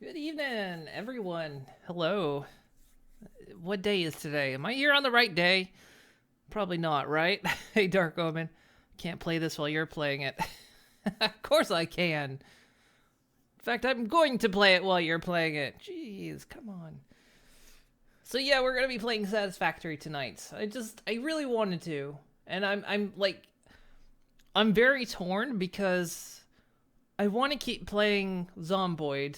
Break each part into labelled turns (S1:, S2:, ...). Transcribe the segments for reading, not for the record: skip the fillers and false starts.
S1: Good evening, everyone. Hello. What day is today? Am I here on the right day? Probably not, right? Hey, Dark Omen. Can't play this while you're playing it. Of course I can. In fact, I'm going to play it while you're playing it. Jeez, come on. So yeah, we're gonna be playing Satisfactory tonight. I really wanted to, and I'm very torn because I want to keep playing Zomboid,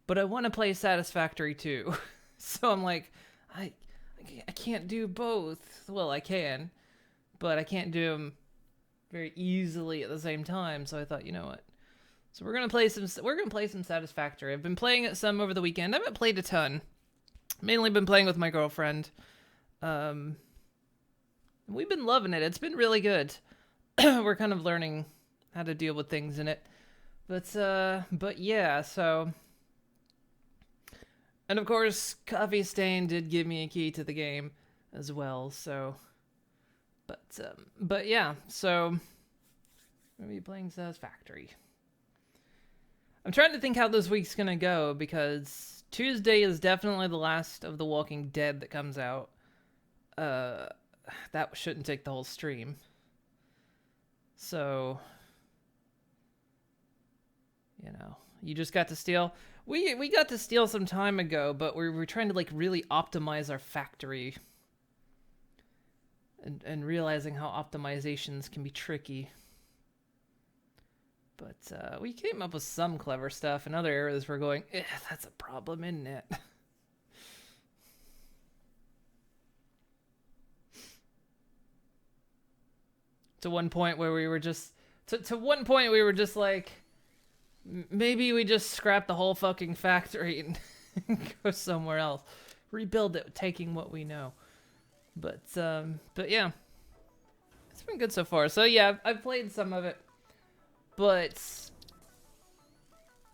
S1: but I want to play Satisfactory too. So I'm like, I I can't do both. Well, I can, but I can't do them very easily at the same time. So I thought, you know what? So we're gonna play some Satisfactory. I've been playing it some over the weekend. I haven't played a ton. Mainly been playing with my girlfriend. We've been loving it. It's been really good. We're kind of learning how to deal with things in it. But yeah, so. And of course, Coffee Stain did give me a key to the game as well, so. But yeah, so. I'm gonna be playing Satisfactory. I'm trying to think how this week's gonna go because Tuesday is definitely the last of The Walking Dead that comes out. That shouldn't take the whole stream. So, you know, you just got to steal. We got to steal some time ago, but we were trying to like really optimize our factory. And realizing how optimizations can be tricky. But we came up with some clever stuff. In other areas, we're going, that's a problem, isn't it? To one point where we were just... To one point we were just like... Maybe we just scrap the whole fucking factory and go somewhere else. Rebuild it, taking what we know. But yeah. It's been good so far. So yeah, I've played some of it. But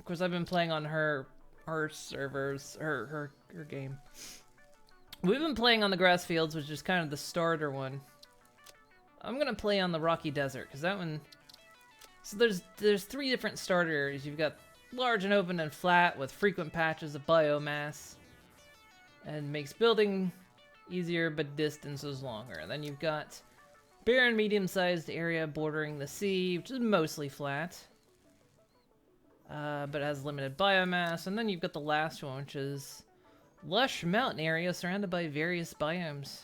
S1: of course, I've been playing on her servers, her game. We've been playing on the grass fields, which is kind of the starter one. I'm gonna play on the rocky desert because that one. So there's three different starter areas. You've got large and open and flat with frequent patches of biomass, and makes building easier but distances longer. And then you've got barren, medium-sized area bordering the sea, which is mostly flat, but has limited biomass. And then you've got the last one, which is lush mountain area surrounded by various biomes,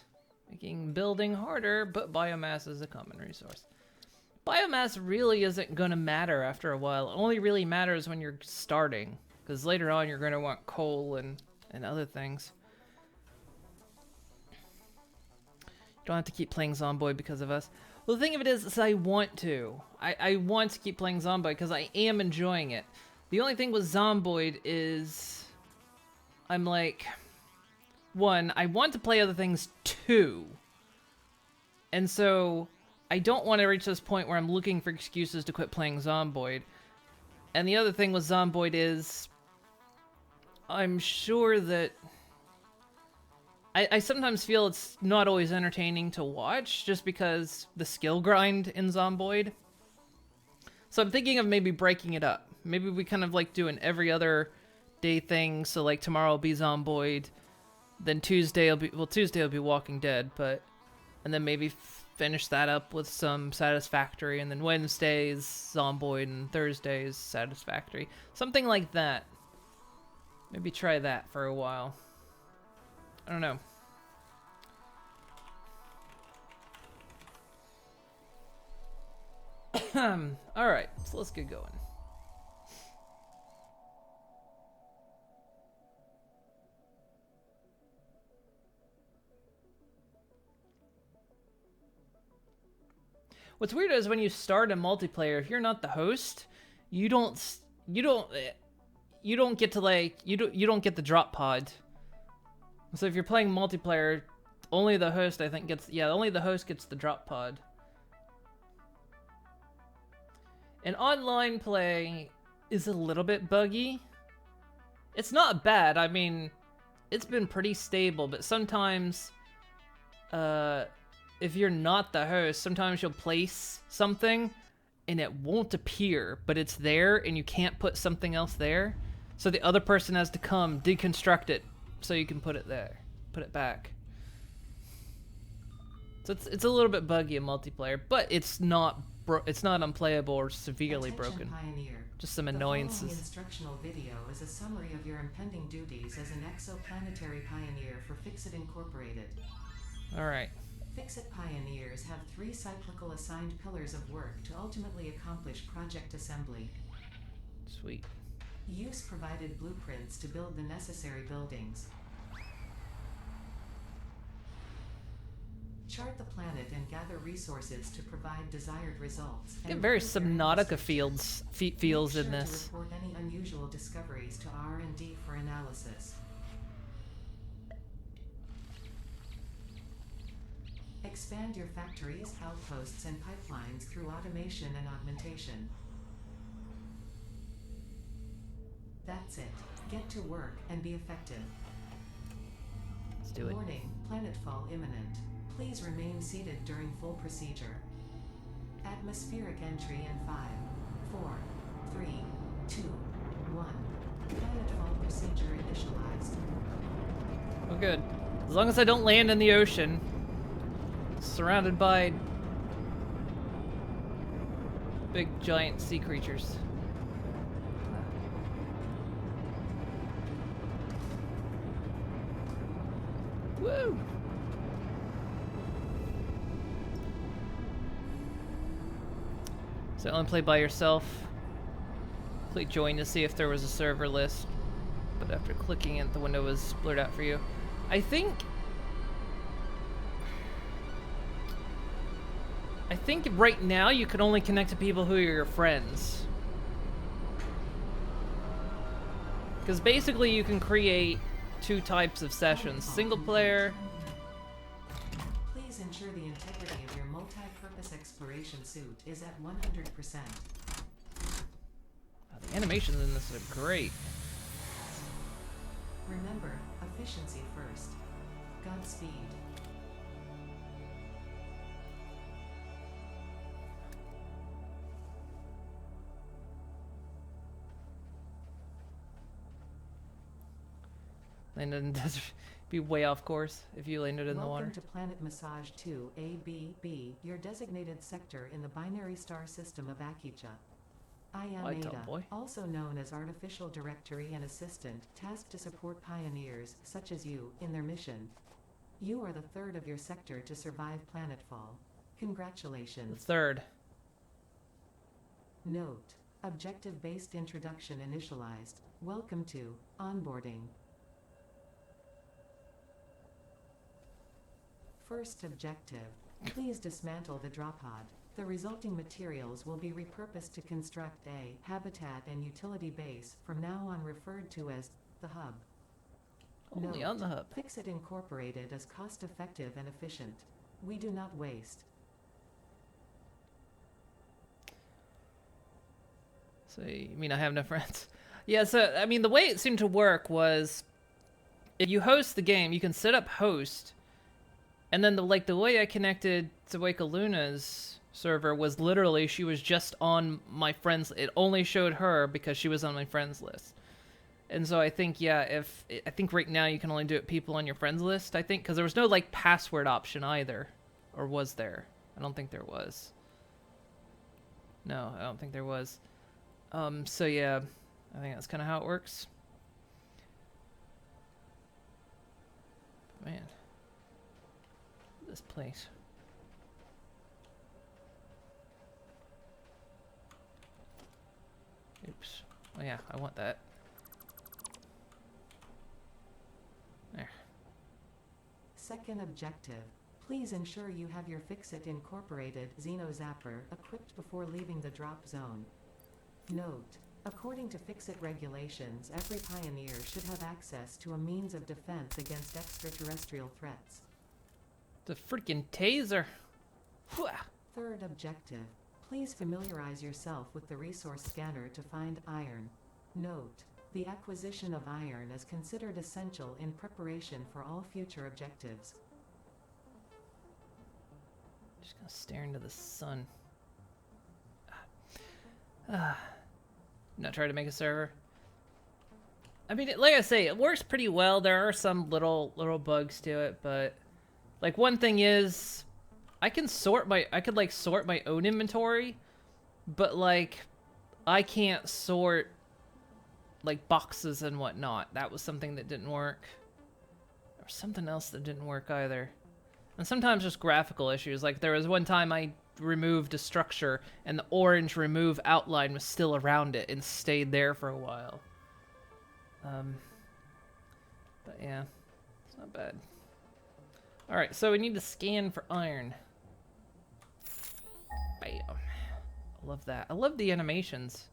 S1: making building harder, but biomass is a common resource. Biomass really isn't going to matter after a while. It only really matters when you're starting, because later on you're going to want coal and other things. Don't have to keep playing Zomboid because of us. Well, the thing of it is I want to. I want to keep playing Zomboid because I am enjoying it. The only thing with Zomboid is I'm like, one, I want to play other things too. And so I don't want to reach this point where I'm looking for excuses to quit playing Zomboid. And the other thing with Zomboid is I'm sure that I sometimes feel it's not always entertaining to watch just because the skill grind in Zomboid. So I'm thinking of maybe breaking it up. Maybe we kind of like do an every other day thing. So like tomorrow will be Zomboid, then Tuesday will be Walking Dead, and then maybe finish that up with some Satisfactory, and then Wednesdays Zomboid and Thursdays Satisfactory. Something like that. Maybe try that for a while. I don't know. Alright, so let's get going. What's weird is when you start a multiplayer, if you're not the host, you don't get to like you don't get the drop pod. So if you're playing multiplayer, only the host only the host gets the drop pod. And online play is a little bit buggy. It's not bad. I mean, it's been pretty stable, but sometimes if you're not the host, sometimes you'll place something and it won't appear, but it's there and you can't put something else there. So the other person has to come deconstruct it so you can put it there. Put it back. So it's a little bit buggy in multiplayer, but it's not unplayable or severely broken.
S2: Pioneer.
S1: Just some
S2: The
S1: annoyances.
S2: following instructional video is a summary of your impending duties as an exoplanetary pioneer for Fixit Incorporated.
S1: Alright.
S2: Fixit pioneers have 3 cyclical assigned pillars of work to ultimately accomplish project assembly.
S1: Sweet.
S2: Use provided blueprints to build the necessary buildings. Chart the planet and gather resources to provide desired results.
S1: Get very Subnautica feels in this.
S2: To report any unusual discoveries to R&D for analysis. Expand your factories, outposts, and pipelines through automation and augmentation. That's it. Get to work and be effective.
S1: Let's do it.
S2: Warning, planetfall imminent. Please remain seated during full procedure. Atmospheric entry in 5, 4, 3, 2, 1. Planetfall procedure initialized.
S1: Oh, good. As long as I don't land in the ocean, surrounded by big giant sea creatures. Woo! So only play by yourself. Click join to see if there was a server list. But after clicking it, the window was blurred out for you. I think right now you can only connect to people who are your friends. Because basically you can create 2 types of sessions. Single player.
S2: Please ensure the integrity of your multi-purpose exploration suit is at 100%.
S1: The animations in this are great.
S2: Remember, efficiency first. Godspeed.
S1: Landed in the desert. Be way off course if you landed in the water.
S2: Welcome to Planet Massage 2 ABB, your designated sector in the binary star system of Akicha. I am Ada, also known as Artificial Directory and Assistant, tasked to support pioneers, such as you, in their mission. You are the 3rd of your sector to survive planetfall. Congratulations.
S1: The 3rd.
S2: Note: objective-based introduction initialized. Welcome to onboarding. First objective: please dismantle the drop pod. The resulting materials will be repurposed to construct a habitat and utility base, from now on referred to as the hub.
S1: Only on the hub.
S2: Fixit Incorporated is cost-effective and efficient. We do not waste.
S1: So you mean I have no friends? Yeah, so I mean the way it seemed to work was if you host the game, you can set up host, and then the way I connected to Wake Luna's server was literally she was just on my friends. It only showed her because she was on my friends list. And so I think, yeah, I think right now you can only do it people on your friends list, I think, because there was no like password option either. Or was there? I don't think there was. No, I don't think there was. So yeah, I think that's kind of how it works. Man, this place. Oops. Oh yeah, I want that. There.
S2: Second objective: please ensure you have your Fixit Incorporated Xenozapper equipped before leaving the drop zone. Note: according to Fixit regulations, every pioneer should have access to a means of defense against extraterrestrial threats.
S1: The freaking taser.
S2: Third objective: please familiarize yourself with the resource scanner to find iron. Note: the acquisition of iron is considered essential in preparation for all future objectives.
S1: Just gonna stare into the sun. I'm not trying to make a server. I mean, like I say, it works pretty well. There are some little bugs to it, but like one thing is, I could like sort my own inventory, but like I can't sort like boxes and whatnot. That was something that didn't work. There was something else that didn't work either. And sometimes just graphical issues. Like there was one time I removed a structure and the orange remove outline was still around it and stayed there for a while. But yeah, it's not bad. Alright, so we need to scan for iron. Bam. I love that. I love the animations.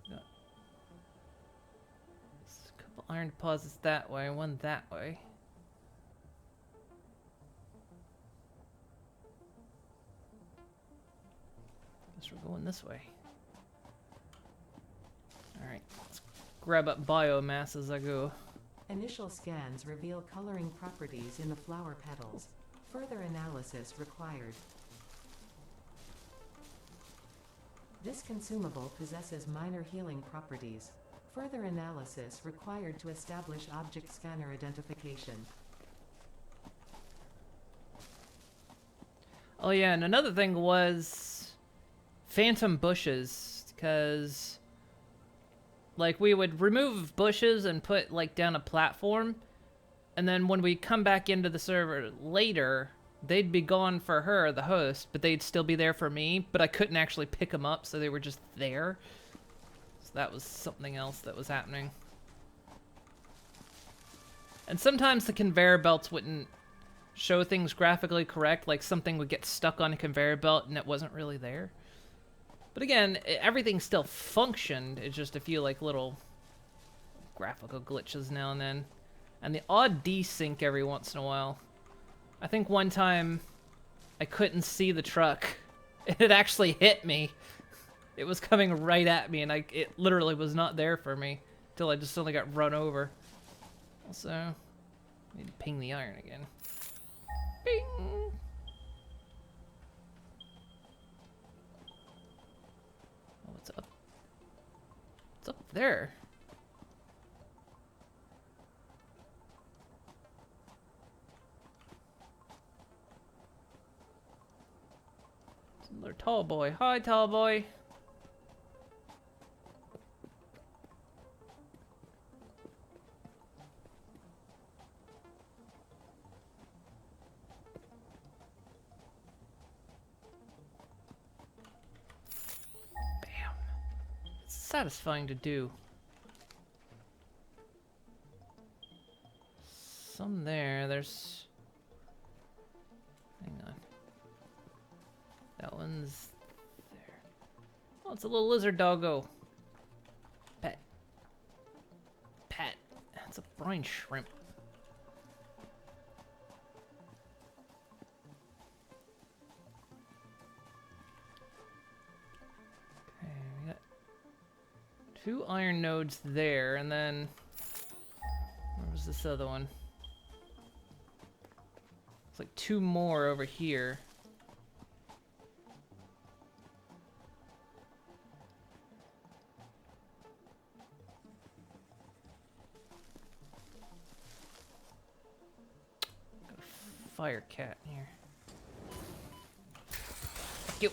S1: Got a couple iron deposits that way, one that way. Guess we're going this way. Alright, let's grab up biomass as I go.
S2: Initial scans reveal coloring properties in the flower petals. Further analysis required. This consumable possesses minor healing properties. Further analysis required to establish object scanner identification.
S1: Oh yeah, and another thing was phantom bushes, because like we would remove bushes and put like down a platform, and then when we come back into the server later, they'd be gone for her, the host, but they'd still be there for me, but I couldn't actually pick them up, so they were just there. So that was something else that was happening. And sometimes the conveyor belts wouldn't show things graphically correct, like something would get stuck on a conveyor belt and it wasn't really there. But again, everything still functioned, it's just a few like little graphical glitches now and then. And the odd desync every once in a while. I think one time I couldn't see the truck. It actually hit me. It was coming right at me and it literally was not there for me until I just suddenly got run over. Also, I need to ping the iron again. Bing! Oh, what's up? What's up there? It's another tall boy. Hi, tall boy. Satisfying to do. Some there's... Hang on. That one's there. Oh, it's a little lizard doggo. Pet. Pet. That's a brine shrimp. Two iron nodes there, and then where was this other one? It's like two more over here. Got a fire cat in here. Thank you.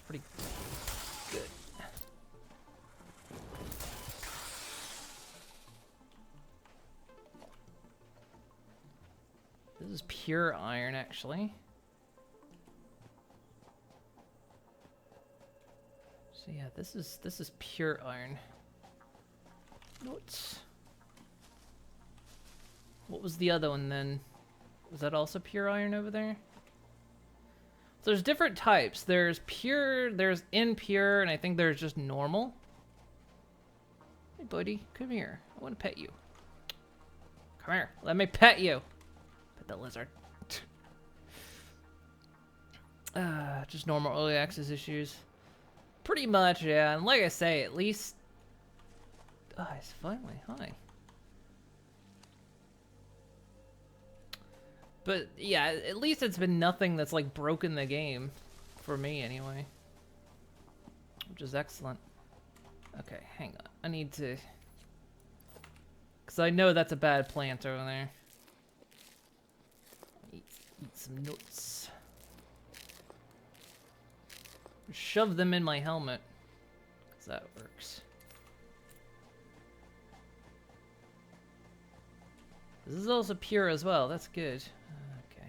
S1: Pretty good. This is pure iron, actually. So yeah, this is pure iron. Notes. What was the other one then? Was that also pure iron over there? So there's different types. There's pure, there's impure, and I think there's just normal. Hey, buddy, come here. I want to pet you. Come here. Let me pet you. Pet the lizard. Just normal early access issues. Pretty much, yeah. And like I say, at least... Oh, it's finally, hi. But yeah, at least it's been nothing that's like broken the game. For me, anyway. which is excellent. Okay, hang on. I need to... Because I know that's a bad plant over there. Eat some nuts. Shove them in my helmet. Because that works. This is also pure as well. That's good. Okay.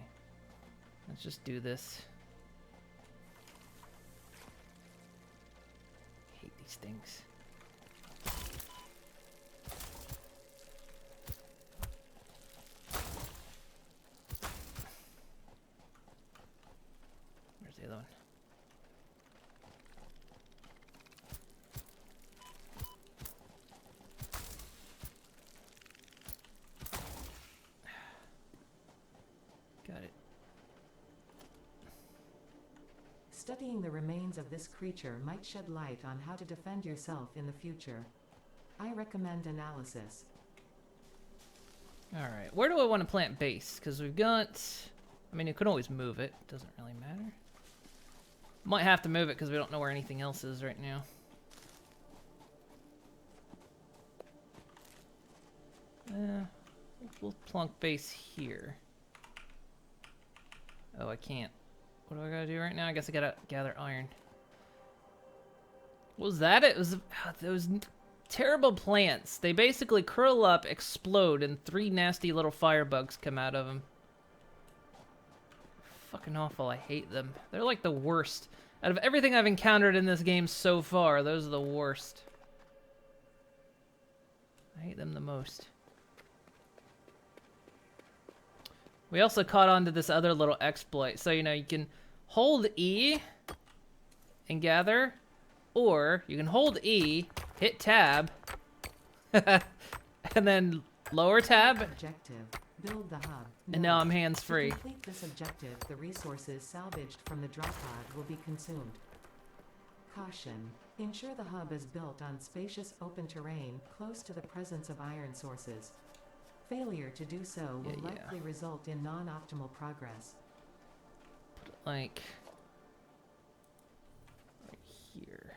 S1: Let's just do this. Hate these things. Where's the other one? Got it.
S2: Studying the remains of this creature might shed light on how to defend yourself in the future. I recommend analysis.
S1: Alright, where do I want to plant base? Because we've got... I mean, you could always move it. Doesn't really matter. Might have to move it because we don't know where anything else is right now. We'll plunk base here. Oh, I can't. What do I gotta do right now? I guess I gotta gather iron. What was that? It was those terrible plants. They basically curl up, explode, and 3 nasty little firebugs come out of them. Fucking awful. I hate them. They're like the worst. Out of everything I've encountered in this game so far, those are the worst. I hate them the most. We also caught on to this other little exploit. So, you know, you can hold E and gather, or you can hold E, hit tab, and then lower tab,
S2: Objective. Build the hub.
S1: and now I'm hands-free.
S2: To complete this objective, the resources salvaged from the drop pod will be consumed. Caution. Ensure the hub is built on spacious open terrain close to the presence of iron sources. Failure to do so will likely result in non-optimal progress.
S1: Put it like right here.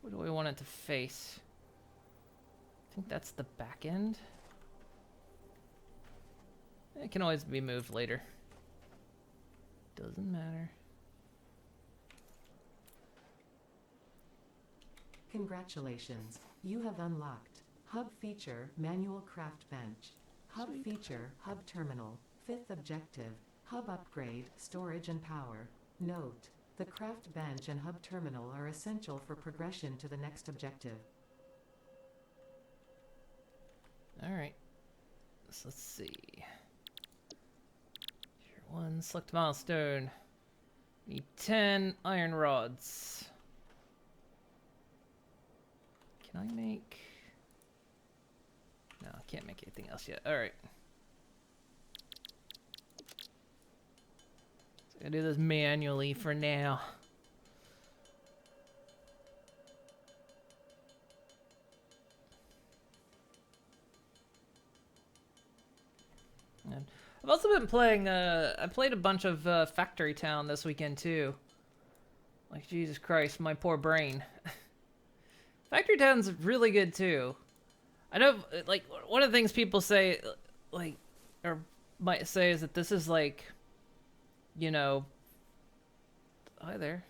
S1: Which way do I want it to face? I think that's the back end. It can always be moved later. Doesn't matter.
S2: Congratulations. You have unlocked Hub Feature Manual Craft Bench. Hub Feature, Hub Terminal. 5th Objective, Hub Upgrade, Storage and Power. Note, the Craft Bench and Hub Terminal are essential for progression to the next objective.
S1: Alright. So let's see. Tier 1, select milestone. Need 10 iron rods. Can I make... No, I can't make anything else yet. Alright. So I do this manually for now. And I've also been playing, I played a bunch of Factory Town this weekend too. Like, Jesus Christ, my poor brain. Factory Town's really good too. I know, like, one of the things people say, like, or might say is that this is like, you know, hi there.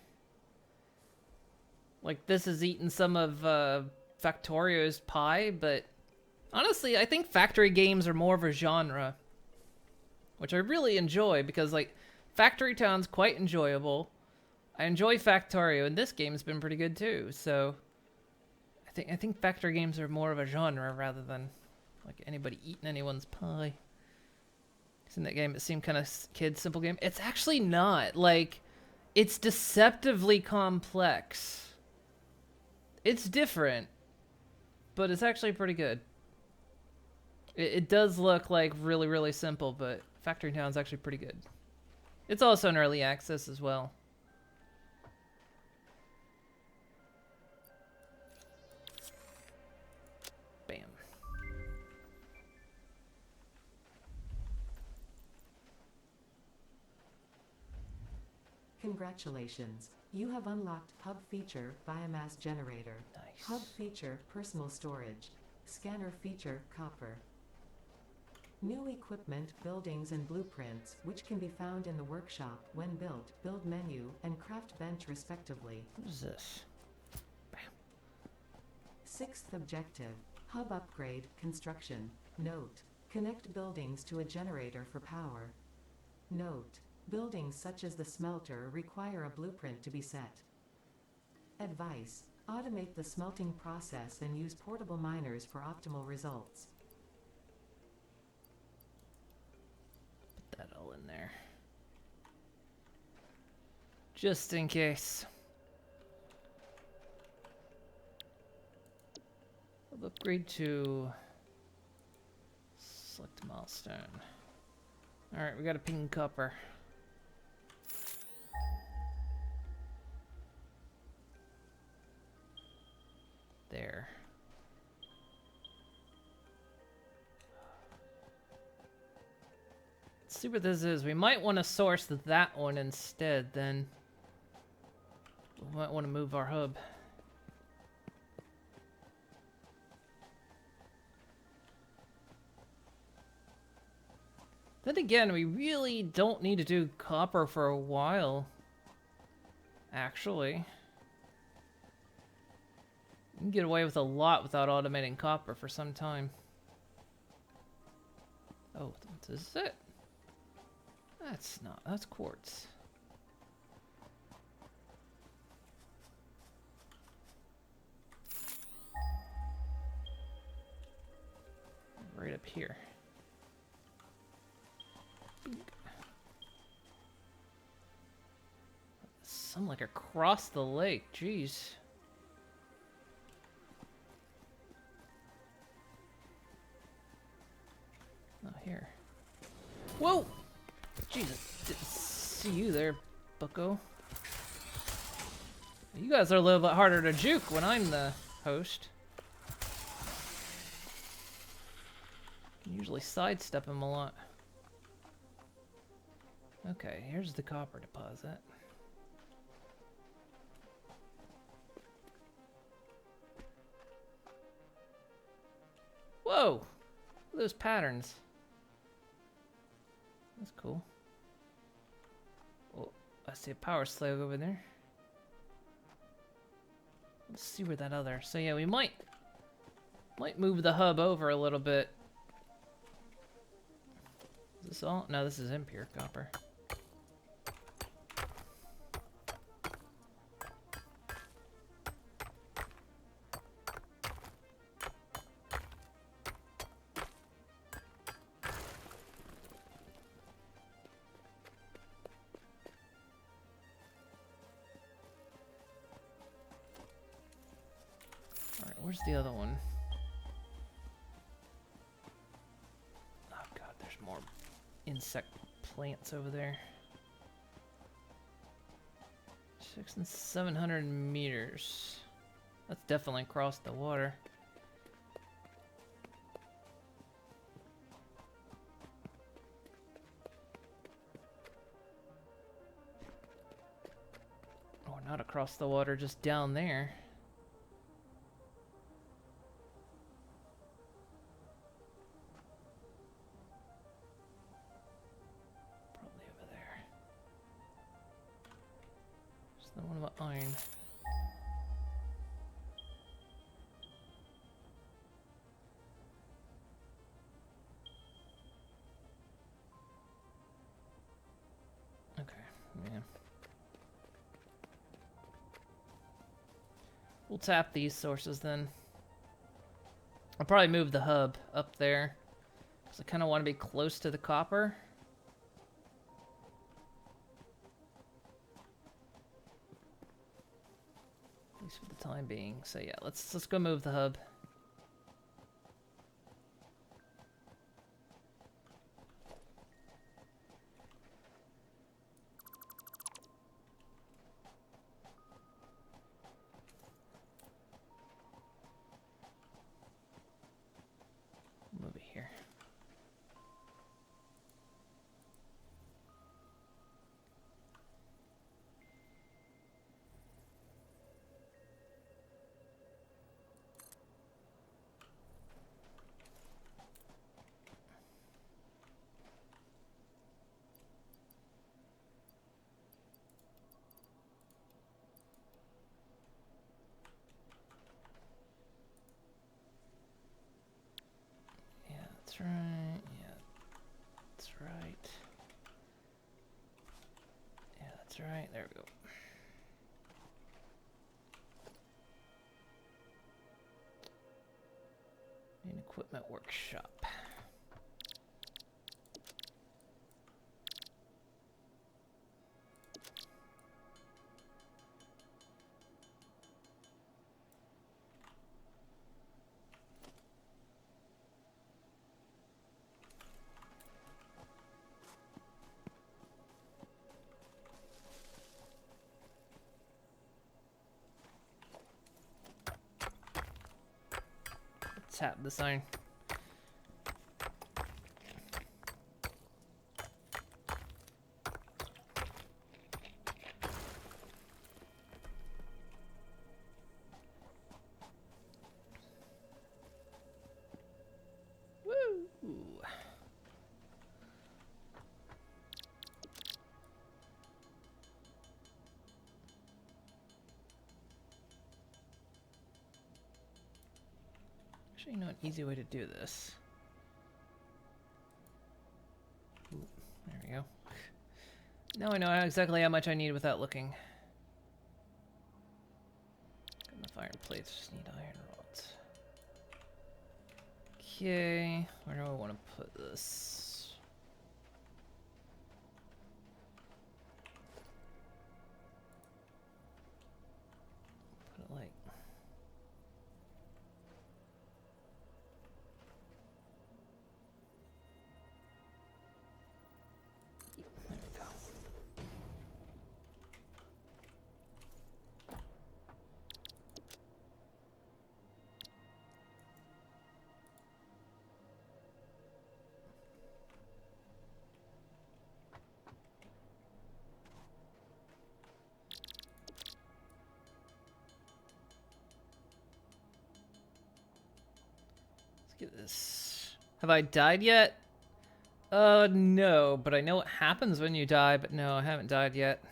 S1: Like, this is eating some of Factorio's pie, but honestly, I think factory games are more of a genre, which I really enjoy because, like, Factory Town's quite enjoyable. I enjoy Factorio, and this game's been pretty good too, so... I think factory games are more of a genre rather than like anybody eating anyone's pie. Because in that game it seemed kind of simple game. It's actually not. Like, it's deceptively complex. It's different, but it's actually pretty good. It does look like really, really simple, but Factory Town's actually pretty good. It's also in early access as well. Bam.
S2: Congratulations. You have unlocked Hub Feature Biomass Generator.
S1: Nice.
S2: Hub Feature Personal Storage. Scanner Feature Copper. New equipment, buildings and blueprints, which can be found in the workshop when built, build menu, and craft bench respectively.
S1: What is this? Bam.
S2: Sixth objective, Hub Upgrade, Construction. Note: connect buildings to a generator for power. Note: buildings such as the smelter require a blueprint to be set. Advice: automate the smelting process and use portable miners for optimal results.
S1: Put that all in there. Just in case. I'll upgrade to select milestone. Alright, we got a pink copper. There. Let's see what this is. We might want to source that one instead, then. We might want to move our hub. Then again, we really don't need to do copper for a while. Actually. You can get away with a lot without automating copper for some time. Oh, this is it. That's not, that's quartz. Right up here. Some like across the lake, jeez. Not here. Whoa! Jesus, didn't see you there, bucko. You guys are a little bit harder to juke when I'm the host. I can usually sidestep him a lot. Okay, here's the copper deposit. Whoa! Look at those patterns. That's cool. Oh, I see a power slave over there. Let's see where that other... So yeah, we might move the hub over a little bit. Is this all? No, this is impure copper. Where's the other one? Oh god, there's more insect plants over there. 600 and 700 meters. That's definitely across the water. Or not across the water, just down there. What about iron? Okay, yeah. We'll tap these sources then. I'll probably move the hub up there, because I kind of want to be close to the copper. At least for the time being. So yeah, let's go move the hub. Move it here. That's right, there we go. An equipment workshop. Tap the sign. Woo! Actually, you know an easy way to do this. Ooh, there we go. Now I know exactly how much I need without looking. Got enough iron plates, just need iron rods. Okay, where do I want to put this? Put it like... There we go. Let's get this. Have I died yet? No, but I know what happens when you die, but no, I haven't died yet.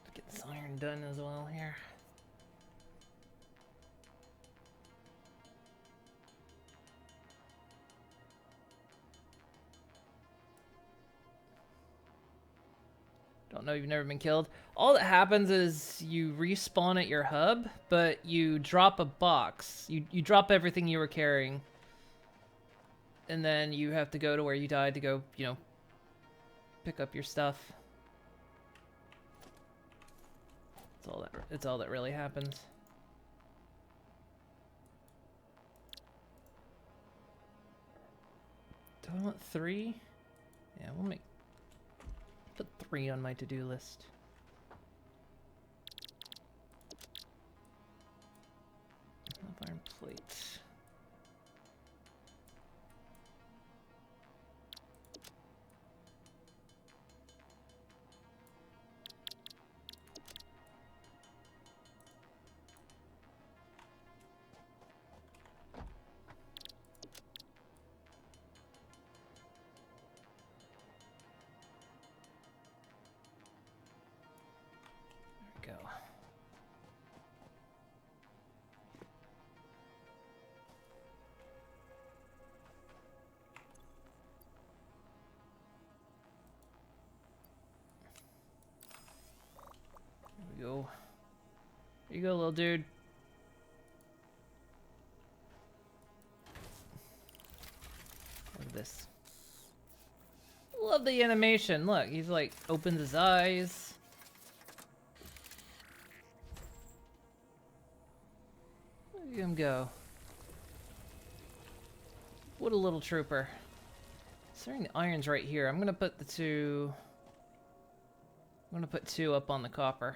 S1: Let's get this iron done as well here. Don't know, you've never been killed. All that happens is you respawn at your hub, but you drop a box. You drop everything you were carrying. And then you have to go to where you died to go, you know, pick up your stuff. It's all that really happens. Do I want 3? Yeah, we'll make... Put 3 on my to-do list. Enough iron plates. There we go. There we go. There you go, little dude. Look at this. Love the animation. Look, he's like opens his eyes. Look at him go. What a little trooper. Considering the iron's right here, I'm gonna put the 2. I'm gonna put 2 up on the copper.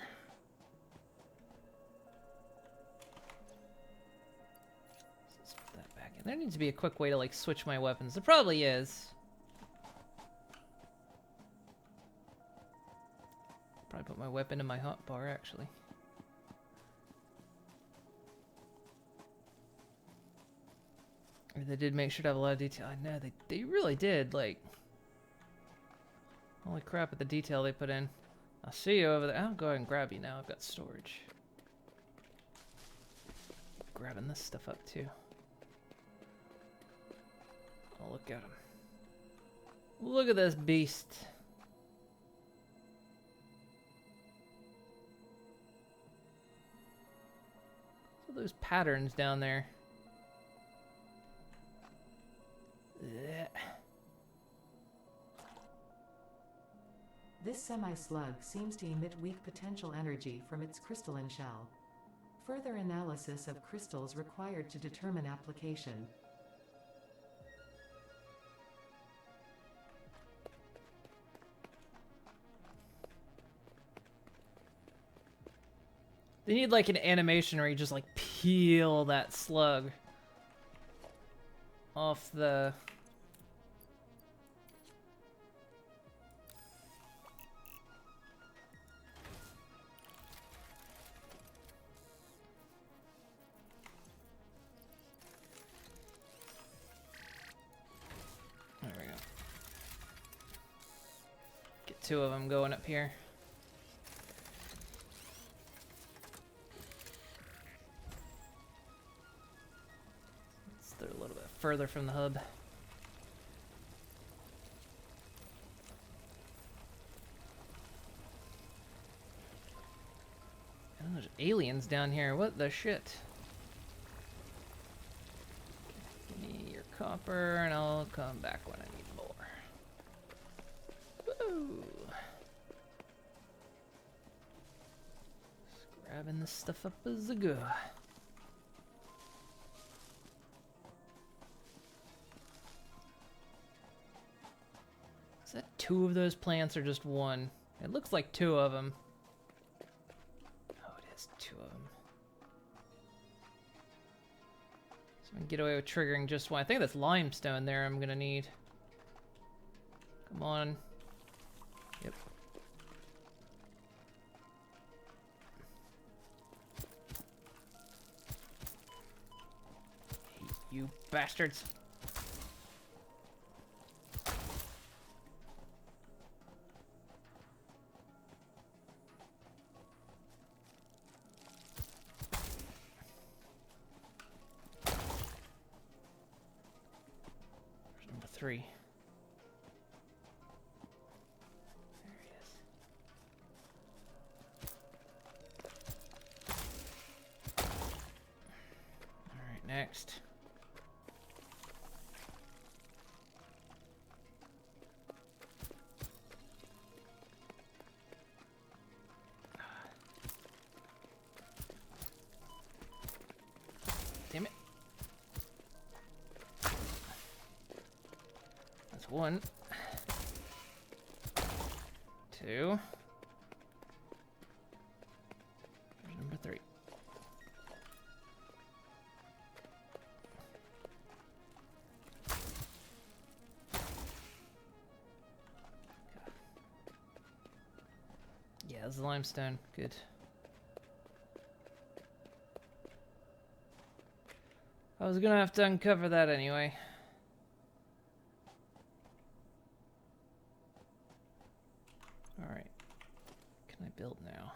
S1: Let's put that back in. There needs to be a quick way to like switch my weapons. There probably is. Probably put my weapon in my hotbar actually. They did make sure to have a lot of detail. I know they really did. Like, holy crap at the detail they put in. I'll see you over there. I'll go ahead and grab you now. I've got storage. grabbing this stuff up too. Oh, look at him. Look at this beast. So those patterns down there. Yeah.
S2: This semi-slug seems to emit weak potential energy from its crystalline shell. Further analysis of crystals required to determine application.
S1: They need like an animation where you just like peel that slug off the... There we go. Get two of them going up here. They're a little bit further from the hub. Oh, there's aliens down here. What the shit? Give me your copper and I'll come back when I need more. Woo! Just grabbing this stuff up as I go. Is that two of those plants or just one? It looks like two of them. Oh, it is two of them. So I can get away with triggering just one. I think that's limestone there I'm gonna need. Come on. Yep. You bastards. Three. There he is. All right, next. Damn it. One, two, there's number three. Yeah, this is limestone. Good. I was gonna have to uncover that anyway. Alright. Can I build now?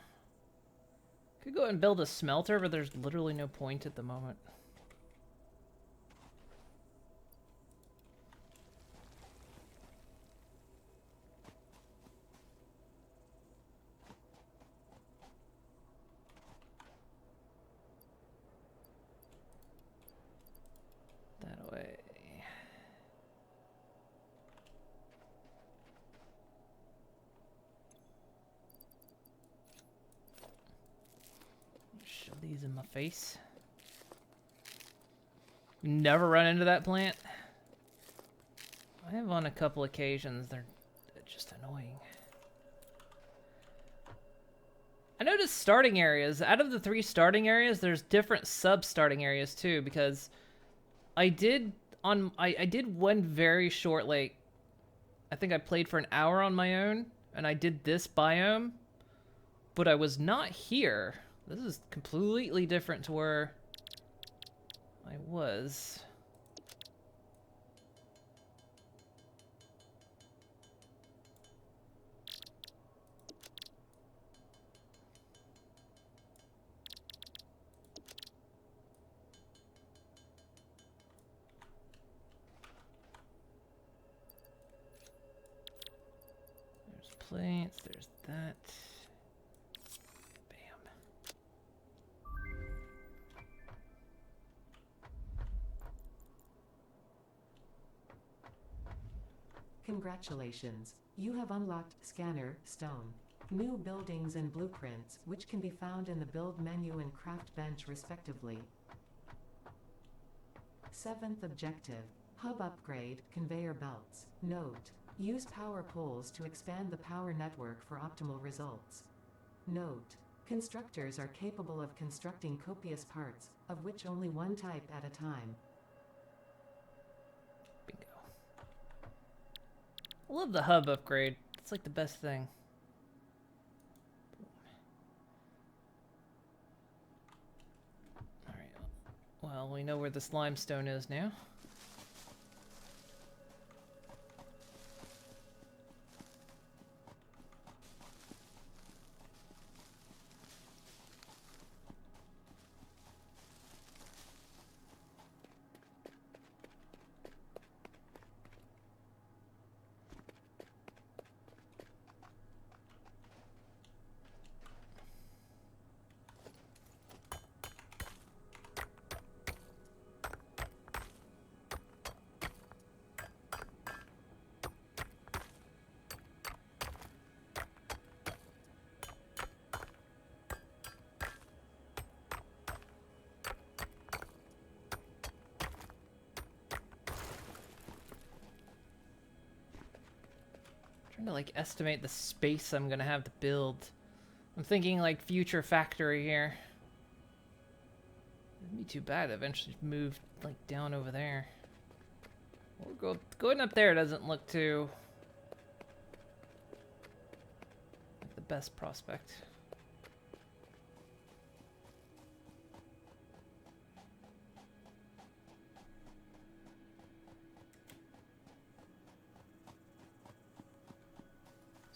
S1: Could go and build a smelter, but there's literally no point at the moment. That way. Shove these in my face. Never run into that plant. I have on a couple occasions. They're just annoying. I noticed starting areas. Out of the 3 starting areas, there's different sub-starting areas too, because I did one very short, like, I think I played for an hour on my own, and I did this biome, but I was not here. This is completely different to where I was. plates. There's that. Bam.
S2: Congratulations. You have unlocked Scanner Stone. New buildings and blueprints, which can be found in the build menu and craft bench respectively. 7th objective. Hub upgrade, conveyor belts. Note: use power poles to expand the power network for optimal results. Note: constructors are capable of constructing copious parts, of which only one type at a time.
S1: Bingo. I love the hub upgrade. It's like the best thing. Alright. Well, we know where this limestone is now. Trying to like estimate the space I'm gonna have to build. I'm thinking like future factory here. It'd be too bad to eventually move like down over there. Or going up there doesn't look too like the best prospect.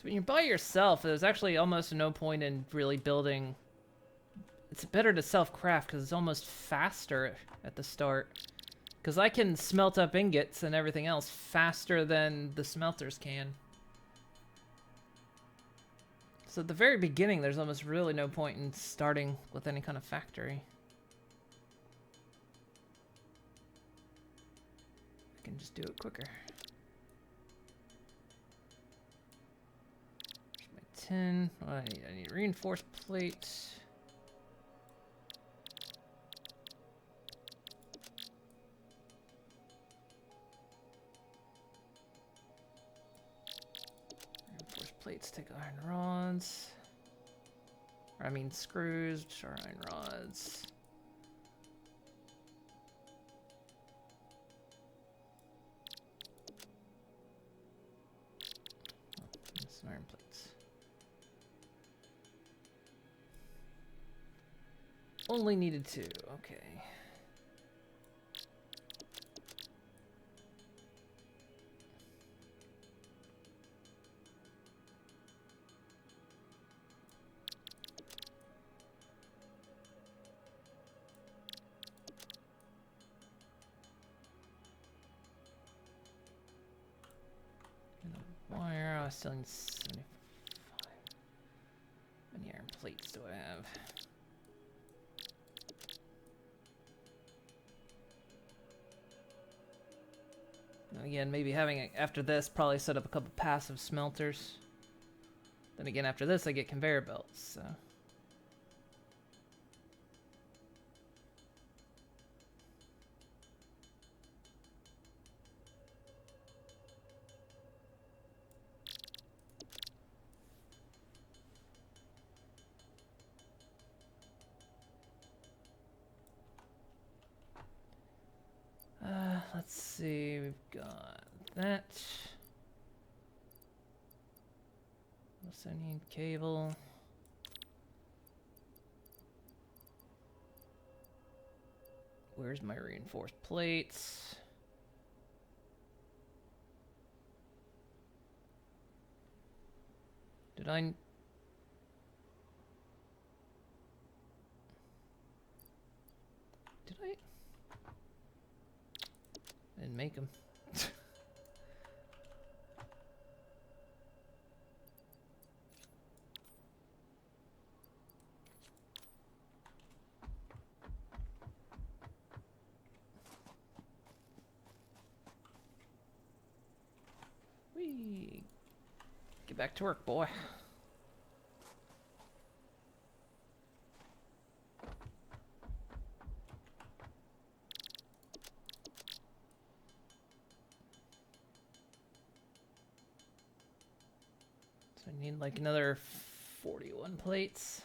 S1: When you're by yourself, there's actually almost no point in really building. It's better to self-craft because it's almost faster at the start. Because I can smelt up ingots and everything else faster than the smelters can. So at the very beginning, there's almost really no point in starting with any kind of factory. I can just do it quicker. 10. What do I need reinforced plates. Reinforced plates take iron rods. Or I mean screws, which are iron rods. Oh, it's iron plates. Only needed 2, okay. And the wire, I still need 75. How many iron plates do I have? Again, maybe having, after this, probably set up a couple passive smelters. Then again, after this, I get conveyor belts, so. Let's see, we've got that. Also need cable. Where's my reinforced plates? Did I... Didn't make them. Get back to work, boy. So I need like another 41 plates.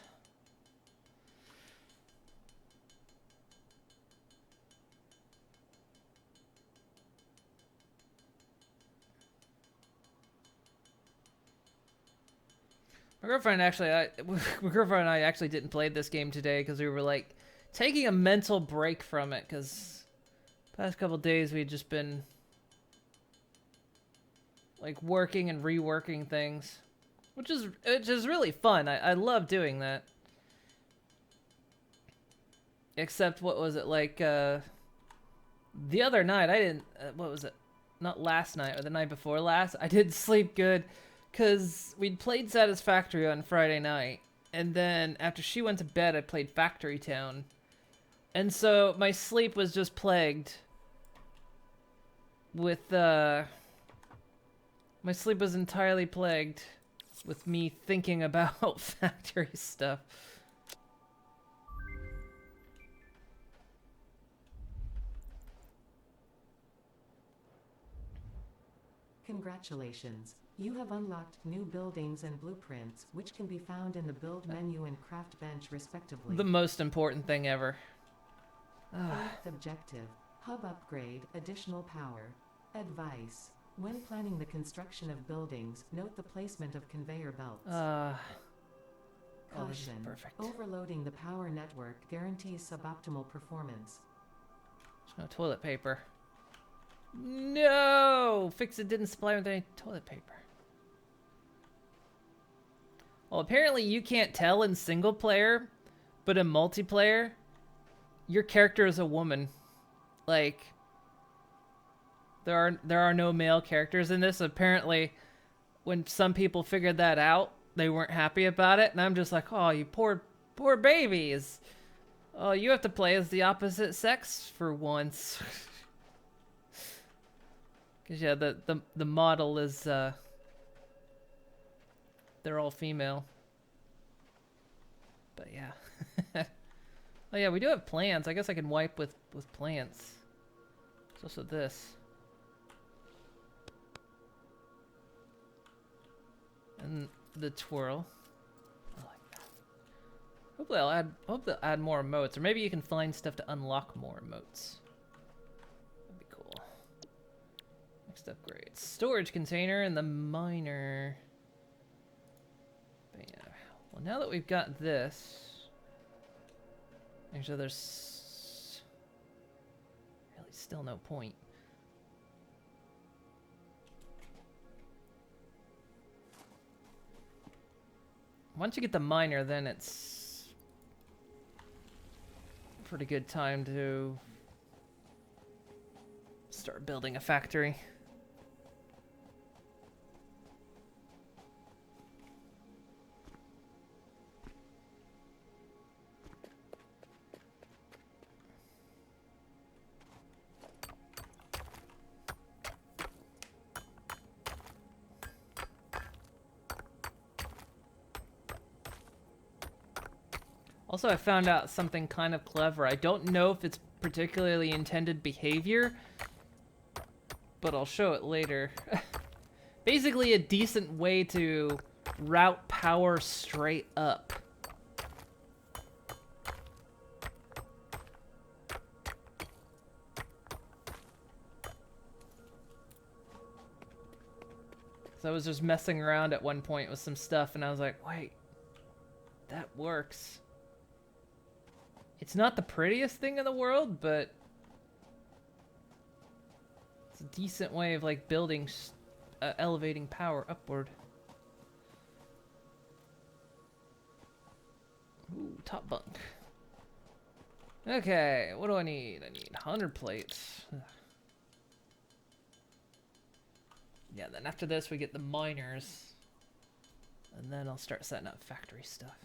S1: My girlfriend and I actually didn't play this game today because we were like taking a mental break from it because past couple days we'd just been like working and reworking things, which is really fun. I love doing that. Except what was it like the other night I didn't what was it? Not last night or the night before last. I didn't sleep good. Because we'd played Satisfactory on Friday night, and then after she went to bed, I played Factory Town. And so my sleep was just plagued with, my sleep was entirely plagued with me thinking about factory stuff.
S2: Congratulations. You have unlocked new buildings and blueprints, which can be found in the build menu and craft bench respectively.
S1: The most important thing ever.
S2: Eighth objective. Hub upgrade, additional power. Advice. When planning the construction of buildings, note the placement of conveyor belts. Caution.
S1: Perfect.
S2: Overloading the power network guarantees suboptimal performance.
S1: There's no toilet paper. No! Fix-It didn't supply with any toilet paper. Well, apparently you can't tell in single player, but in multiplayer, your character is a woman. Like, there are no male characters in this. Apparently, when some people figured that out, they weren't happy about it, and I'm just like, oh, you poor babies. Oh, you have to play as the opposite sex for once. Cause yeah, the model is they're all female. But yeah. Oh yeah, we do have plants. I guess I can wipe with plants. There's also this. And the twirl. I like that. Hope they'll add more emotes, or maybe you can find stuff to unlock more emotes. That'd be cool. Next upgrade. Storage container and the miner. But yeah. Well, now that we've got this, actually there's really still no point. Once you get the miner, then it's a pretty good time to start building a factory. Also, I found out something kind of clever. I don't know if it's particularly intended behavior, but I'll show it later. Basically, a decent way to route power straight up. So I was just messing around at one point with some stuff, and I was like, wait, that works. It's not the prettiest thing in the world, but it's a decent way of like building, elevating power upward. Ooh, top bunk. Okay, what do I need? I need 100 plates. Yeah, then after this we get the miners, and then I'll start setting up factory stuff.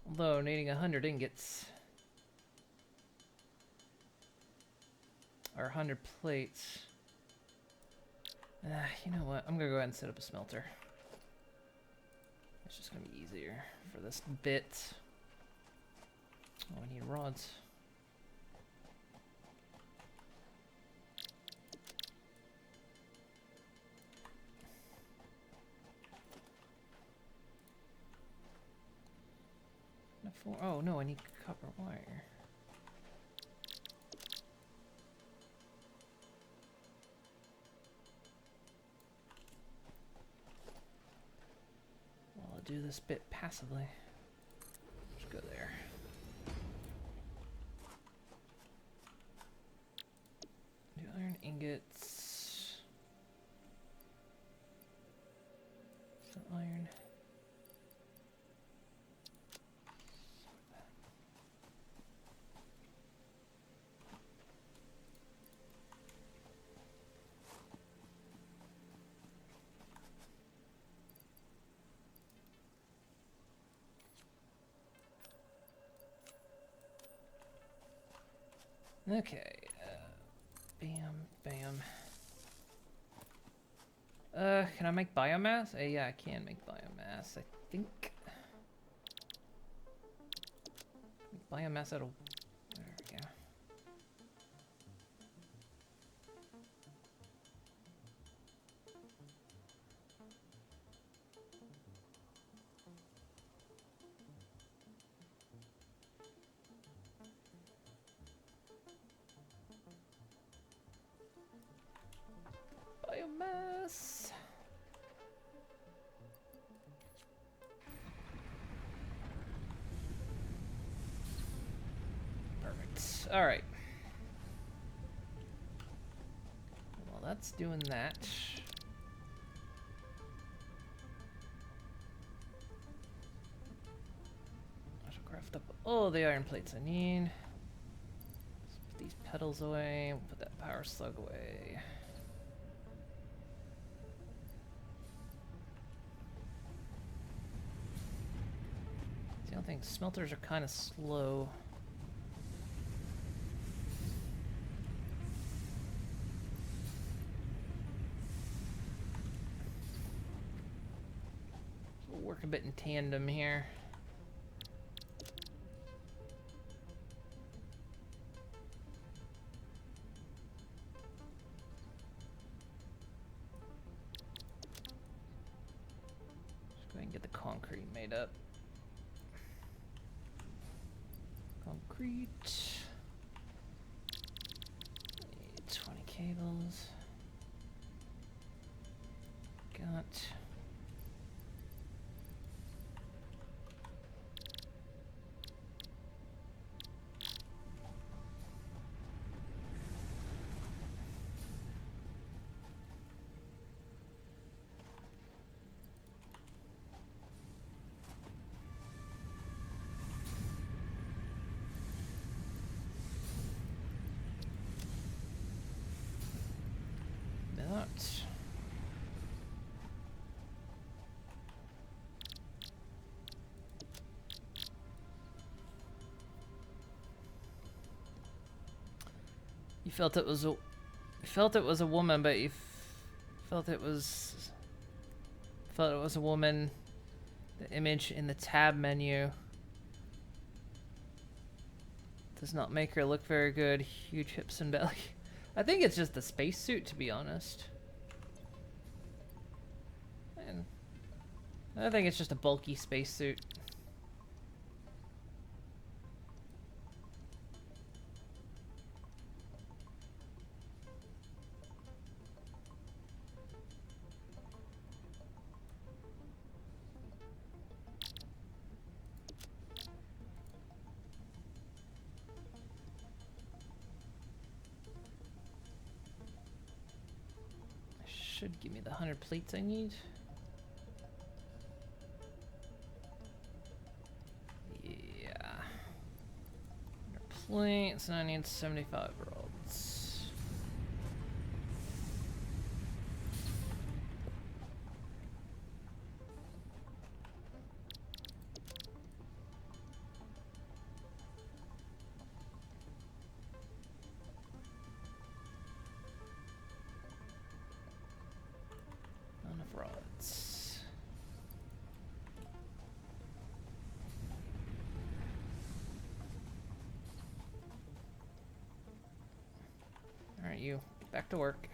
S1: Although needing 100 ingots. Or 100 plates. You know what? I'm gonna go ahead and set up a smelter. It's just gonna be easier for this bit. Oh, I need rods. Oh no, I need copper wire. Well, I'll do this bit passively. Just go there. Do iron ingots. Some iron. Okay, bam, bam. Can I make biomass? Yeah, I can make biomass, I think. Biomass out of... There we go. Biomass. Perfect. All right. Well, that's doing that. I should craft up all the iron plates I need. Let's put these petals away. We'll put that power slug away. I think smelters are kind of slow. We'll work a bit in tandem here. Just go ahead and get the concrete made up. Concrete. Need 20 cables. Got. You felt it was a woman, but you felt it was a woman. The image in the tab menu does not make her look very good. Huge hips and belly. I think it's just the spacesuit, to be honest. And I think it's just a bulky spacesuit. Should give me the 100 plates I need. Yeah. 100 plates, and I need 75 rods. you. Back to work.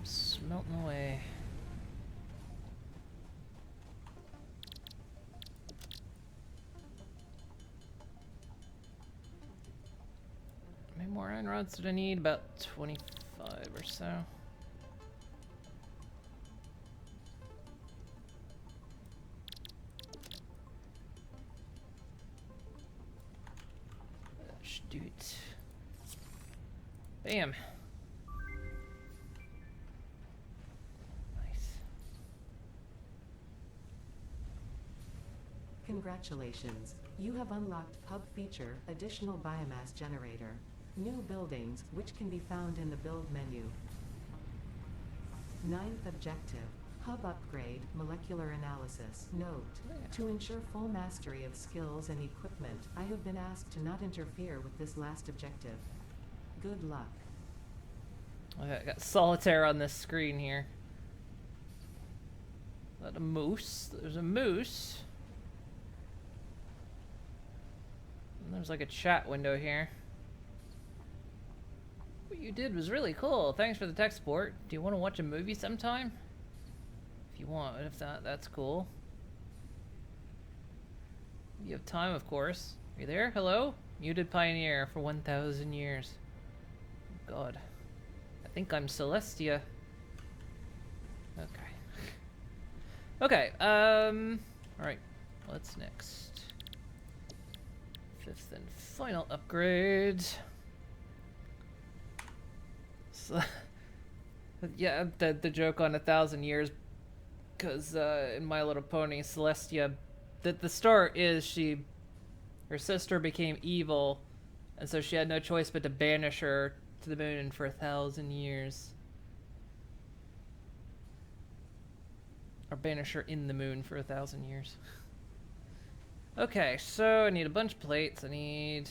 S1: Smelting away. How many more iron rods did I need? About 25 or so. Shoot. Bam. Nice.
S2: Congratulations. You have unlocked Hub feature, additional biomass generator. New buildings, which can be found in the build menu. 9th objective. Hub upgrade, molecular analysis. Note, to ensure full mastery of skills and equipment, I have been asked to not interfere with this last objective. Good luck.
S1: Okay, I got solitaire on this screen here. Is that a moose? There's a moose. And there's like a chat window here. What you did was really cool. Thanks for the tech support. Do you want to watch a movie sometime? If you want, if not, that's cool. You have time, of course. Are you there? Hello? Muted Pioneer for 1,000 years. God. I think I'm Celestia. Okay. Okay, alright. What's next? 5th and final upgrade. So, yeah, the joke on 1,000 years, because in My Little Pony, Celestia, the start is her sister became evil, and so she had no choice but to banish her to the moon for 1,000 years. Or banish her in the moon for 1,000 years. Okay, so I need a bunch of plates. I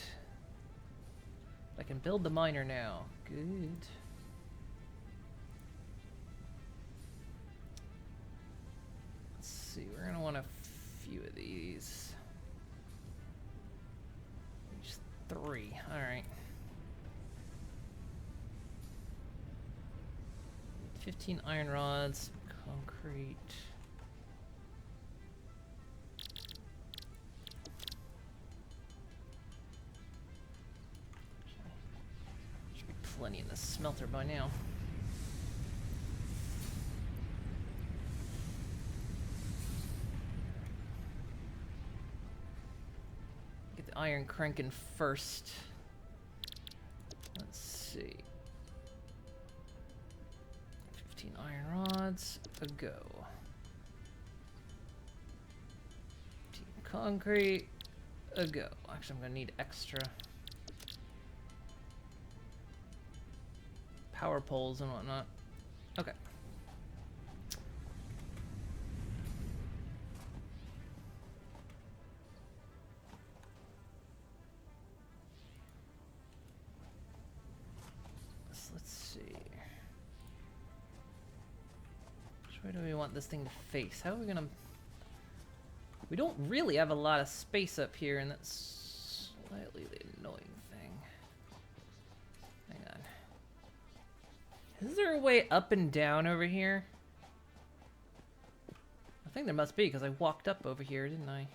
S1: can build the miner now. Good. Let's see, we're gonna want a few of these. Just 3, alright. 15 iron rods, concrete. Should be plenty in the smelter by now. Get the iron cranking first. Let's see. 15 iron rods, a go. 15 concrete, a go. Actually, I'm gonna need extra power poles and whatnot. Okay. Let's see. Which way do we want this thing to face? How are we gonna... We don't really have a lot of space up here, and that's slightly the annoying thing. Hang on. Is there a way up and down over here? I think there must be, because I walked up over here, didn't I?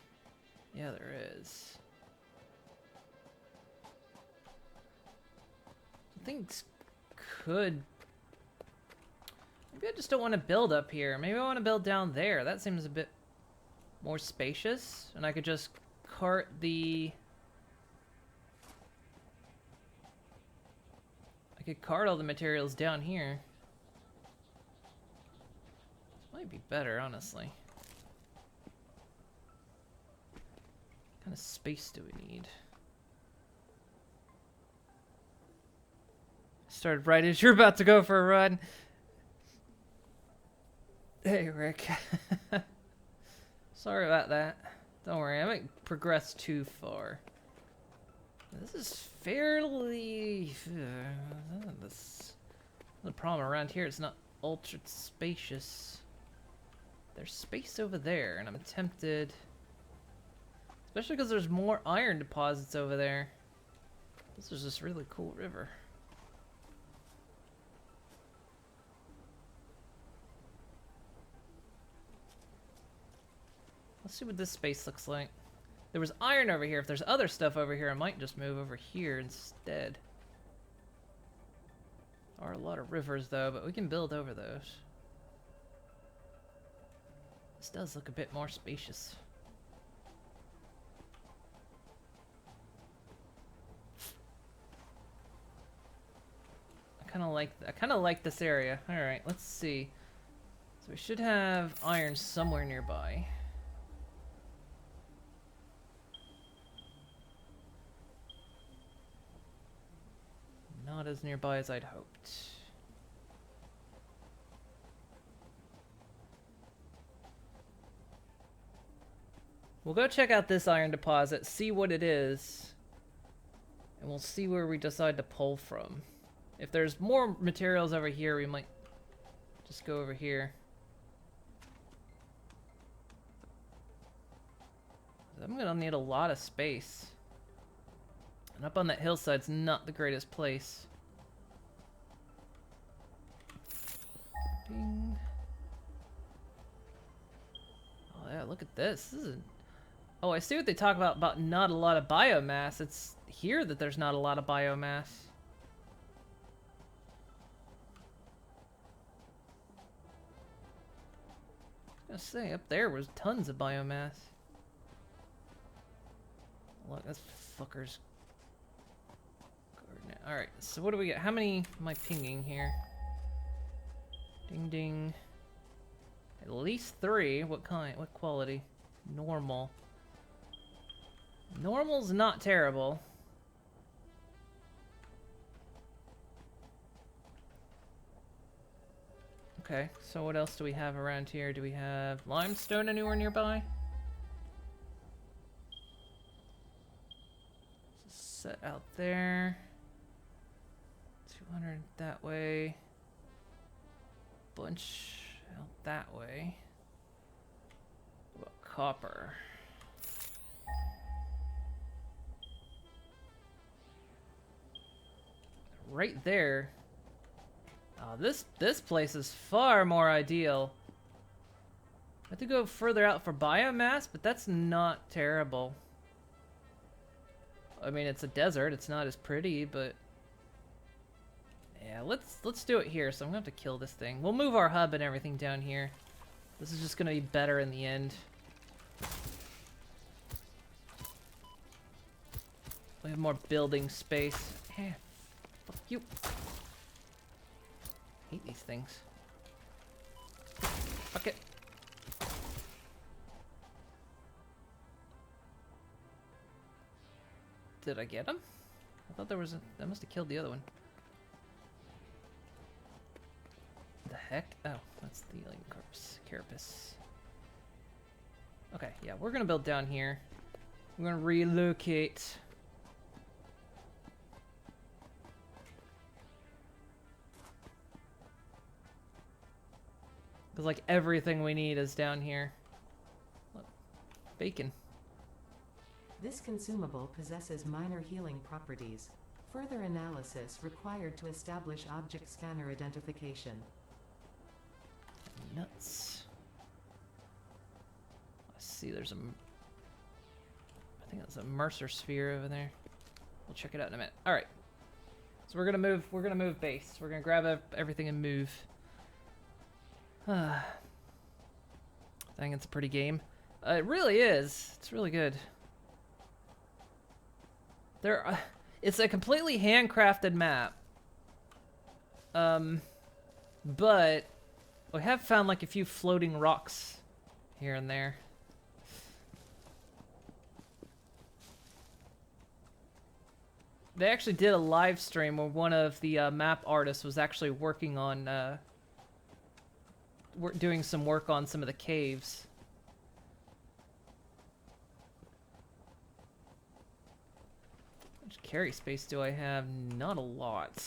S1: Yeah, there is. Things could... Maybe I just don't want to build up here. Maybe I want to build down there. That seems a bit more spacious. And I could just cart the... I could cart all the materials down here. This might be better, honestly. What kind of space do we need? Started right as you're about to go for a run. Hey, Rick. Sorry about that. Don't worry, I haven't progressed too far. This is fairly... the problem around here is not ultra spacious. There's space over there, and I'm tempted... Especially because there's more iron deposits over there. This is just really cool river. Let's see what this space looks like. There was iron over here. If there's other stuff over here, I might just move over here instead. There are a lot of rivers though, but we can build over those. This does look a bit more spacious. I kind of like this area. All right, let's see. So we should have iron somewhere nearby. Not as nearby as I'd hoped. We'll go check out this iron deposit, see what it is, and we'll see where we decide to pull from. If there's more materials over here, we might just go over here. I'm gonna need a lot of space. And up on that hillside's not the greatest place. Ding. Oh yeah, look at this. This is Oh, I see what they talk about not a lot of biomass. It's here that there's not a lot of biomass. I was gonna say, up there was tons of biomass. Look, this fucker's coordinate. Alright, so what do we get? How many am I pinging here? Ding ding. At least 3. What kind? What quality? Normal. Normal's not terrible. Okay, so what else do we have around here? Do we have limestone anywhere nearby? Set out there. 200 that way. Bunch out that way. What about copper? Right there. Oh, this place is far more ideal. I have to go further out for biomass, but that's not terrible. I mean, it's a desert. It's not as pretty, but yeah, let's do it here. So I'm gonna have to kill this thing. We'll move our hub and everything down here. This is just gonna be better in the end. We have more building space. Eh, fuck you. Hate these things. Fuck it. Did I get him? I thought there was a... I must have killed the other one. The heck? Oh, that's the alien carapace. Okay, yeah, we're gonna build down here. We're gonna relocate. Because, like, everything we need is down here. Look, bacon.
S2: This consumable possesses minor healing properties. Further analysis required to establish object scanner identification.
S1: Nuts. I see there's a... I think that's a Mercer sphere over there. We'll check it out in a minute. Alright. So we're gonna move base. We're gonna grab everything and move. I think it's a pretty game. It really is. It's really good. It's a completely handcrafted map. But we have found like a few floating rocks here and there. They actually did a live stream where one of the map artists was actually working on doing some work on some of the caves. How much carry space do I have? Not a lot.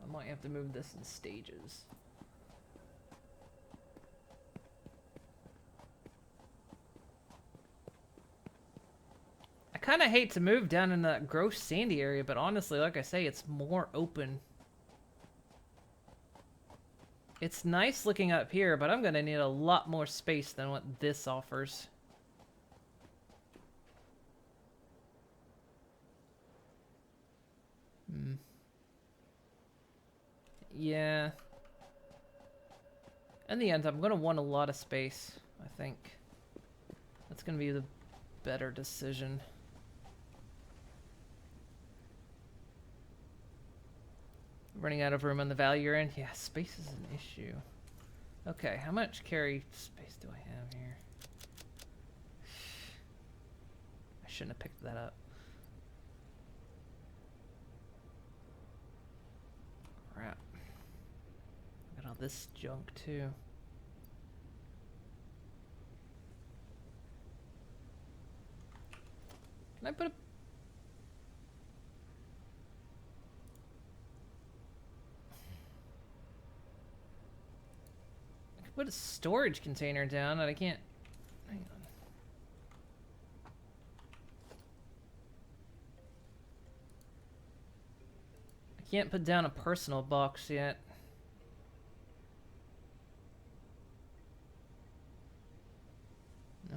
S1: I might have to move this in stages. kind of hate to move down in that gross sandy area, but honestly, like I say, it's more open. It's nice looking up here, but I'm going to need a lot more space than what this offers. Yeah. In the end, I'm going to want a lot of space, I think. That's going to be the better decision. Running out of room on the valley you're in? Yeah, space is an issue. Okay, how much carry space do I have here? I shouldn't have picked that up. Crap. Got all this junk too. Can I put a... I can put a storage container down, and I can't... Hang on. I can't put down a personal box yet.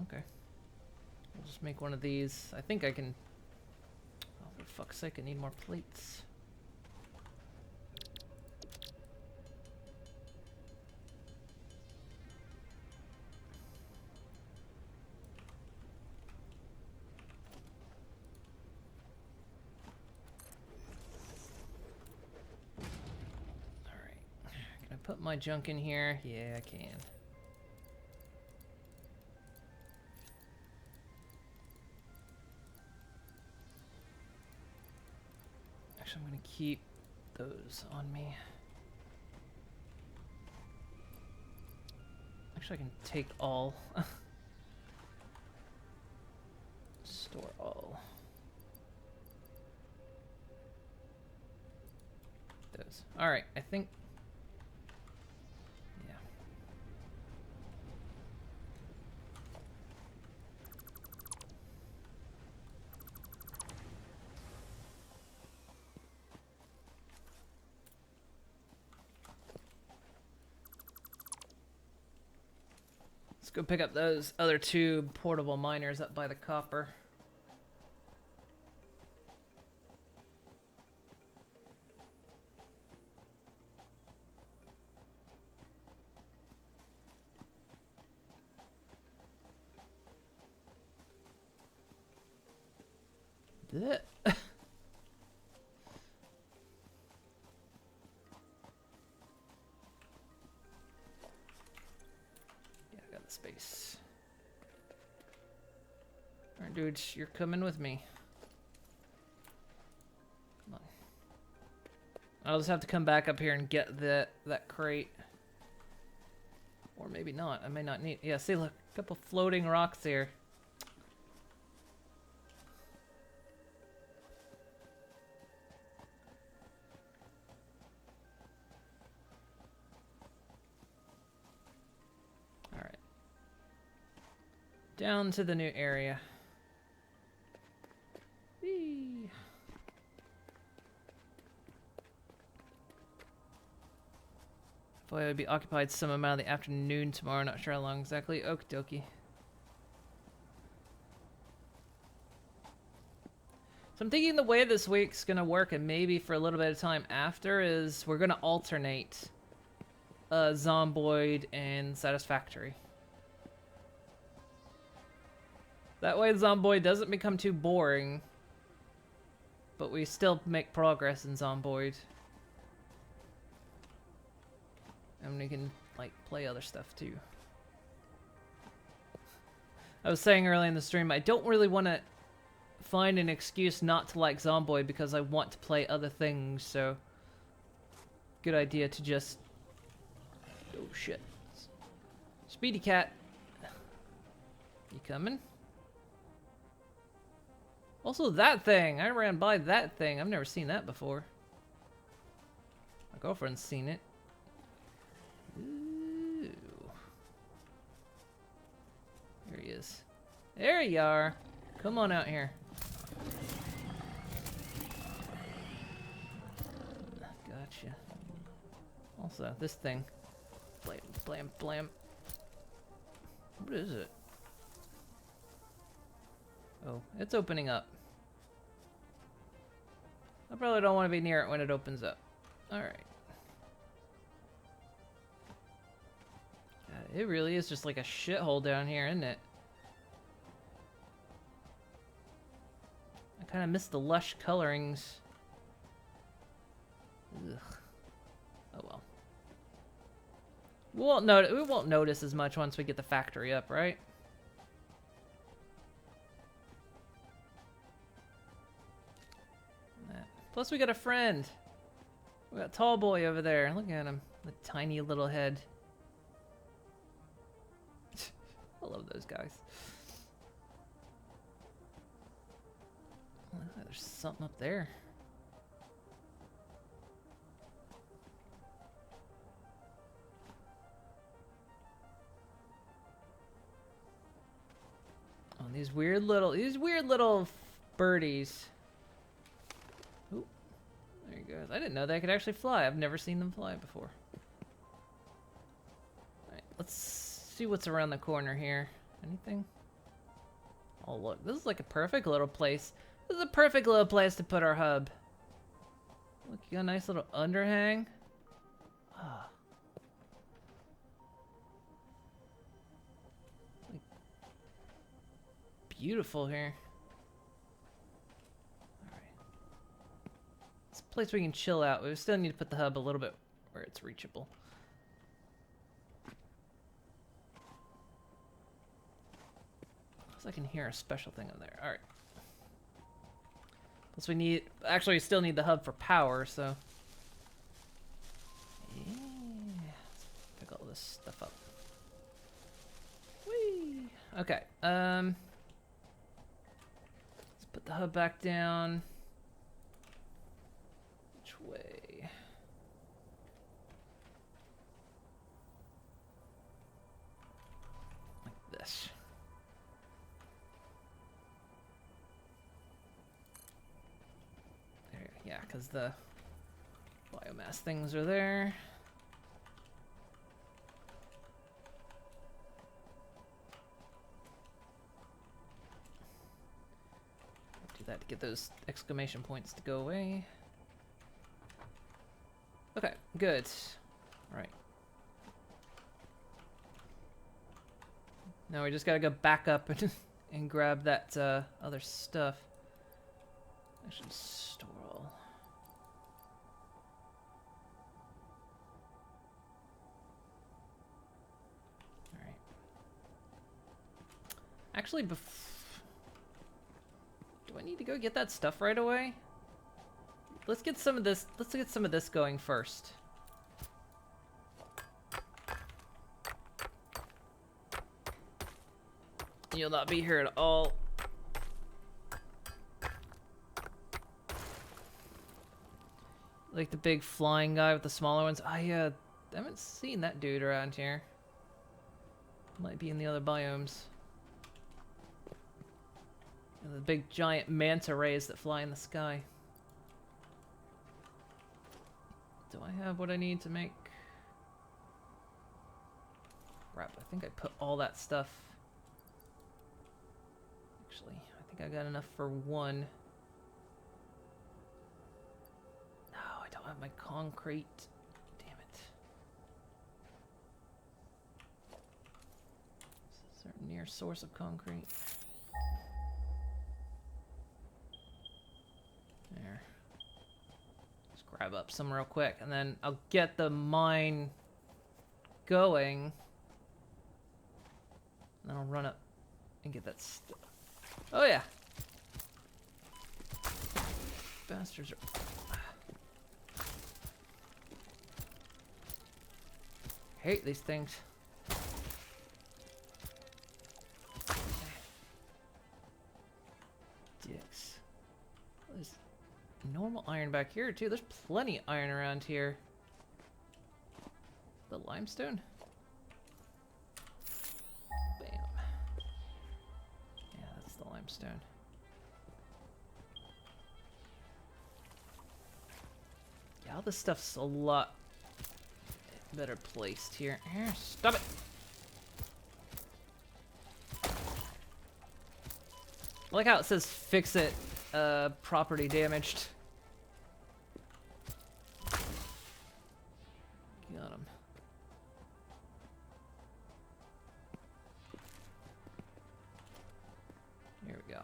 S1: Okay. I'll just make one of these. I think I can... Oh, for fuck's sake, I need more plates. Alright. Can I put my junk in here? Yeah, I can. Actually, I'm going to keep those on me. Actually, I can take all. Store all. Those. Alright, I think... Yeah. Let's go pick up those other two portable miners up by the copper. Blech. Yeah, I got the space. Alright, dudes, you're coming with me. Come on. I'll just have to come back up here and get that crate. Or maybe not. I may not need... Yeah, see, look. A couple floating rocks here. Alright. Down to the new area. Whee! Boy, I would be occupied some amount of the afternoon tomorrow. Not sure how long exactly. Okie dokie. So I'm thinking the way this week's gonna work, and maybe for a little bit of time after, is we're gonna alternate Zomboid and Satisfactory. That way Zomboid doesn't become too boring, but we still make progress in Zomboid. And we can, like, play other stuff too. I was saying early in the stream, I don't really want to find an excuse not to like Zomboid because I want to play other things, so... Good idea to just... Oh shit. Speedy cat. You coming? Also that thing! I ran by that thing. I've never seen that before. My girlfriend's seen it. Ooh. There he is. There you are. Come on out here. Also, this thing. Blam, blam, blam. What is it? Oh, it's opening up. I probably don't want to be near it when it opens up. Alright. It really is just like a shithole down here, isn't it? I kind of miss the lush colorings. Ugh. Oh well. We won't notice as much once we get the factory up, right? Plus we got a friend. We got Tall Boy over there. Look at him. The tiny little head. I love those guys. Oh, there's something up there. Oh, these weird little birdies. Ooh, there he goes. I didn't know they could actually fly. I've never seen them fly before. Alright, let's see what's around the corner here. Anything? Oh look, this is like a perfect little place. This is a perfect little place to put our hub. Look, you got a nice little underhang. Ah. Like, beautiful here. Alright. It's a place we can chill out. We still need to put the hub a little bit where it's reachable. I can hear a special thing over there. Alright. Plus we still need the hub for power, so. Yeah. Let's pick all this stuff up. Whee! Okay, let's put the hub back down. Which way? Like this. Yeah, because the biomass things are there. Do that to get those exclamation points to go away. Okay, good. All right. Now we just gotta go back up and grab that other stuff. I should store all. Alright. Actually, do I need to go get that stuff right away? Let's get some of this. Let's get some of this going first. You'll not be here at all. Like the big flying guy with the smaller ones. I haven't seen that dude around here. Might be in the other biomes. And the big giant manta rays that fly in the sky. Do I have what I need to make? Crap, I think I put all that stuff. Actually, I think I got enough for one. My concrete. Damn it. Is there a near source of concrete? There. Just grab up some real quick and then I'll get the mine going. And then I'll run up and get that stuff. Oh yeah. Bastards are. Hate these things. Dicks. There's normal iron back here too. There's plenty of iron around here. The limestone? Bam. Yeah, that's the limestone. Yeah, all this stuff's a lot better placed here. Stop it! I like how it says fix it, property damaged. Got him. Here we go.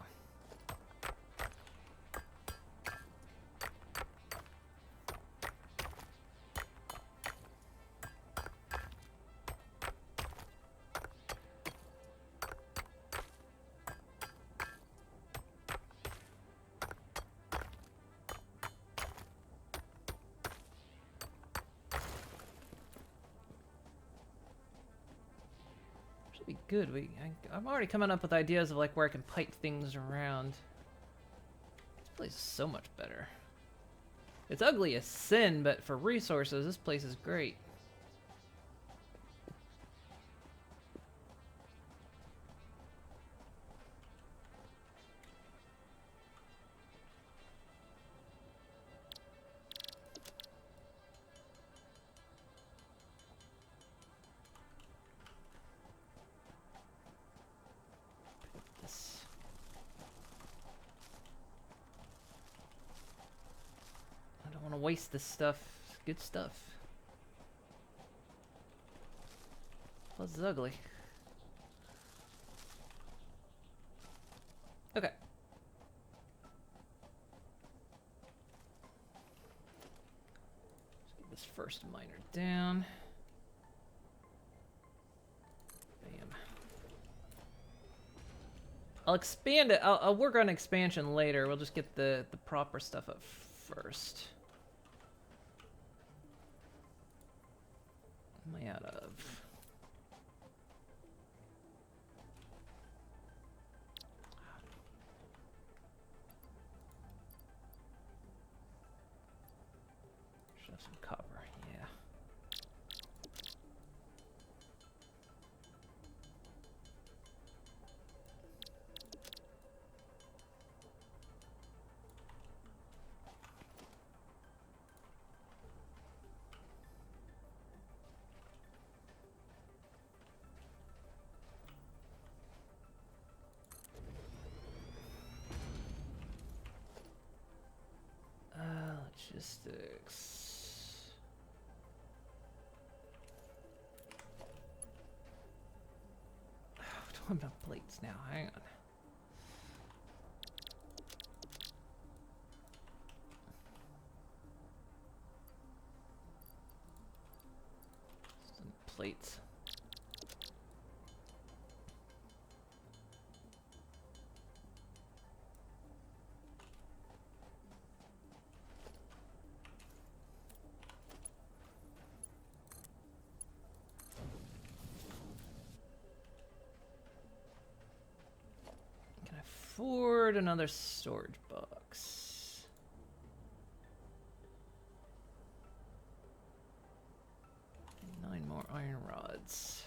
S1: Be good. I'm already coming up with ideas of like where I can pipe things around. This place is so much better. It's ugly as sin, but for resources, this place is great. Waste this stuff. It's good stuff. Plus it's ugly. Okay. Let's get this first miner down. Bam. I'll expand it. I'll work on expansion later. We'll just get the proper stuff up first. What am I out of? Should have some copper, yeah. Logistics. I don't have enough plates now. Hang on. Some plates. Afford another storage box. And 9 more iron rods.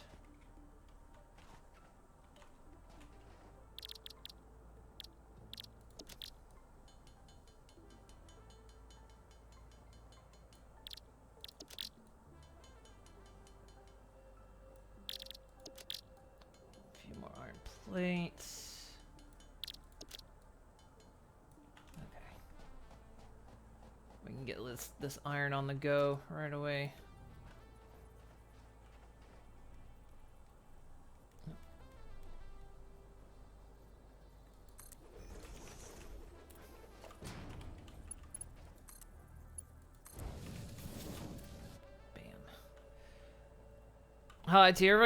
S1: A few more iron plates. We can get this iron on the go right away. Bam. Hi, tier.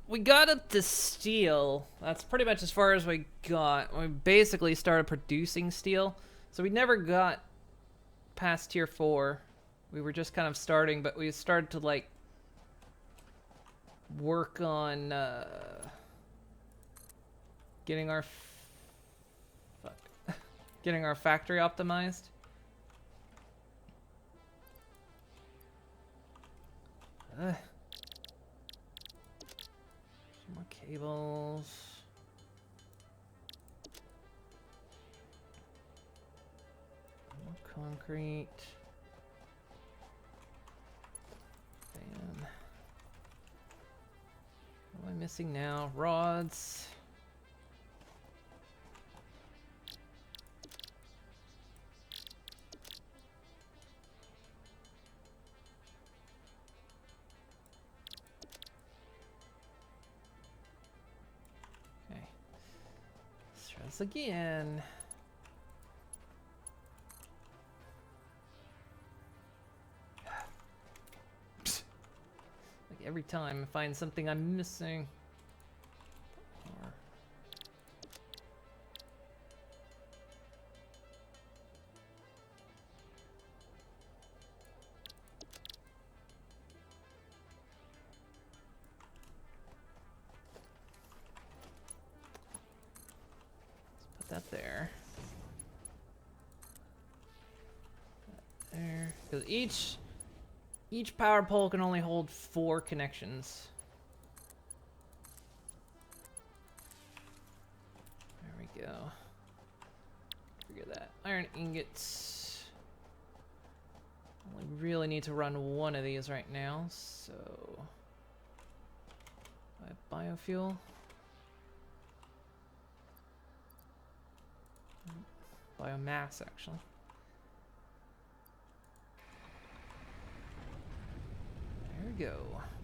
S1: We got up to steel. That's pretty much as far as we got. We basically started producing steel, so we never got past tier 4. We were just kind of starting, but we started to like work on getting our getting our factory optimized. Some more cables. Concrete. Bam. missing now? Rods. Okay. Let's try this again. Like every time I find something I'm missing. Or... Let's put that there. There. Because each power pole can only hold 4 connections. There we go. Forget that. Iron ingots. Only really need to run one of these right now, so... I have biofuel. Biomass, actually. There we go.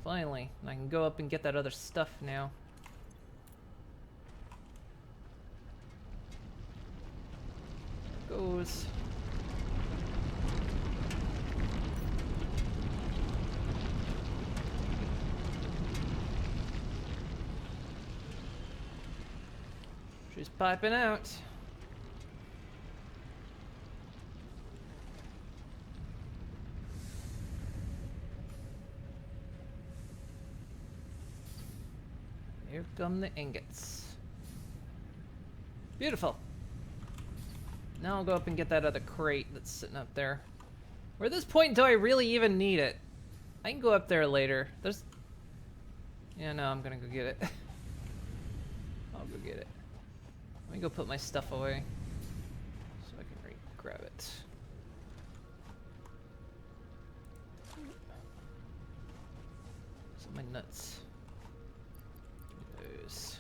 S1: Finally. And I can go up and get that other stuff now. There it goes. She's piping out. Here come the ingots. Beautiful. Now I'll go up and get that other crate that's sitting up there. Or at this point, do I really even need it? I can go up there later. There's... Yeah, no, I'm gonna go get it. I'll go get it. Let me go put my stuff away so I can grab it. So my nuts. Those.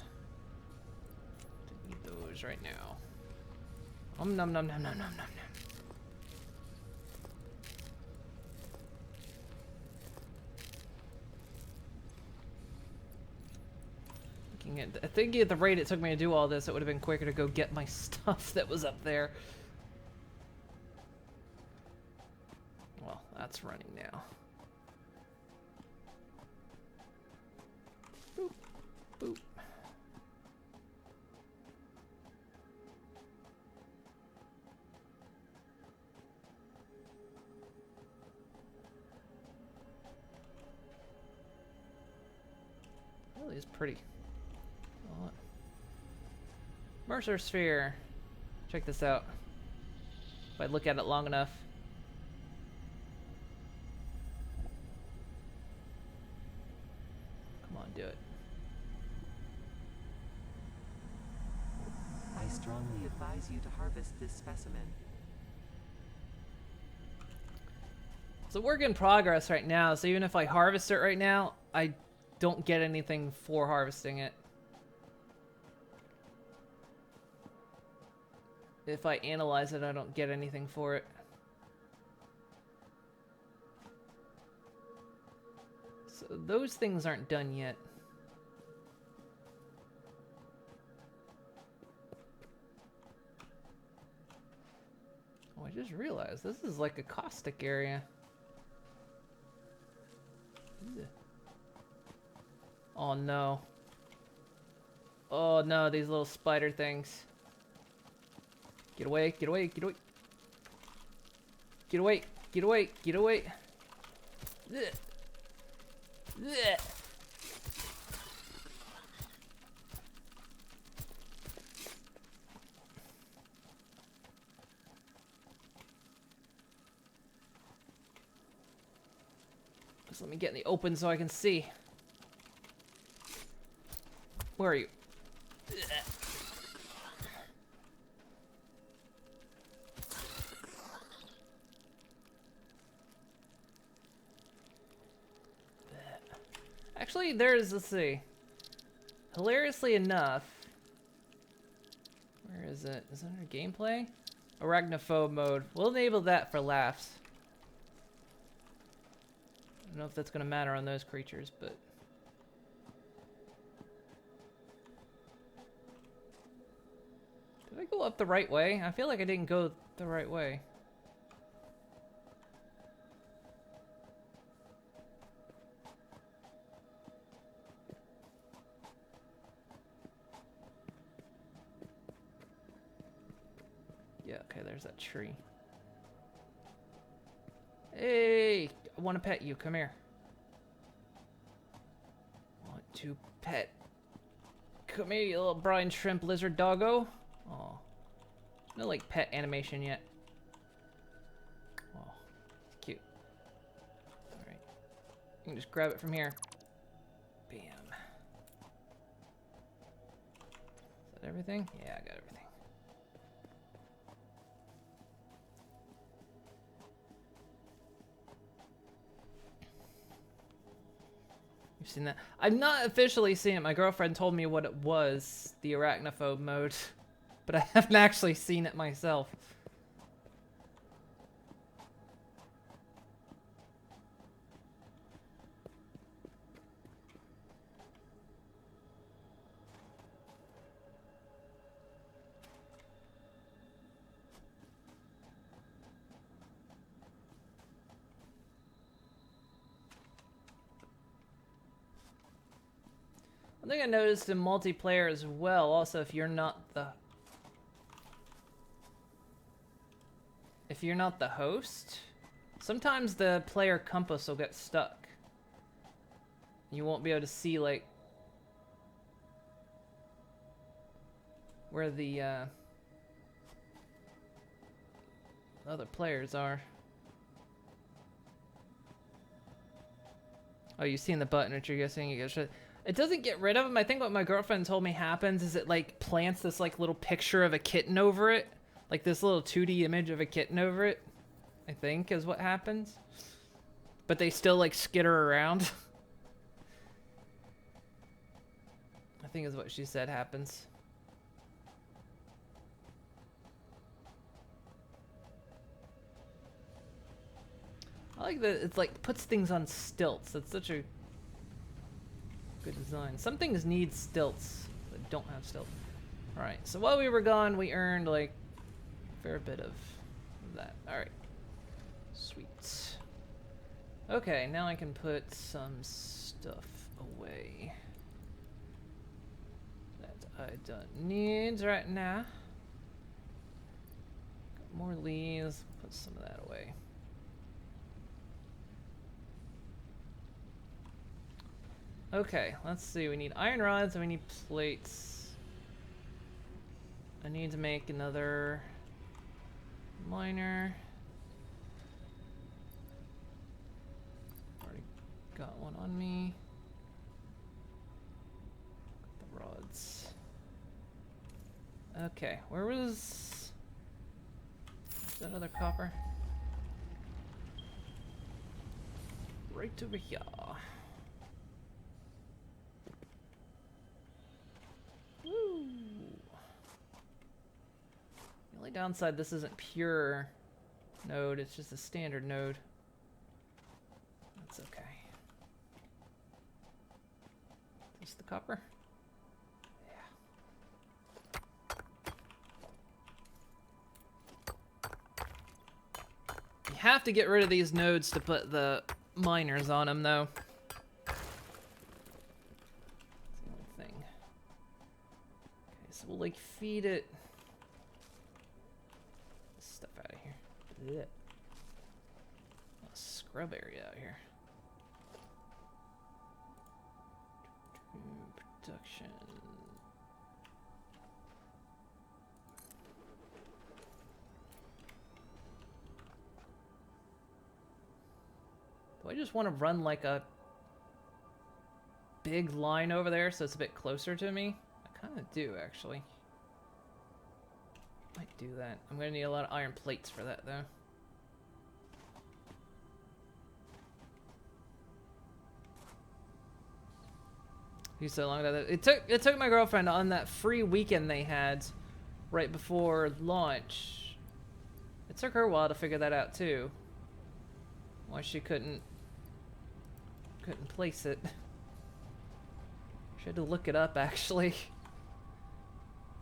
S1: Don't need those right now. Nom nom nom nom nom nom nom nom. I think at the rate it took me to do all this, it would have been quicker to go get my stuff that was up there. Well, that's running now. Boop, boop. Really is pretty. Mercer sphere. Check this out. If I look at it long enough. Come on, do it.
S2: I strongly advise you to harvest this specimen.
S1: It's a work in progress right now, so even if I harvest it right now, I don't get anything for harvesting it. If I analyze it, I don't get anything for it. So those things aren't done yet. Oh, I just realized this is like a caustic area. Ugh. Oh no. Oh no, these little spider things. Get away, get away, get away. Get away, get away, get away. Ugh. Ugh. Just let me get in the open so I can see. Where are you? Ugh. Actually, there's, let's see. hilariously enough, where is it? Is it under gameplay? Arachnophobe mode. We'll enable that for laughs. I don't know if that's going to matter on those creatures, but... Did I go up the right way? I feel like I didn't go the right way. Yeah, okay, there's that tree. Hey, I want to pet you. Come here. Want to pet. Come here, you little brine shrimp lizard doggo. Oh, no like pet animation yet. Oh, it's cute. All right, you can just grab it from here. Bam. Is that everything? Yeah, I got everything. You've seen that? I've not officially seen it. My girlfriend told me what it was, the arachnophobe mode, but I haven't actually seen it myself. One thing I noticed in multiplayer as well, also if you're not the host, sometimes the player compass will get stuck. You won't be able to see like where the other players are. Oh, you've seen the button, which you're guessing you get. It doesn't get rid of them. I think what my girlfriend told me happens is it like plants this like little picture of a kitten over it. Like this little 2D image of a kitten over it. I think is what happens. But they still like skitter around. I think is what she said happens. I like that it's like puts things on stilts. That's such a good design. Some things need stilts that don't have stilts. Alright, so while we were gone, we earned like a fair bit of that. Alright. Sweet. Okay, now I can put some stuff away that I don't need right now. Got more leaves. Put some of that away. Okay, let's see. We need iron rods and we need plates. I need to make another miner. Already got one on me. Got the rods. Okay, where was that other copper? Right over here. Woo. The only downside, this isn't pure node, it's just a standard node. That's okay. Is this the copper? Yeah. You have to get rid of these nodes to put the miners on them, though. We'll like feed it this stuff out of here. Blech. A scrub area out here. Production. Do I just want to run like a big line over there so it's a bit closer to me? I kind of do, actually. Might do that. I'm gonna need a lot of iron plates for that, though. He's so long that it took my girlfriend on that free weekend they had right before launch. It took her a while to figure that out too. Why she couldn't place it. She had to look it up actually.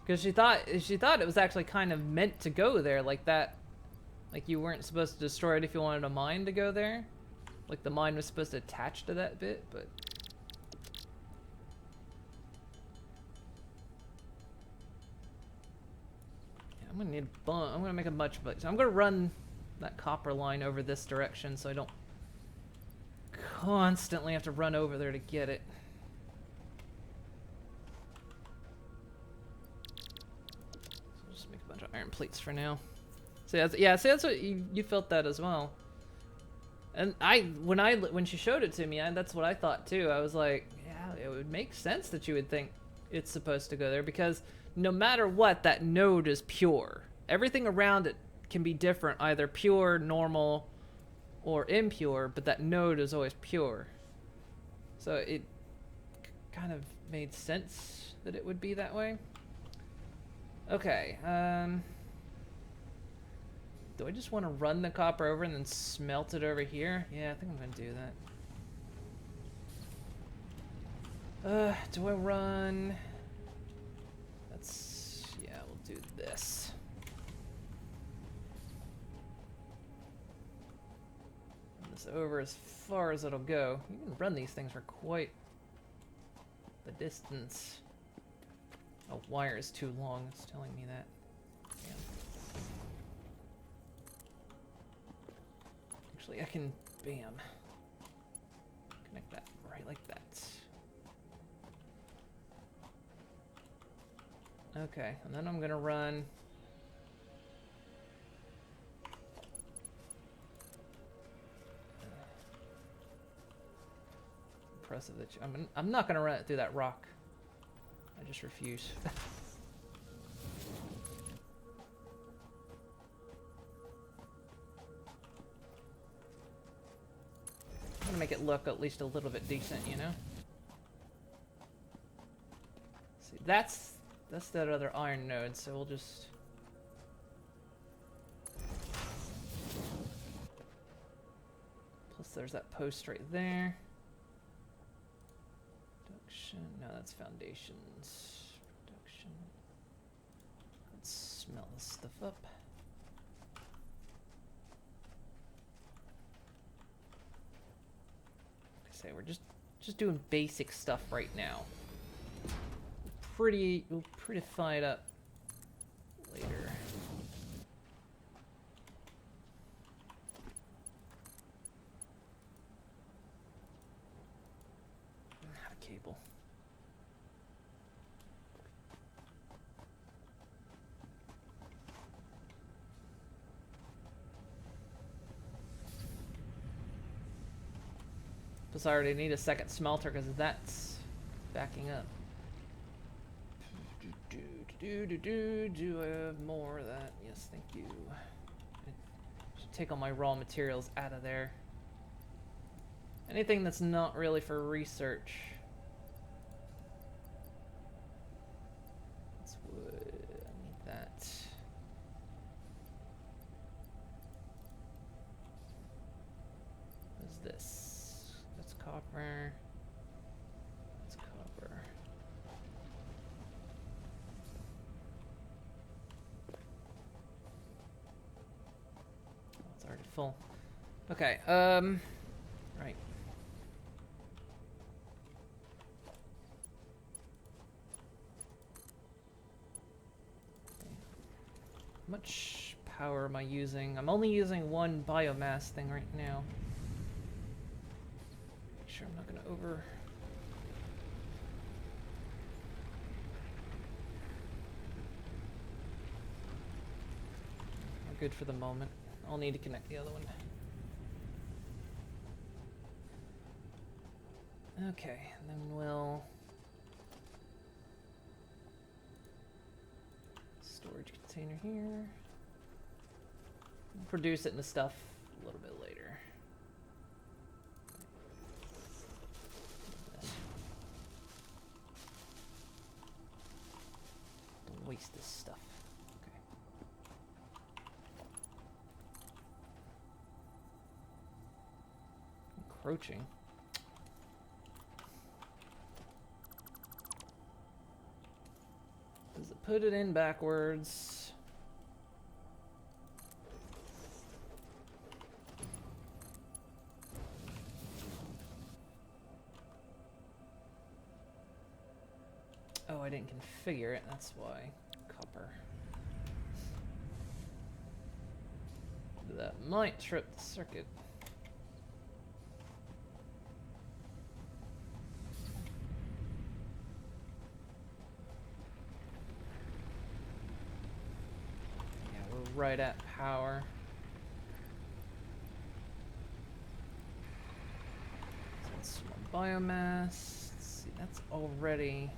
S1: Because she thought it was actually kind of meant to go there like that. Like you weren't supposed to destroy it if you wanted a mine to go there. Like the mine was supposed to attach to that bit, but yeah, I'm gonna make a bunch of it. So I'm gonna run that copper line over this direction so I don't constantly have to run over there to get it. So I'll just make a bunch of iron plates for now. So that's what you felt that as well. And when she showed it to me, that's what I thought too. I was like, yeah, it would make sense that you would think it's supposed to go there because no matter what, that node is pure. Everything around it can be different, either pure, normal, or impure, but that node is always pure. So it kind of made sense that it would be that way. Okay, do I just want to run the copper over and then smelt it over here? Yeah, I think I'm gonna do that. Do I run? Yeah, we'll do this. Run this over as far as it'll go. You can run these things for quite the distance. Oh, wire is too long, it's telling me that. Damn. Actually, I can, bam, connect that right like that. Okay, and then I'm gonna run. Impressive that I'm not gonna run it through that rock. I just refuse. I'm gonna make it look at least a little bit decent, you know? See, that's that other iron node, so we'll just... Plus there's that post right there. Production, no, that's foundations. Production. Let's smell this stuff up. Like I say, we're just doing basic stuff right now. We'll prettify it up later. Out of cable. Plus I already need a second smelter because that's backing up. Do I have more of that? Yes, thank you. I should take all my raw materials out of there. Anything that's not really for research. That's wood. I need that. What's this? That's copper. That's copper. It's already full. Okay, right. How much power am I using? I'm only using one biomass thing right now. Make sure I'm not gonna over... We're good for the moment. I'll need to connect the other one. Okay, and then we'll... Storage container here. We'll produce it into stuff a little bit later. waste this stuff. Okay. Encroaching. Does it put it in backwards? Oh, I didn't configure it, that's why. Copper. That might trip the circuit. Yeah, we're right at power. So that's more biomass. Let's see, that's already...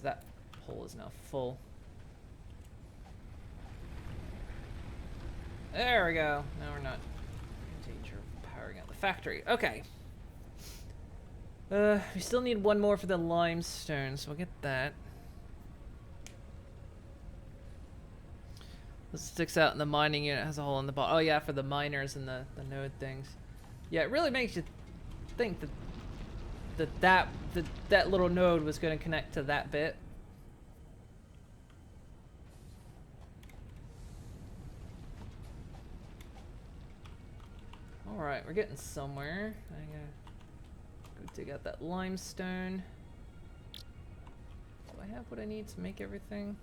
S1: that hole is now full. There we go. Now we're not in danger of powering out the factory. Okay. We still need one more for the limestone, so we'll get that. This sticks out in the mining unit, has a hole in the bottom. Oh yeah, for the miners and the node things. Yeah, it really makes you think that little node was going to connect to that bit. All right, we're getting somewhere. I gotta go dig out that limestone. Do I have what I need to make everything?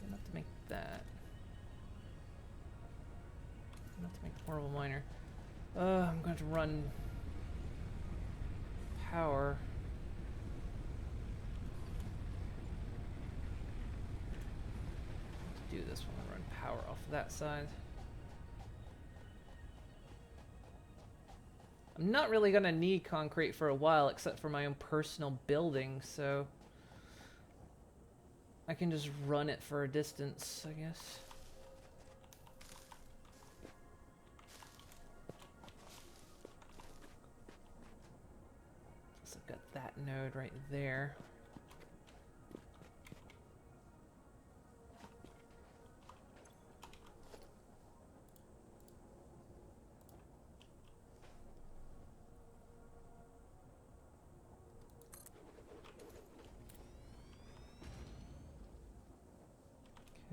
S1: Gonna have to make that. Gonna have to make the portable miner. I'm going to run power. Do this one, run power off of that side. I'm not really gonna need concrete for a while, except for my own personal building, so I can just run it for a distance, I guess. So I've got that node right there.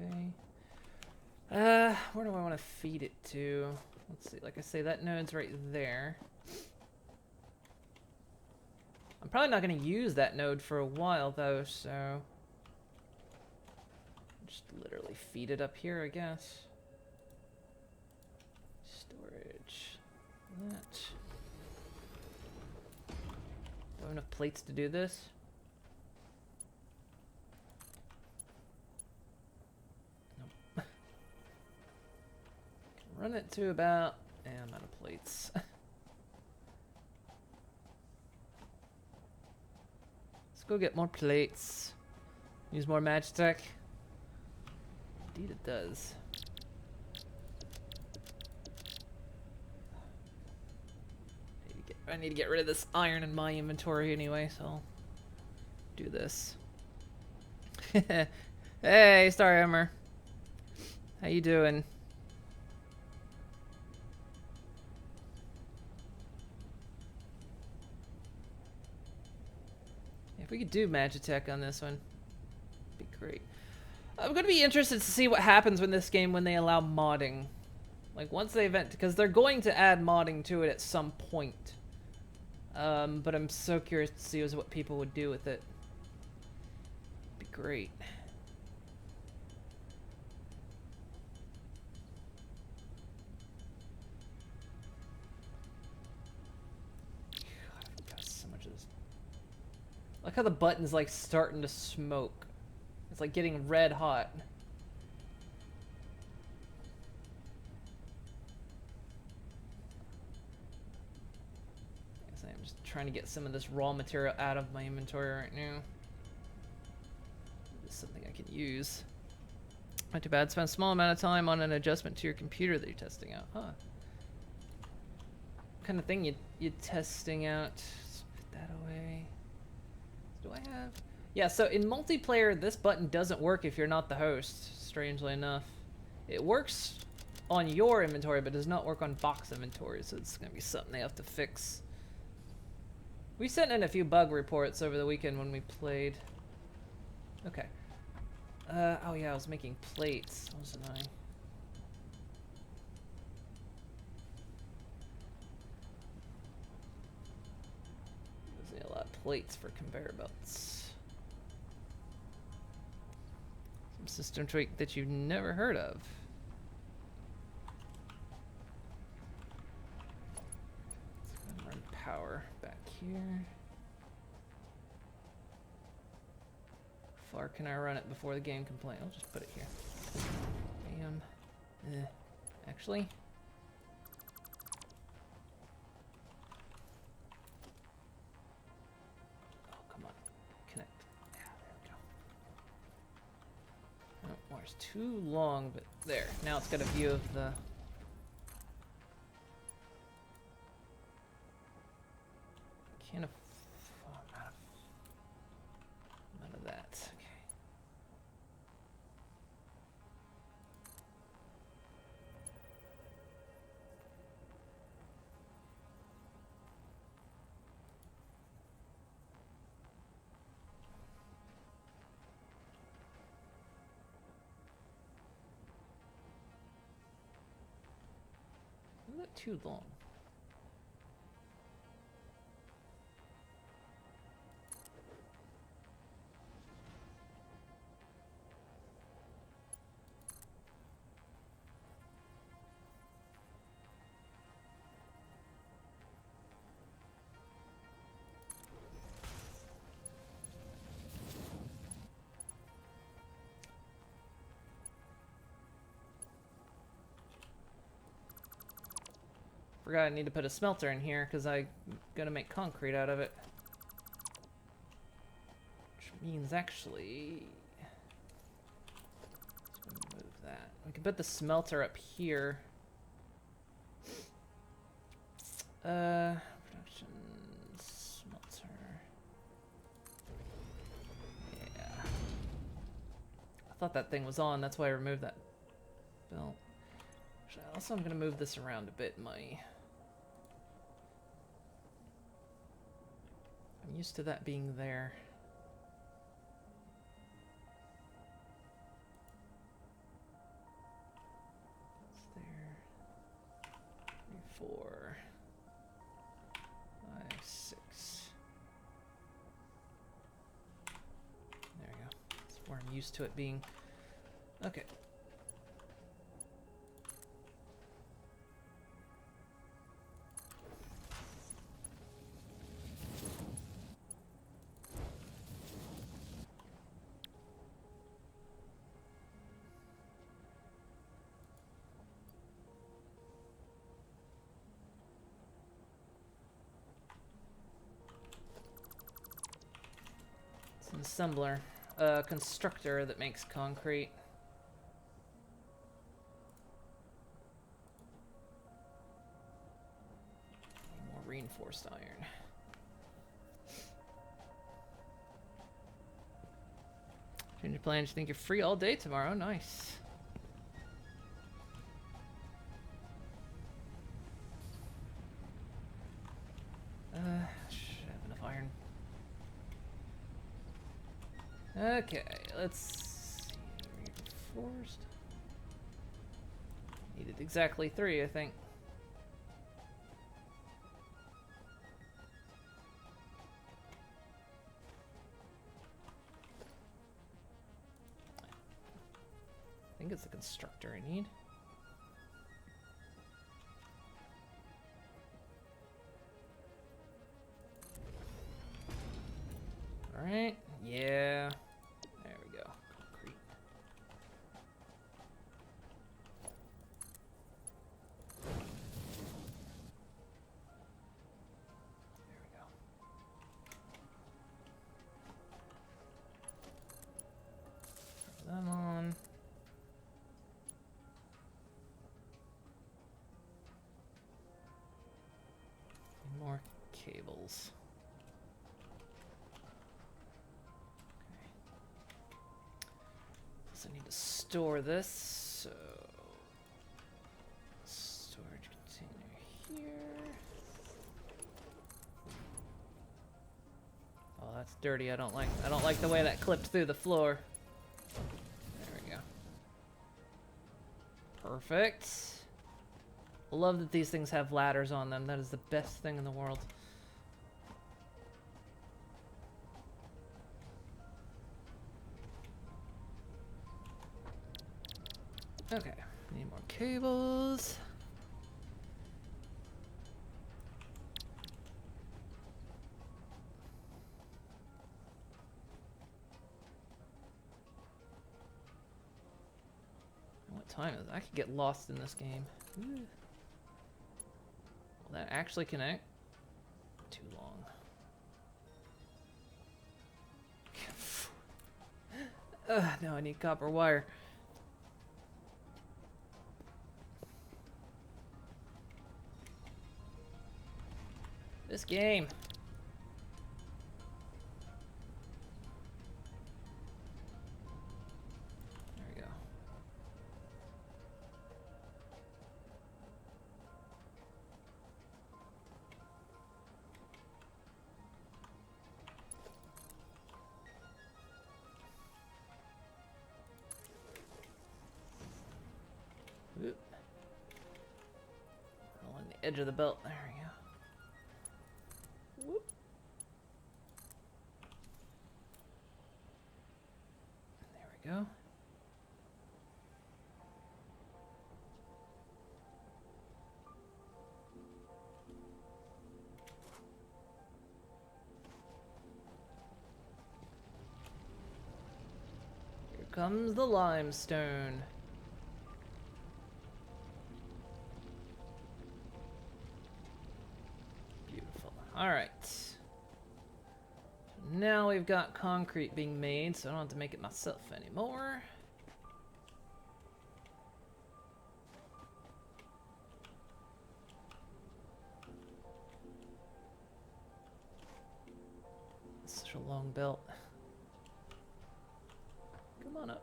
S1: Okay. Where do I want to feed it to? Let's see, like I say, that node's right there. I'm probably not going to use that node for a while, though, so... just literally feed it up here, I guess. Storage. That. Do I have enough plates to do this? Nope. Run it to about... yeah, I'm out of plates. Let's go get more plates. Use more Magitech. Indeed it does. I need to get rid of this iron in my inventory anyway, so I'll do this. Hey, Starhammer. How you doing? If we could do Magitech on this one, it'd be great. I'm gonna be interested to see what happens when this game when they allow modding. Like once they event, because they're going to add modding to it at some point. But I'm so curious to see what people would do with it. It'd be great. God, I've got so much of this. Look how the button's like starting to smoke. It's like getting red hot. I'm just trying to get some of this raw material out of my inventory right now. This something I can use. Not too bad. Spend a small amount of time on an adjustment to your computer that you're testing out. Huh. What kind of thing you testing out? Let's put that away. Do I have? Yeah, so in multiplayer, this button doesn't work if you're not the host, strangely enough. It works on your inventory, but does not work on box inventory, so it's going to be something they have to fix. We sent in a few bug reports over the weekend when we played. Okay. Oh yeah, I was making plates, wasn't I? Using a lot of plates for conveyor belts. Some system tweak that you've never heard of. Let's go and run power back here. How far can I run it before the game complains? I'll just put it here. Bam. Actually. Oh, come on. Connect. Yeah, there we go. Oh, wire's too long, but there. Now it's got a view of the... Can't afford... None of that. Okay. Isn't that too long? Forgot I need to put a smelter in here because I'm gonna make concrete out of it. Which means actually... Let's move that. We can put the smelter up here. Production... Smelter... Yeah. I thought that thing was on, that's why I removed that belt. Also, I'm gonna move this around a bit, I'm used to that being there. It's there. 3, 4, 5, 6. There we go. That's where I'm used to it being. Okay. Assembler, a constructor that makes concrete. More reinforced iron. Change your plans. You think you're free all day tomorrow? Nice. Should have enough iron. Okay, let's see. Reinforced. Needed exactly 3, I think. I think it's the constructor I need. All right. Yeah. There we go. Concrete. There we go. cables. Plus I need to store this, so storage container here. Oh, that's dirty. I don't like the way that clipped through the floor. There we go. Perfect. I love that these things have ladders on them. That is the best thing in the world. Okay, need more cables. What time is it? I could get lost in this game. Ooh. Will that actually connect? Too long. Now I need copper wire. This game. There we go. Oop. Along the edge of the belt. There we go. Whoop. There we go. Here comes the limestone. All right. Now we've got concrete being made, so I don't have to make it myself anymore. It's such a long belt. Come on up.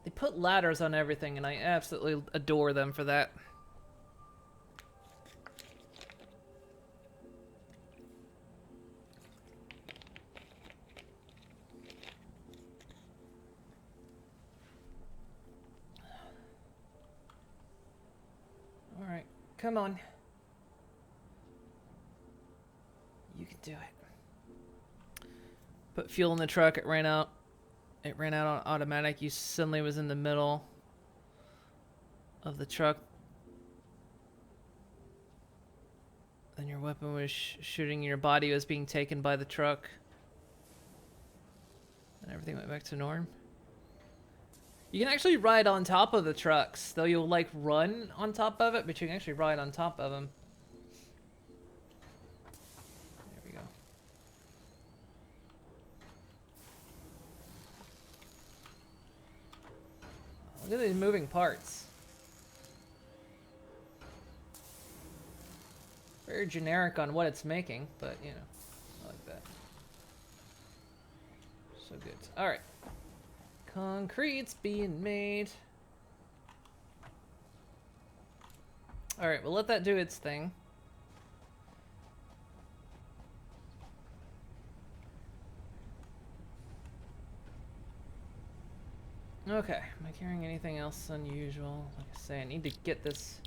S1: They put ladders on everything, and I absolutely adore them for that. Come on. You can do it. Put fuel in the truck, it ran out. It ran out on automatic. You suddenly was in the middle of the truck. Then your weapon was shooting, your body was being taken by the truck. And everything went back to norm. You can actually ride on top of the trucks, though you'll like run on top of it, but you can actually ride on top of them. There we go. Look at these moving parts. Very generic on what it's making, but you know, I like that. So good. All right. Concrete's being made. Alright, we'll let that do its thing. Okay, am I carrying anything else unusual? Like I say, I need to get this.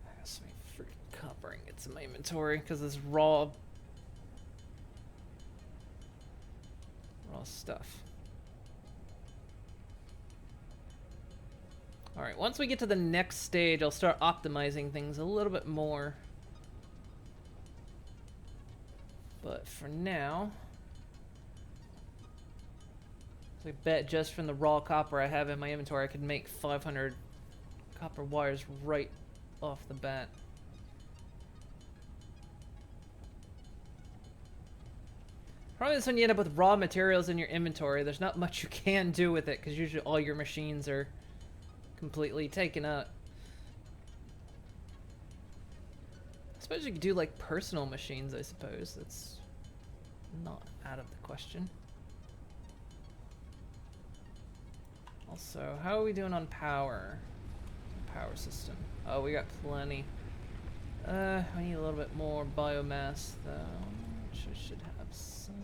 S1: I got some freaking copper ingots in my inventory because this raw stuff. Alright, once we get to the next stage, I'll start optimizing things a little bit more. But for now, I bet just from the raw copper I have in my inventory, I could make 500 copper wires right off the bat. Problem is when you end up with raw materials in your inventory, there's not much you can do with it, because usually all your machines are completely taken up. suppose you could do like personal machines, I suppose. That's not out of the question. Also, how are we doing on power? Power system. Oh, we got plenty. We need a little bit more biomass though. Which I should have some.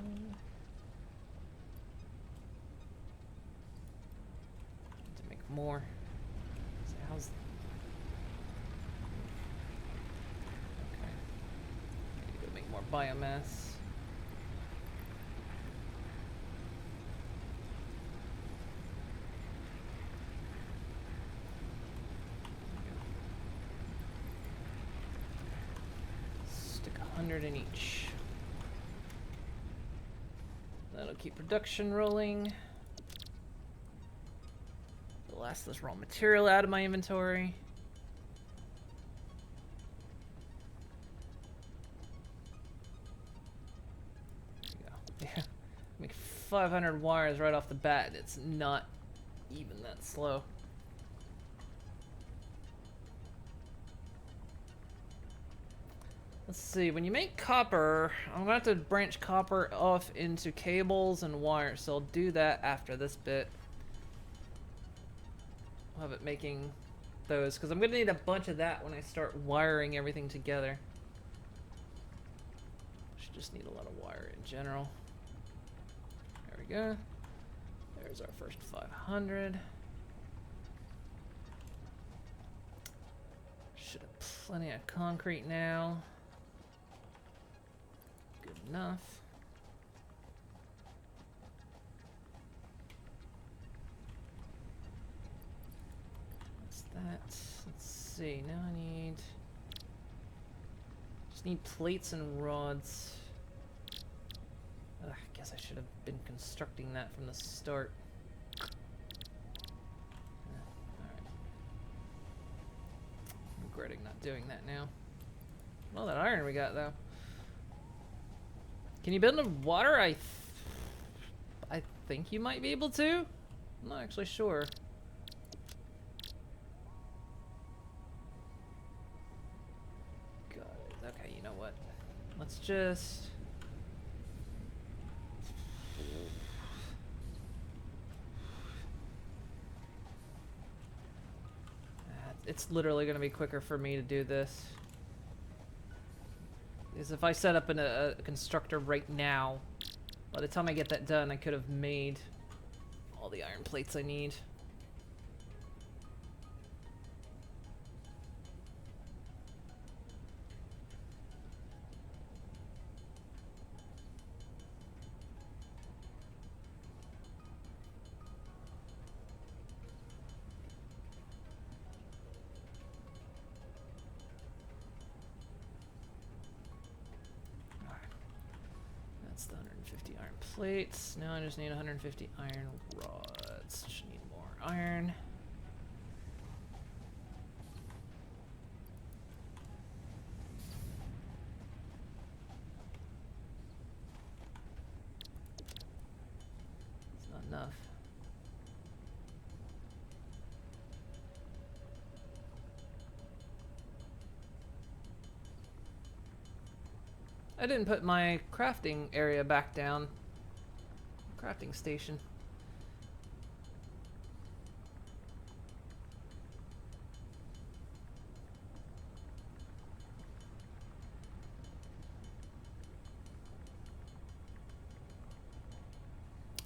S1: Need to make more. So how's... Okay. I need to go make more biomass. Stick 100 in each. That'll keep production rolling. The last of this raw material out of my inventory. There you go. Yeah. Make 500 wires right off the bat. It's not even that slow. Let's see, when you make copper, I'm gonna have to branch copper off into cables and wires, so I'll do that after this bit. I'll have it making those, because I'm gonna need a bunch of that when I start wiring everything together. Should just need a lot of wire in general. There we go. There's our first 500. Should have plenty of concrete now. Good enough. What's that? Let's see. Now I need... just need plates and rods. Ugh, I guess I should have been constructing that from the start. Alright. Regretting not doing that now. All that iron we got, though. Can you build in water? I think you might be able to. I'm not actually sure. God, okay, you know what? Let's just... it's literally going to be quicker for me to do this. Is if I set up a constructor right now, by the time I get that done, I could have made all the iron plates I need. That's the 150 iron plates. Now I just need 150 iron rods. Just need more iron. It's not enough. I didn't put my crafting area back down. Crafting station.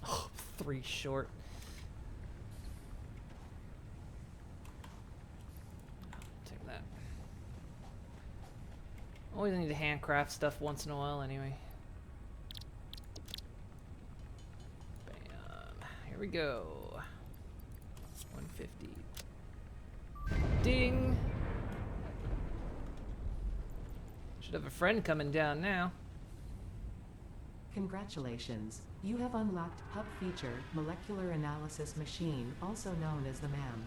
S1: Oh, 3 short. Take that. Always need to handcraft stuff once in a while anyway. Bam. Here we go. 150. Ding! Should have a friend coming down now.
S2: Congratulations. You have unlocked Hub Feature Molecular Analysis Machine, also known as the MAM.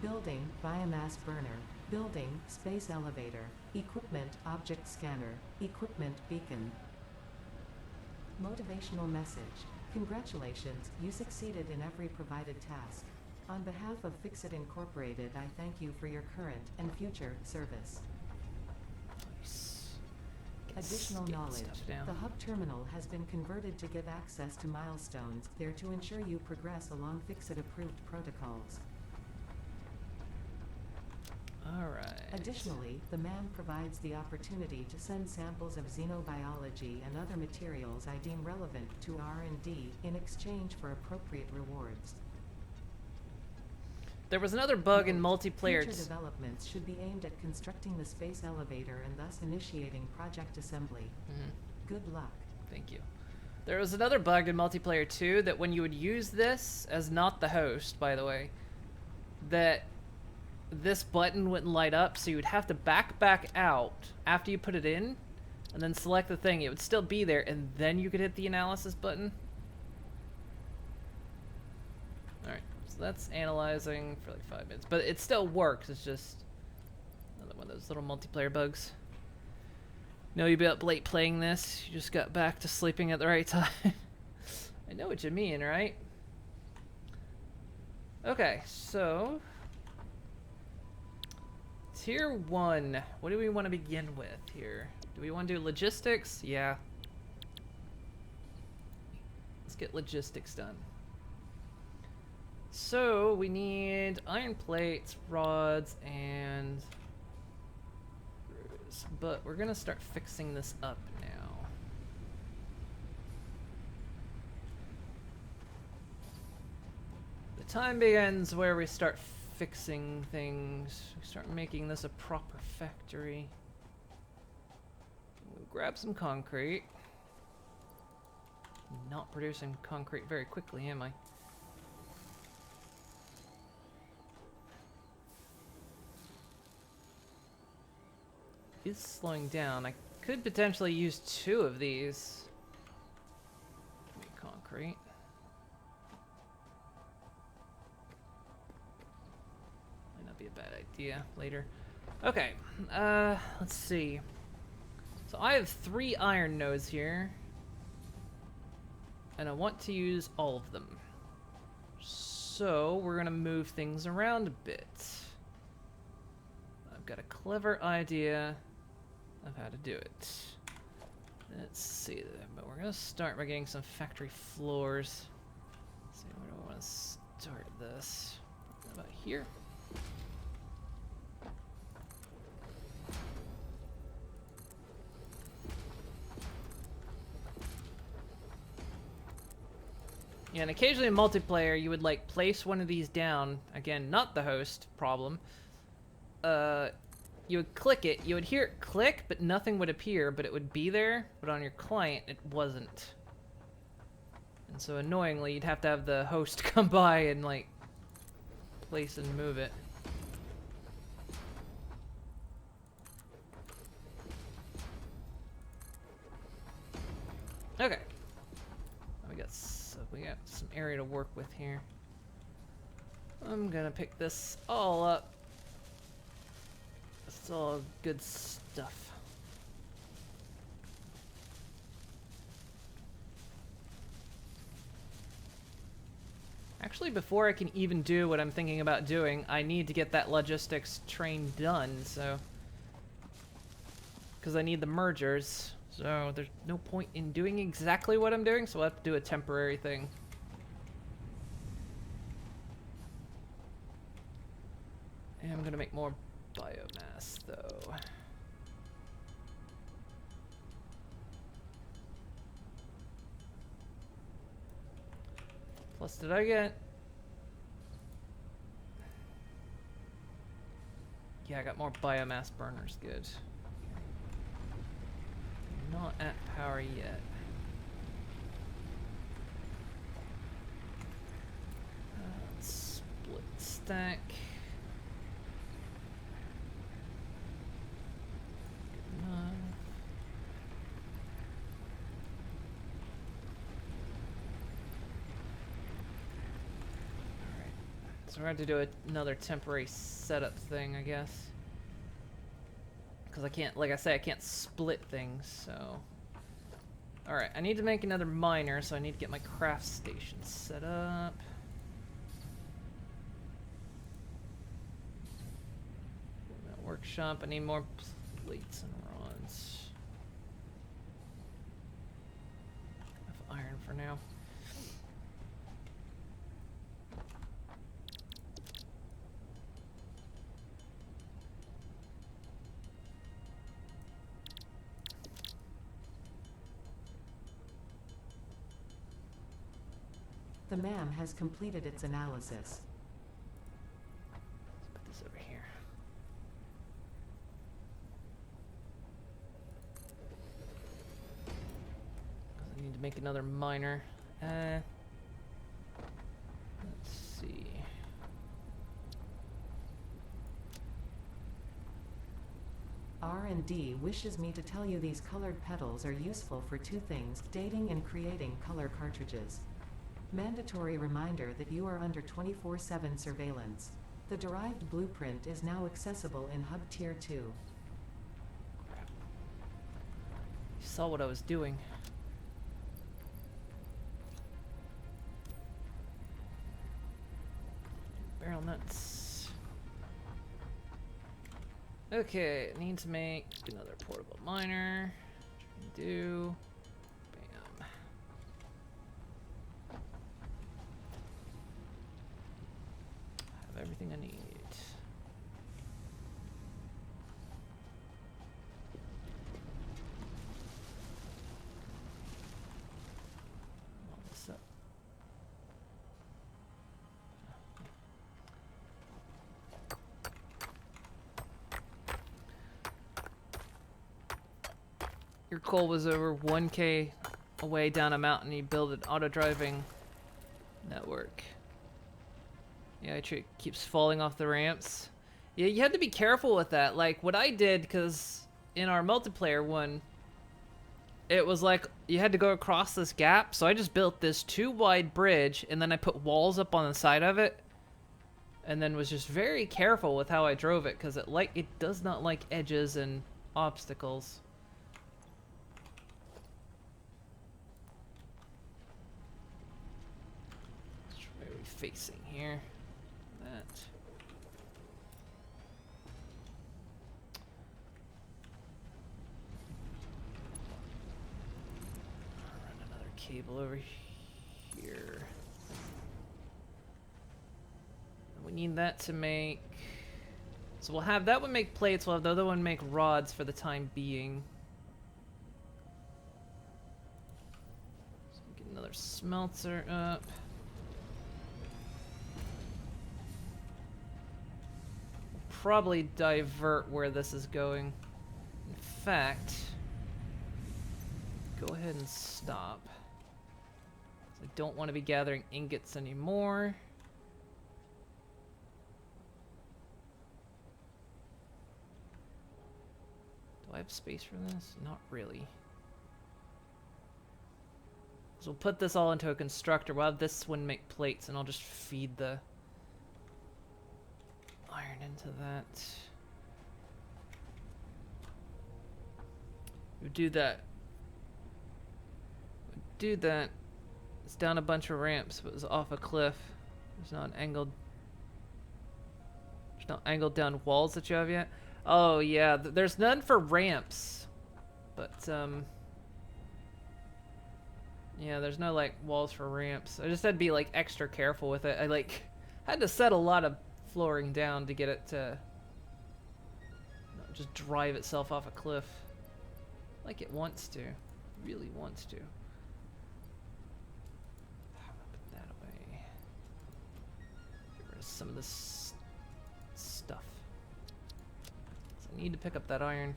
S2: Building, Biomass Burner. Building, Space Elevator. Equipment, Object Scanner. Equipment, Beacon. Motivational message. Congratulations, you succeeded in every provided task. On behalf of Fixit Incorporated, I thank you for your current and future service.
S1: Nice.
S2: Additional knowledge. The hub terminal has been converted to give access to milestones there to ensure you progress along Fixit-approved protocols.
S1: Alright.
S2: Additionally, the MAM provides the opportunity to send samples of xenobiology and other materials I deem relevant to R&D in exchange for appropriate rewards.
S1: There was another bug in multiplayer.
S2: Future developments should be aimed at constructing the space elevator and thus initiating project assembly. Good luck.
S1: Thank you. There was another bug in multiplayer 2 that when you would use this as not the host, by the way, that this button wouldn't light up, so you would have to back out after you put it in and then select the thing. It would still be there, and then you could hit the analysis button. Alright, so that's analyzing for like 5 minutes, but it still works. It's just another one of those little multiplayer bugs. No, you'd be up late playing this. You just got back to sleeping at the right time. I know what you mean, right? Okay, so Tier 1. What do we want to begin with here? Do we want to do logistics? Yeah. Let's get logistics done. So, we need iron plates, rods, and screws. But we're going to start fixing this up now. The time begins where we start fixing things. We start making this a proper factory. We'll grab some concrete. Not producing concrete very quickly, am I? It's slowing down. I could potentially use 2 of these. Make concrete. Be a bad idea later. Okay, let's see. So I have 3 iron nodes here, and I want to use all of them. So we're gonna move things around a bit. I've got a clever idea of how to do it. Let's see, but we're gonna start by getting some factory floors. Let's see, where do I want to start this? How about here? Yeah, and occasionally in multiplayer, you would like place one of these down. Again, not the host problem. You would click it, you would hear it click, but nothing would appear, but it would be there, but on your client, it wasn't. And so annoyingly, you'd have to have the host come by and like place and move it. Okay. We got some area to work with here. I'm gonna pick this all up. It's all good stuff. Actually, before I can even do what I'm thinking about doing, I need to get that logistics train done, so... because I need the mergers. So there's no point in doing exactly what I'm doing, so I'll have to do a temporary thing. And I'm gonna make more biomass, though. Plus, did I get... yeah, I got more biomass burners, good. Not at power yet. Let's split stack. Good enough. Alright. So we're going to do another temporary setup thing, I guess. Because I can't, like I say, I can't split things, so... Alright, I need to make another miner, so I need to get my craft station set up. Workshop, I need more plates and rods. now.
S2: The MAM has completed its analysis.
S1: Let's put this over here. I need to make another miner. Let's see.
S2: R&D wishes me to tell you these colored petals are useful for two things: dating and creating color cartridges. Mandatory reminder that you are under 24/7 surveillance. The derived blueprint is now accessible in Hub Tier 2.
S1: You saw what I was doing. Barrel nuts. Okay, need to make another portable miner. Do. Bam. Have everything I need. Roll this up. Your coal was over 1K away down a mountain. You build an auto-driving network. Yeah, it keeps falling off the ramps. Yeah, you had to be careful with that. Like what I did, because in our multiplayer one, it was like you had to go across this gap. So I just built this 2-wide bridge, and then I put walls up on the side of it, and then was just very careful with how I drove it, because it does not like edges and obstacles. Where are we facing here? That. Run another cable over here. We need that to make. So we'll have that one make plates. We'll have the other one make rods for the time being. So we get another smelter up. Probably divert where this is going. In fact, go ahead and stop. I don't want to be gathering ingots anymore. Do I have space for this? Not really. So we'll put this all into a constructor. We'll have this one make plates, and I'll just feed the iron into that. We do that. We do that. It's down a bunch of ramps, but it was off a cliff. There's not angled down walls that you have yet. Oh yeah, there's none for ramps, but yeah, there's no like walls for ramps. I just had to be like extra careful with it. I like had to set a lot of flooring down to get it to not just drive itself off a cliff like it wants to, really wants to. Put that away. Get rid of some of this stuff. So I need to pick up that iron.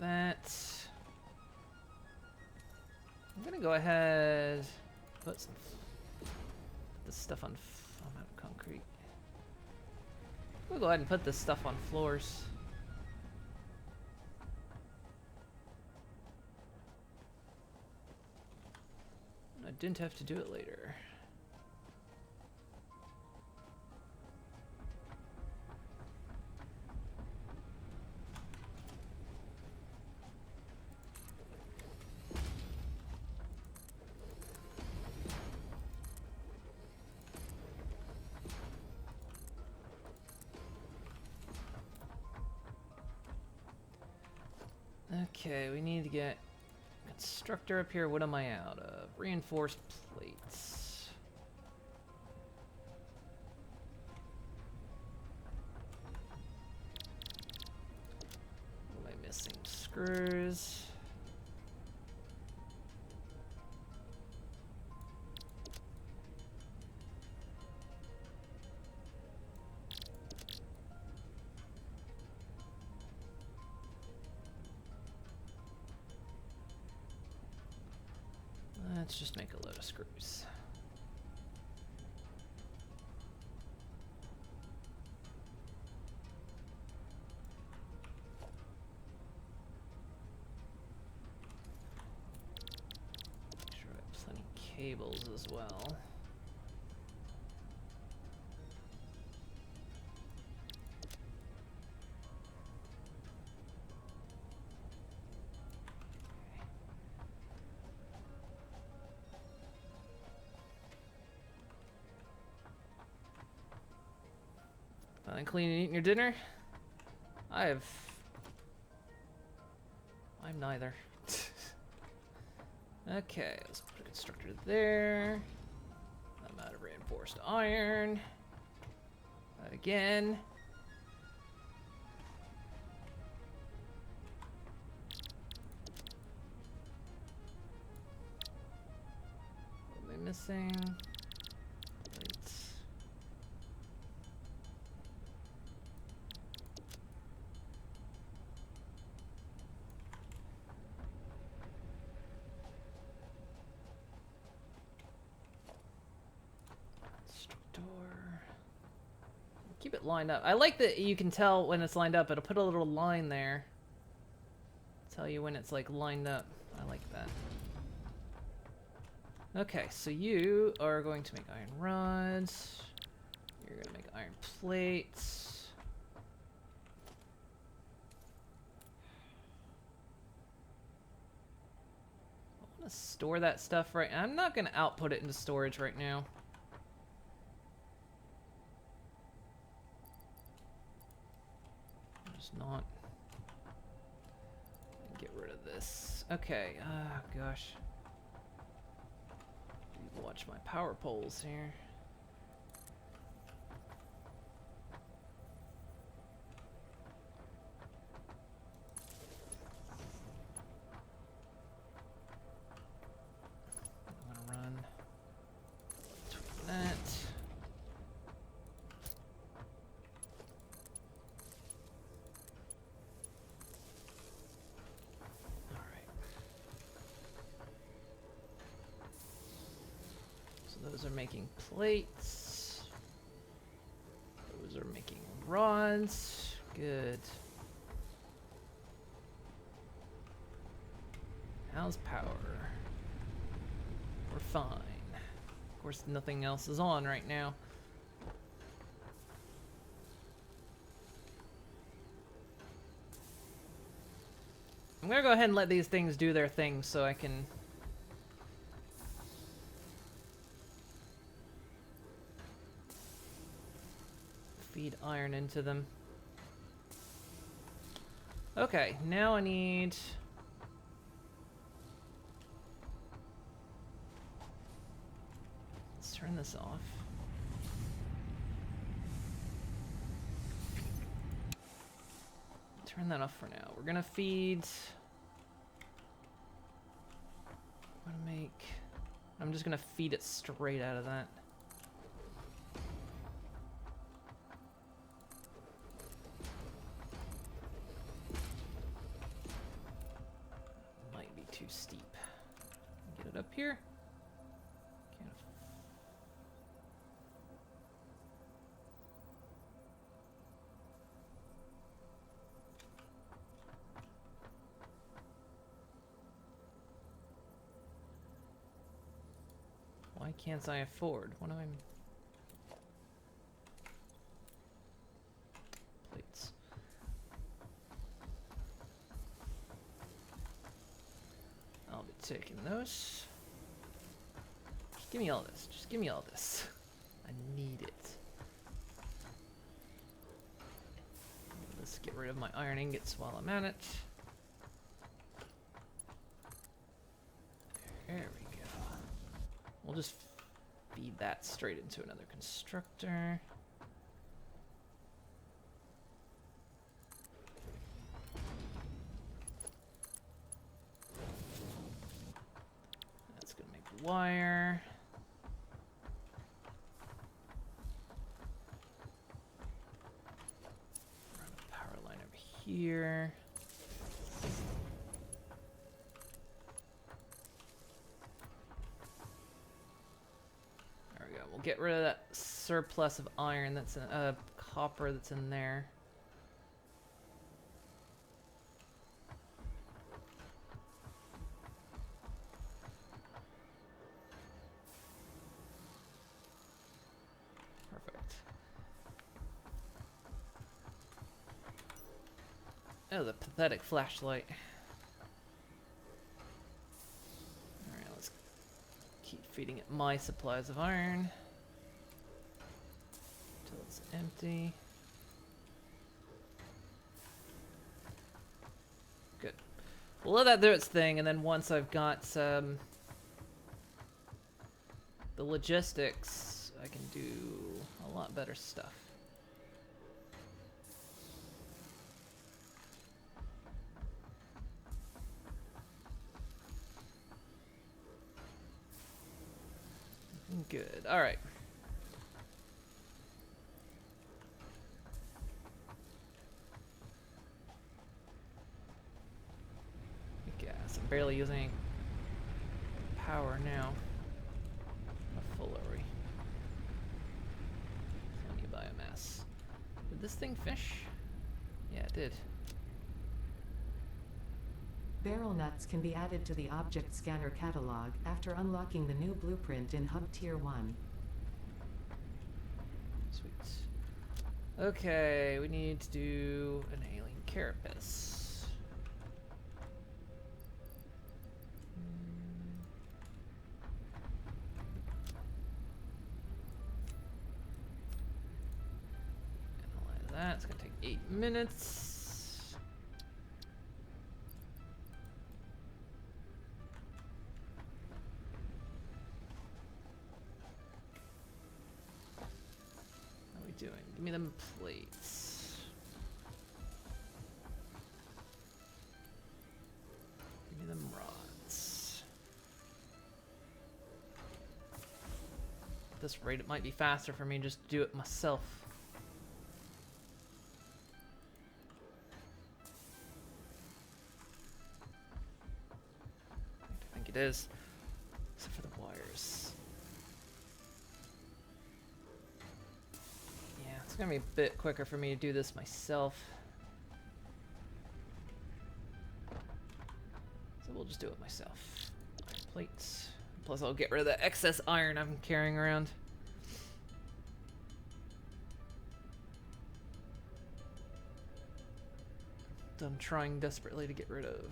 S1: That. I'm gonna go ahead, put this stuff on. I'm out of concrete. We'll go ahead and put this stuff on floors. I didn't have to do it later. Okay, we need to get constructor up here. What am I out of? Reinforced plates. What am I missing? Screws. Let's just make a load of screws. Make sure I have plenty of cables as well. Fine, clean and eating your dinner? I'm neither. Okay, let's put a constructor there. I'm out of reinforced iron. Again. What am I missing? Plates. Keep it lined up. I like that you can tell when it's lined up. It'll put a little line there. Tell you when it's like lined up. I like that. Okay, so you are going to make iron rods. You're going to make iron plates. I want to store that stuff right. I'm not going to output it into storage right now. Not get rid of this. Okay, gosh. Watch my power poles here. I'm gonna run between that. Those are making plates. Those are making rods. Good. How's power? We're fine. Of course, nothing else is on right now. I'm gonna go ahead and let these things do their thing so I can feed iron into them. Okay, now I need... Let's turn this off. Turn that off for now. We're gonna feed... I'm just gonna feed it straight out of that. Might be too steep. Get it up here. Can't. Why can't I afford? What am I... Plates. I'll be taking those. Just give me all this. Just give me all this. I need it. Let's get rid of my iron ingots while I'm at it. There we go. We'll just feed that straight into another constructor. That's gonna make wire. Run a power line over here. We'll get rid of that surplus of iron that's in copper that's in there. Perfect. Oh, the pathetic flashlight. Alright, let's keep feeding it my supplies of iron. Until it's empty. Good. We'll let that do its thing, and then once I've got the logistics, I can do a lot better stuff. Good. All right. Gas. I'm barely using power now. How full are we? Plenty of biomass. Did this thing finish? Yeah, it did.
S2: Barrel nuts can be added to the object scanner catalog after unlocking the new blueprint in Hub Tier 1.
S1: Sweet. Okay, we need to do an alien carapace. Analyze that. It's gonna take 8 minutes. Doing? Give me them plates. Give me them rods. At this rate, it might be faster for me just to do it myself. I think it is. Except for the wires. It's gonna be a bit quicker for me to do this myself. So we'll just do it myself. Iron plates. Plus I'll get rid of the excess iron I'm carrying around. That I'm trying desperately to get rid of.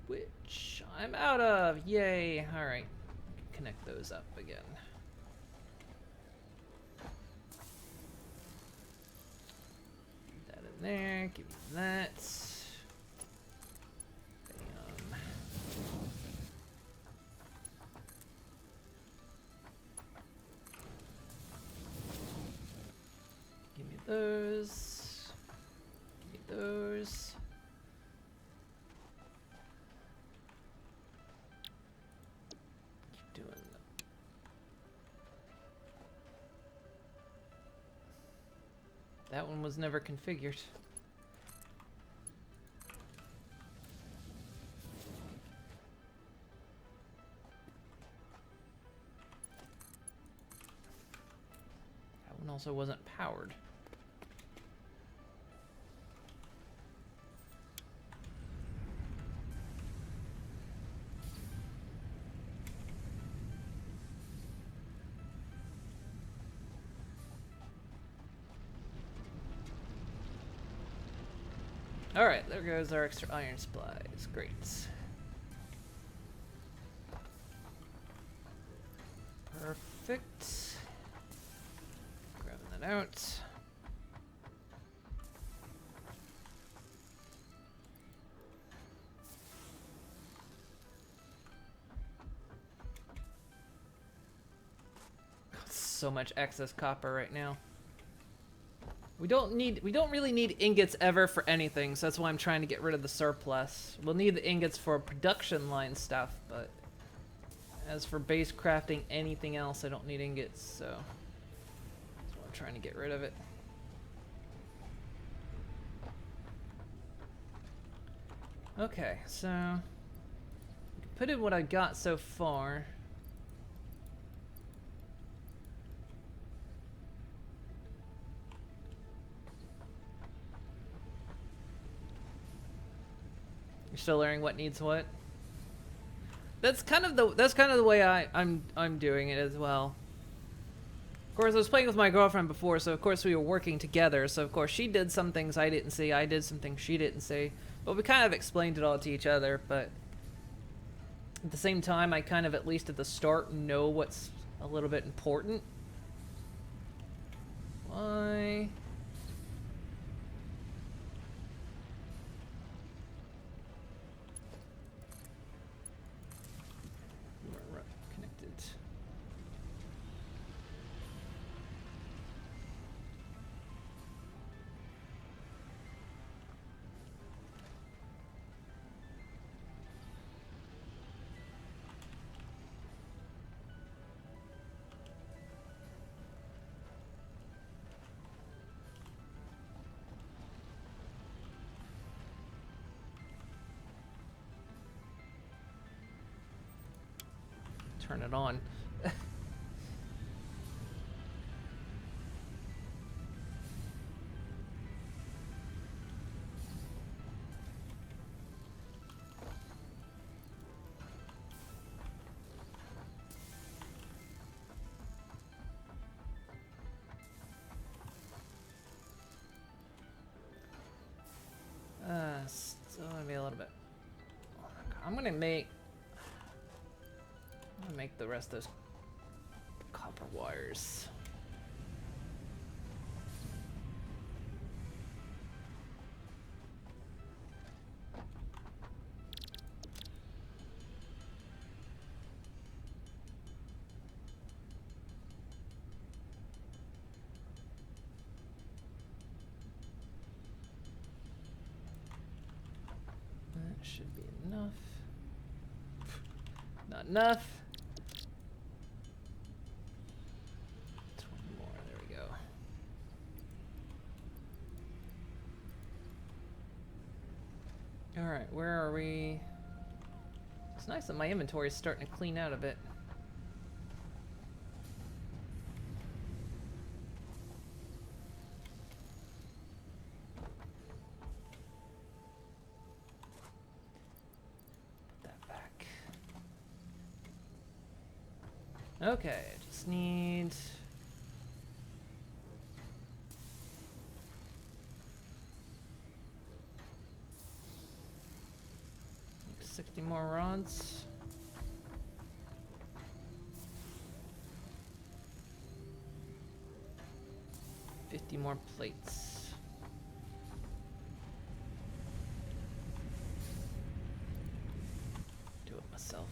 S1: Which I'm out of. Yay. Alright. Connect those up again. There, give me that. Bam. Give me those. Give me those. Keep doing them. That one was never configured. That one also wasn't powered. Alright, there goes our extra iron supplies. Great. Perfect. Grabbing that out. so much excess copper right now. We don't really need ingots ever for anything, so that's why I'm trying to get rid of the surplus. We'll need the ingots for production line stuff, but as for base crafting anything else, I don't need ingots, so that's why I'm trying to get rid of it. Okay, so put in what I got so far. You're still learning what needs what. That's kind of the way I'm doing it as well. Of course, I was playing with my girlfriend before, so of course we were working together. So of course she did some things I didn't see, I did some things she didn't see, but we kind of explained it all to each other. But at the same time, I kind of, at least at the start, know what's a little bit important. Why? Turn it on. Still gonna be a little bit. I'm gonna make the rest of those copper wires. That should be enough. Not enough. 20 more, there we go. Alright, where are we? It's nice that my inventory is starting to clean out a bit. Okay, just need 60 more rods. $50 more plates. Do it myself.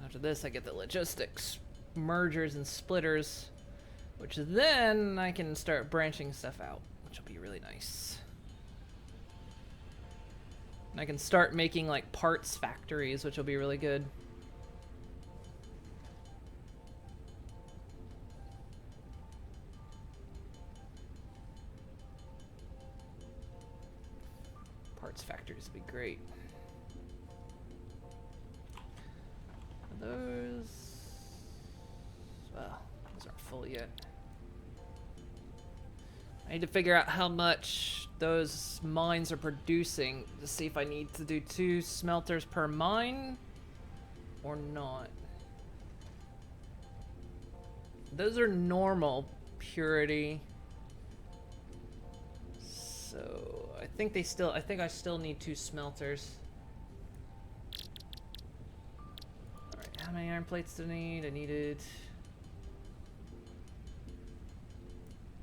S1: After this, I get the logistics, mergers and splitters, which then I can start branching stuff out, which will be really nice. And I can start making like parts factories, which will be really good. Parts factories would be great. Those, well, those aren't full yet. I need to figure out how much those mines are producing to see if I need to do 2 smelters per mine or not. Those are normal purity. So I think I still need 2 smelters. Alright, how many iron plates do I need? I needed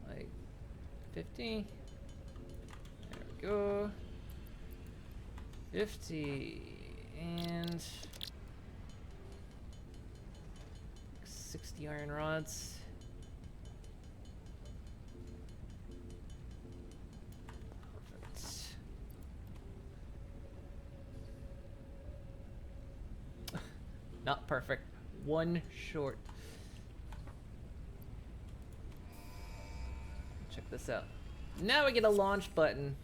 S1: like 50. There we go. 50 and 60 iron rods. Not perfect. 1 short. Check this out. Now we get a launch button.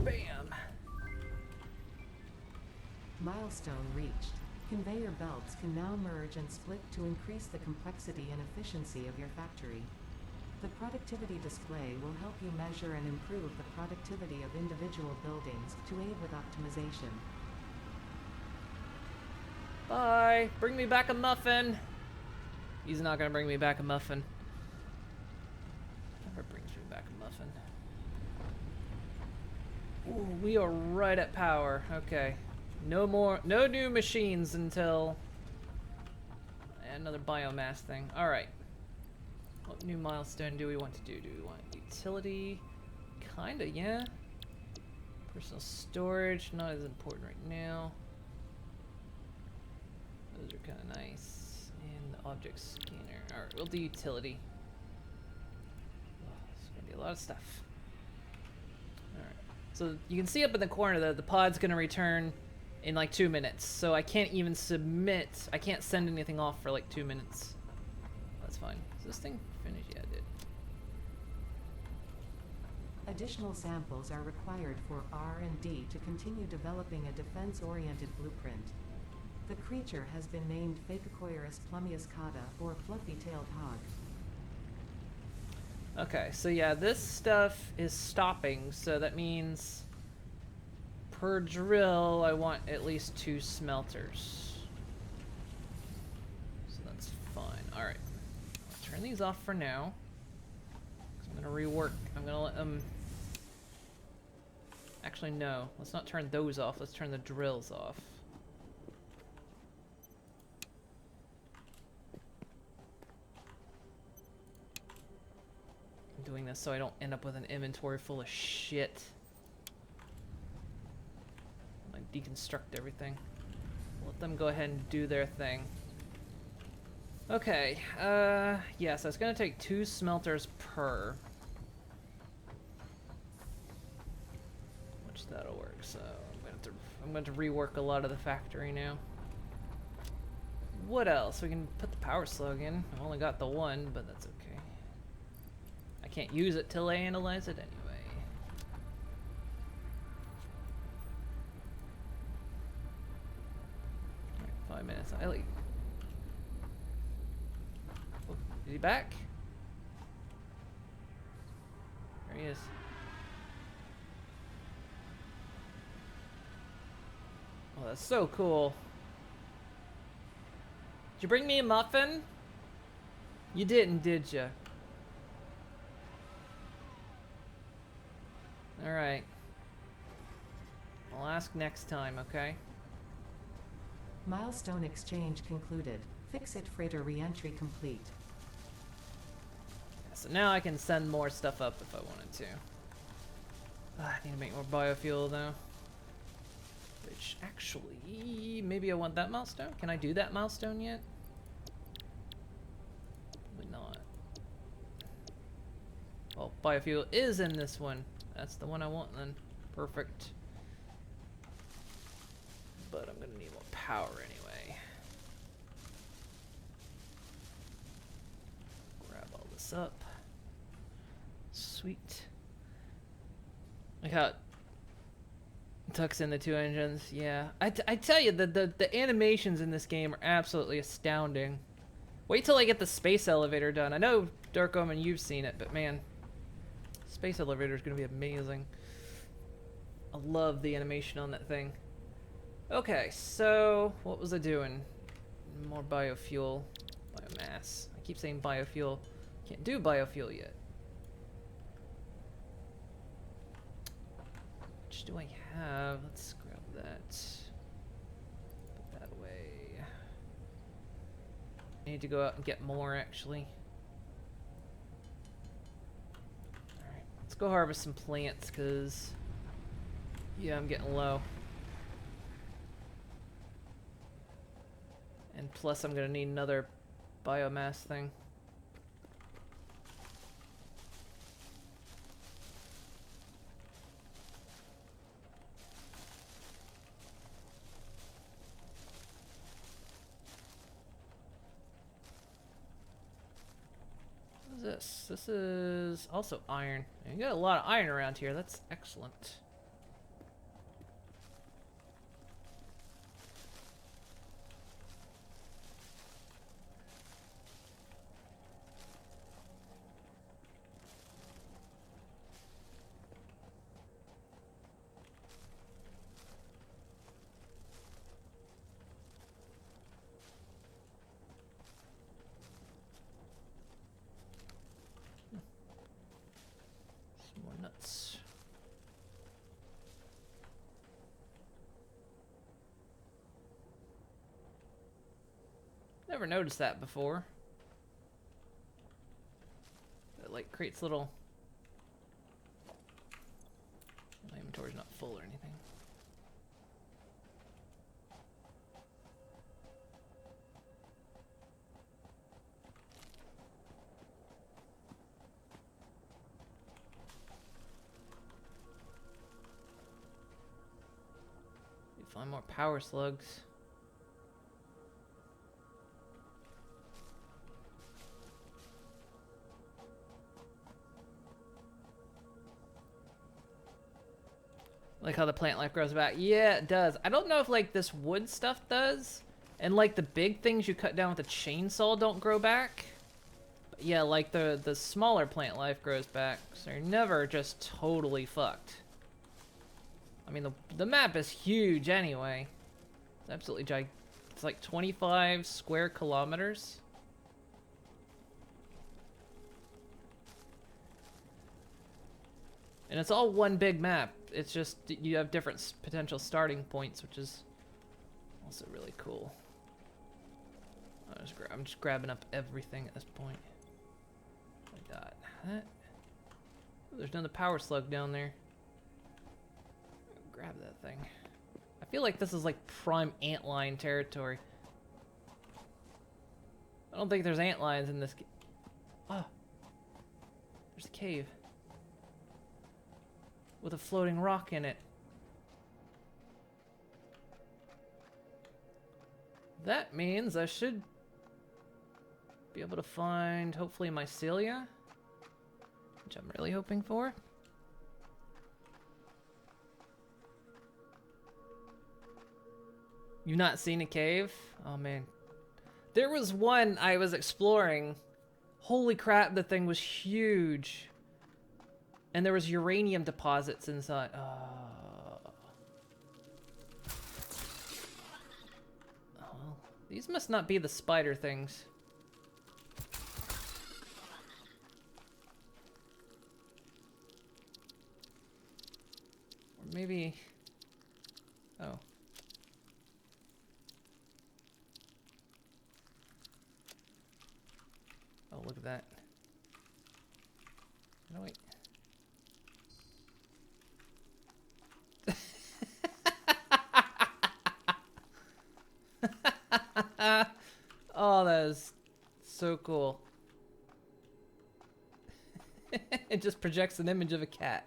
S1: Bam!
S2: Milestone reached. Conveyor belts can now merge and split to increase the complexity and efficiency of your factory. The productivity display will help you measure and improve the productivity of individual buildings to aid with optimization.
S1: Bye! Bring me back a muffin! He's not gonna bring me back a muffin. Never brings me back a muffin. Ooh, we are right at power. Okay. No new machines until another biomass thing. Alright. What new milestone do we want to do? Do we want utility? Kinda, yeah. Personal storage, not as important right now. Those are kind of nice. And the object scanner. Alright, we'll do utility. Oh, it's gonna be a lot of stuff. Alright. So you can see up in the corner that the pod's gonna return in like 2 minutes. So I can't even submit. I can't send anything off for like 2 minutes. That's fine. Is this thing finished? Yeah, it did.
S2: Additional samples are required for R&D to continue developing a defense-oriented blueprint. The creature has been named Phacocoirus plumiuscata, or fluffy-tailed hog.
S1: Okay, so yeah, this stuff is stopping, so that means per drill I want at least 2 smelters. So that's fine. Alright. I'll turn these off for now. I'm gonna rework. I'm gonna let them... Actually, no. Let's not turn those off. Let's turn the drills off. Doing this so I don't end up with an inventory full of shit. Like deconstruct everything. Let them go ahead and do their thing. Okay, yeah, so it's gonna take 2 smelters per. Which that'll work, so I'm going to rework a lot of the factory now. What else? We can put the power slug in. I've only got the 1, but that's okay. I can't use it till I analyze it anyway. Alright, 5 minutes. I like. Oh, is he back? There he is. Oh, that's so cool. Did you bring me a muffin? You didn't, did you? Alright. I'll ask next time, okay?
S2: Milestone exchange concluded. Fix-it freighter re-entry complete.
S1: Yeah, so now I can send more stuff up if I wanted to. I need to make more biofuel though. Which actually, maybe I want that milestone? Can I do that milestone yet? Probably not. Well, biofuel is in this one. That's the one I want then. Perfect. But I'm gonna need more power anyway. Grab all this up. Sweet. Look how it tucks in the 2 engines. Yeah. I tell you, the animations in this game are absolutely astounding. Wait till I get the space elevator done. I know, Dark Omen, you've seen it, but man, space elevator is going to be amazing. I love the animation on that thing. Okay, so what was I doing? More biofuel. Biomass. I keep saying biofuel. Can't do biofuel yet. much do I have? Let's grab that. Put that away. I need to go out and get more, actually. Alright, let's go harvest some plants, because... yeah, I'm getting low. And plus, I'm going to need another biomass thing. This? This is also iron. You got a lot of iron around here. That's excellent. More nuts. Never noticed that before. It like creates little... my inventory's not full or anything. Find more power slugs. Like how the plant life grows back. Yeah, it does. I don't know if like this wood stuff does. And like the big things you cut down with a chainsaw don't grow back. But yeah, like the smaller plant life grows back. So you're never just totally fucked. I mean, the map is huge anyway. It's absolutely gigantic. It's like 25 square kilometers. And it's all one big map. It's just you have different potential starting points, which is also really cool. I'm just grabbing up everything at this point. I got that. Oh, there's another power slug down there. Grab that thing. I feel like this is like prime antlion territory. I don't think there's antlions in this. Oh, there's a cave with a floating rock in it. That means I should be able to find, hopefully, mycelia, which I'm really hoping for. You've not seen a cave? Oh man. There was one I was exploring. Holy crap, the thing was huge. And there was uranium deposits inside. Oh, these must not be the spider things. Or maybe... oh. Oh, look at that. No, wait. Oh, that is so cool. It just projects an image of a cat.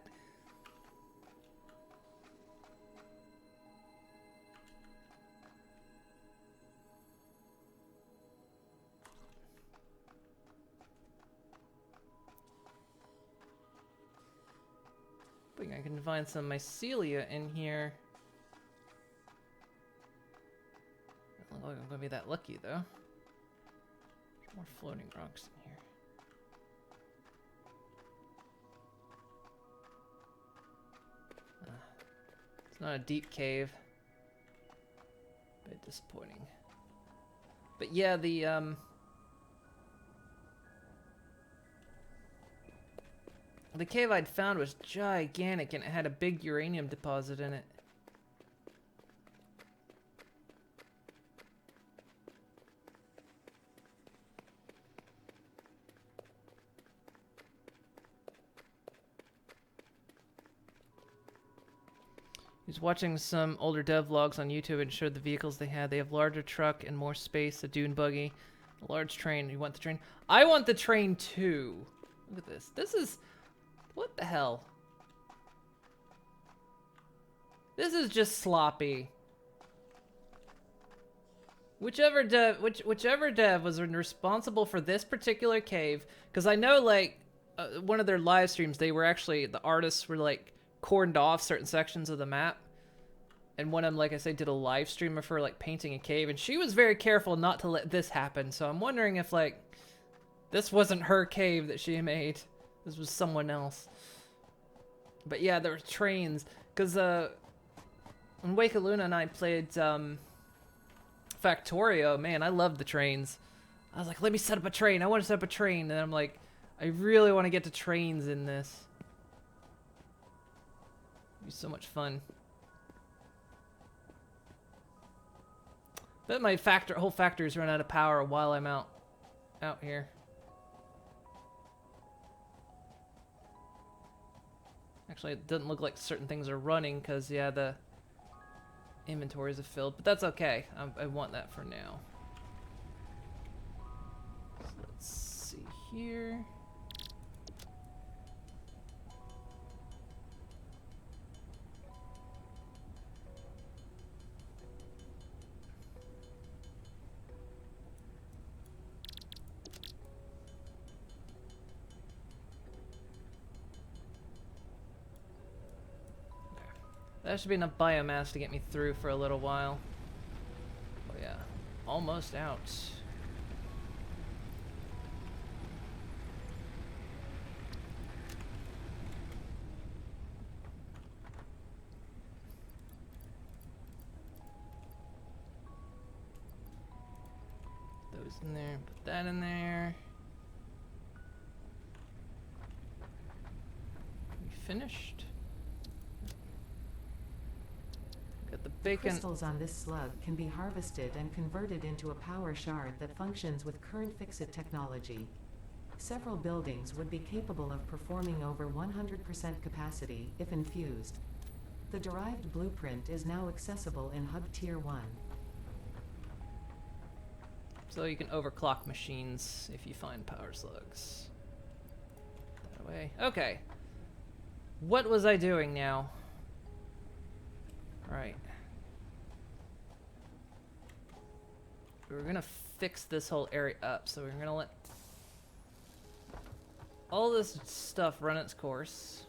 S1: I think I can find some mycelia in here. Doesn't look like I'm gonna be that lucky though. There's more floating rocks in here. It's not a deep cave. A bit disappointing. But yeah, The cave I'd found was gigantic and it had a big uranium deposit in it. He was watching some older dev vlogs on YouTube and showed the vehicles they had. They have larger truck and more space, a dune buggy, a large train. You want the train? I want the train too. Look at this. This is... What the hell? This is just sloppy. Whichever dev was responsible for this particular cave, because I know, like, one of their live streams, they were actually, the artists were, like, cordoned off certain sections of the map. And one of them, like I said, did a live stream of her, like, painting a cave. And she was very careful not to let this happen. So I'm wondering if, like, this wasn't her cave that she made. This was someone else. But yeah, there were trains. Because when Wake of Luna and I played Factorio, man, I loved the trains. I was like, let me set up a train. I want to set up a train. And I'm like, I really want to get to trains in this. It'd be so much fun. Bet my whole factory's run out of power while I'm out here. Actually, it doesn't look like certain things are running because, yeah, the inventories are filled. But that's okay. I want that for now. So let's see here. That should be enough biomass to get me through for a little while. Oh yeah, almost out. Those in there, put that in there. We finished. Got the bacon.
S2: Crystals on this slug can be harvested and converted into a power shard that functions with current fix-it technology. Several buildings would be capable of performing over 100% capacity if infused. The derived blueprint is now accessible in Hub Tier 1.
S1: So you can overclock machines if you find power slugs. That way. Okay. What was I doing now? Right. We're gonna fix this whole area up, so we're gonna let all this stuff run its course.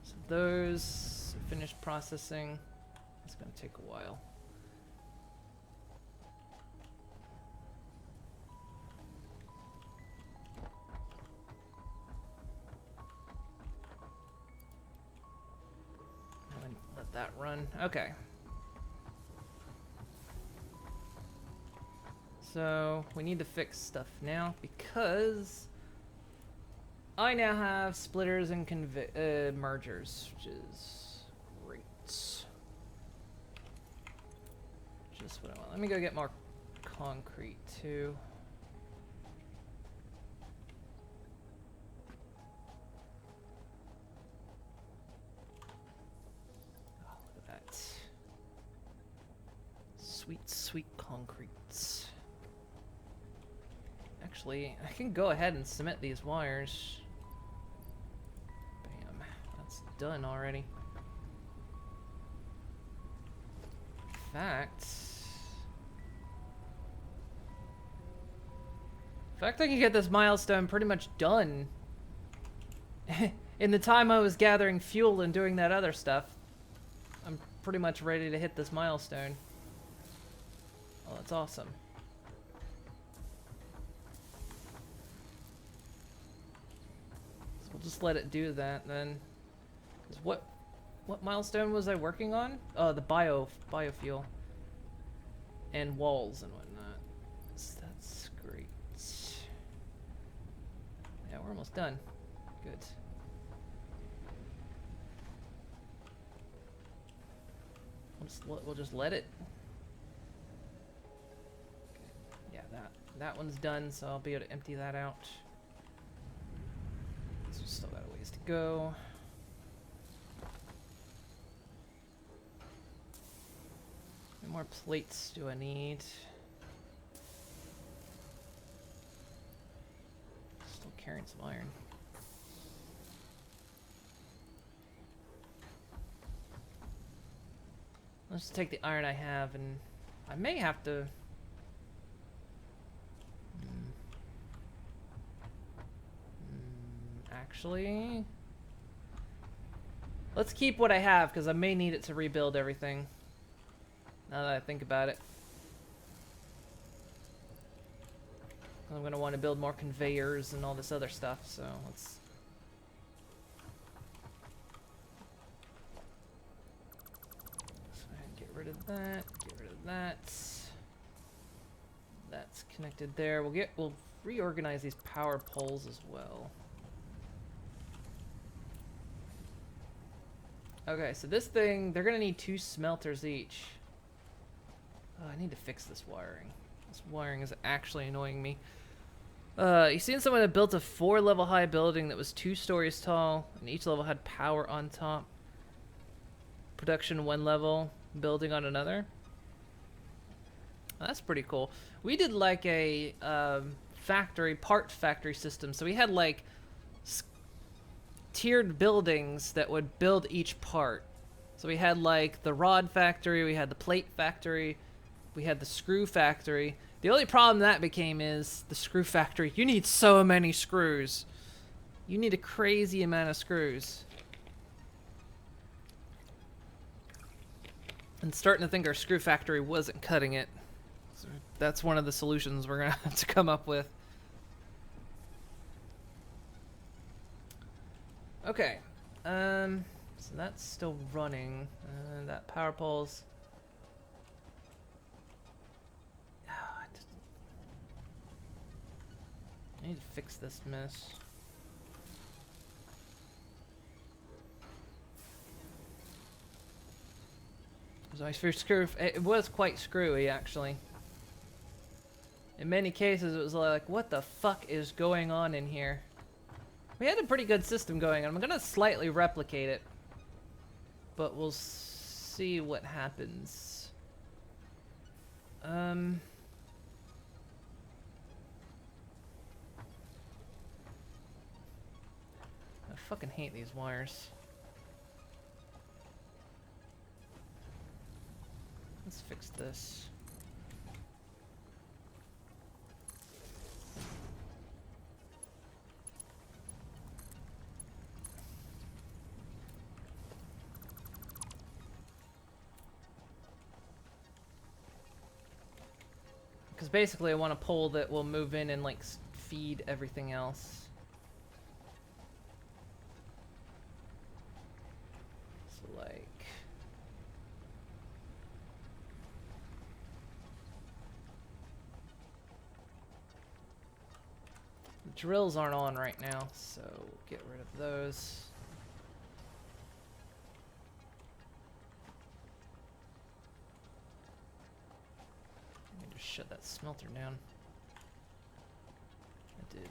S1: So those finished processing. It's gonna take a while. Let that run. Okay. So we need to fix stuff now because I now have splitters and mergers, which is great. Just what I want. Let me go get more concrete too. Oh, look at that. Sweet, sweet concretes. Actually, I can go ahead and cement these wires. Bam. That's done already. In fact, I can get this milestone pretty much done in the time I was gathering fuel and doing that other stuff. I'm pretty much ready to hit this milestone. Oh, that's awesome. So we'll just let it do that then. 'Cause what milestone was I working on? Oh, the biofuel and walls and whatnot. So that's great. almost done. Good. We'll just let it. Okay. Yeah, that one's done, so I'll be able to empty that out. So still got a ways to go. How many more plates do I need? Still carrying some iron. Let's just take the iron I have, and I may have to... Actually... Let's keep what I have, because I may need it to rebuild everything. Now that I think about it. I'm going to want to build more conveyors and all this other stuff, so let's... Get rid of that, get rid of that. That's connected there. We'll reorganize these power poles as well. Okay, so this thing, they're gonna need 2 smelters each. Oh, I need to fix this wiring. This wiring is actually annoying me. You seen someone that built a 4-level high building that was 2 stories tall, and each level had power on top. Production 1 level, building on another. That's pretty cool. We did like a part factory system, so we had like tiered buildings that would build each part. So we had like the rod factory, we had the plate factory, we had the screw factory. The only problem that became is the screw factory. You need so many screws. You need a crazy amount of screws. And starting to think our screw factory wasn't cutting it. So that's one of the solutions we're gonna have to come up with. Okay, so that's still running. That power pole's... I need to fix this mess. So I screw. It was quite screwy, actually. In many cases, it was like, what the fuck is going on in here? We had a pretty good system going on. I'm gonna slightly replicate it, but we'll see what happens. I fucking hate these wires. Let's fix this. Because basically I want a pole that will move in and like feed everything else. So like... The drills aren't on right now, so get rid of those. Shut that smelter down. I did.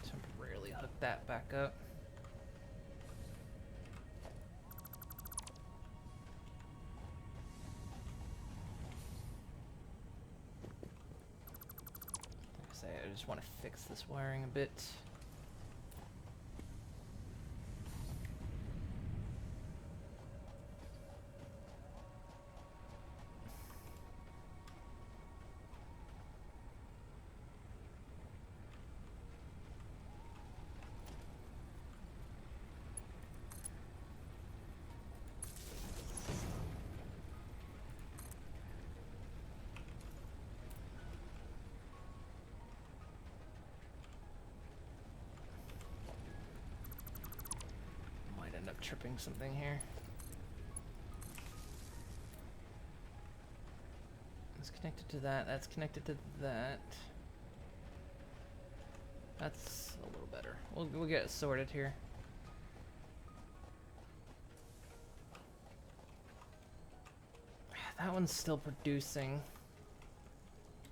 S1: Temporarily hook that back up. Like I say, I just want to fix this wiring a bit. Tripping something here. That's connected to that. That's connected to that. That's a little better. We'll get it sorted here. That one's still producing,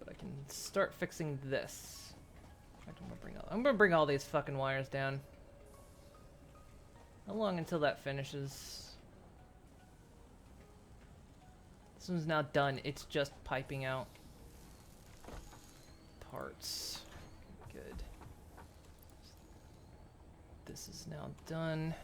S1: but I can start fixing this. In fact, I'm gonna bring all these fucking wires down. How long until that finishes? This one's now done. It's just piping out parts. Good. This is now done.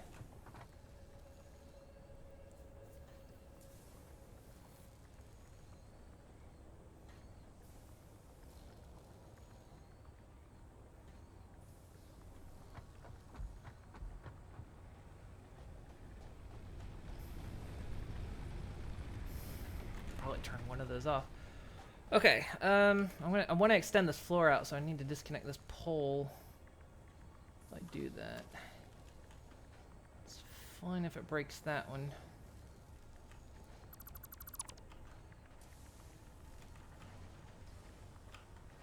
S1: Probably turn one of those off. Okay, I want to extend this floor out, so I need to disconnect this pole. If I do that, it's fine if it breaks that one.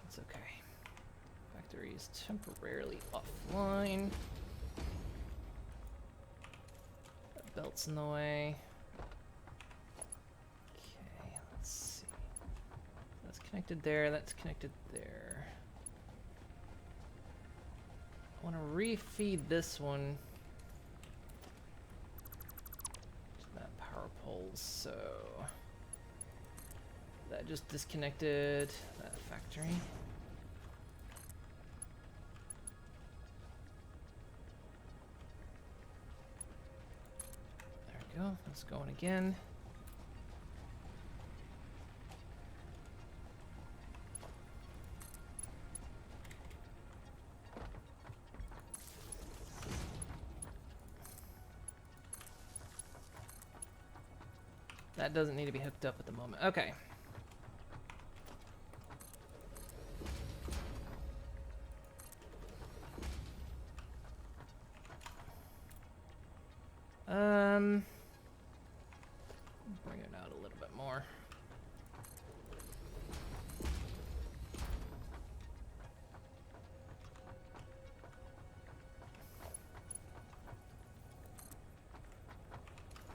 S1: It's okay. Factory is temporarily offline. That belt's in the way. Okay, let's see. That's connected there, that's connected there. I want to refeed this one to that power pole, so that just disconnected that factory. There we go, that's going again. That doesn't need to be hooked up at the moment. Okay. Bring it out a little bit more.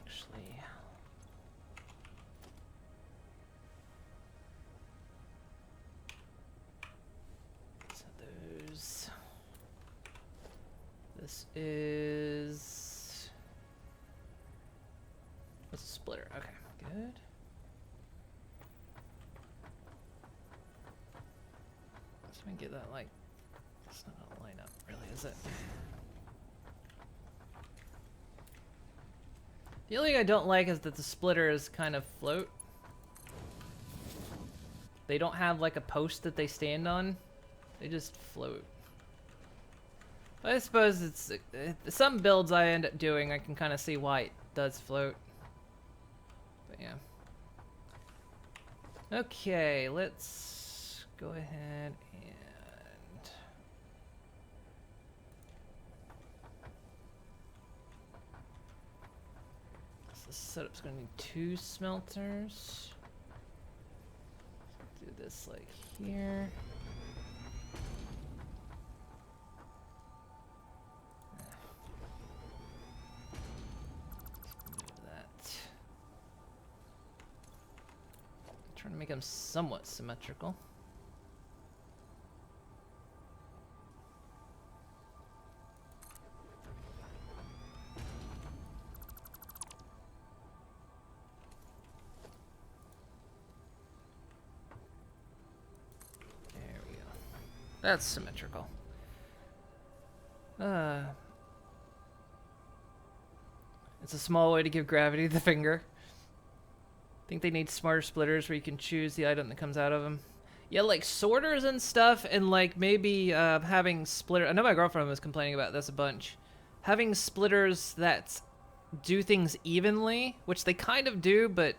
S1: Actually, so those. This is. What's a splitter? Okay, good. Let's try and get that like. It's not gonna line up, really, is it? The only thing I don't like is that the splitters kind of float. They don't have like a post that they stand on. They just float. But I suppose it's some builds I end up doing, I can kind of see why it does float. But yeah. Okay, let's go ahead and this setup's gonna need 2 smelters. Do this like here. Trying to make them somewhat symmetrical. There we go. That's symmetrical. It's a small way to give gravity to the finger. I think they need smarter splitters where you can choose the item that comes out of them. Yeah, like sorters and stuff, and like maybe having splitter. I know my girlfriend was complaining about this a bunch. Having splitters that do things evenly, which they kind of do, but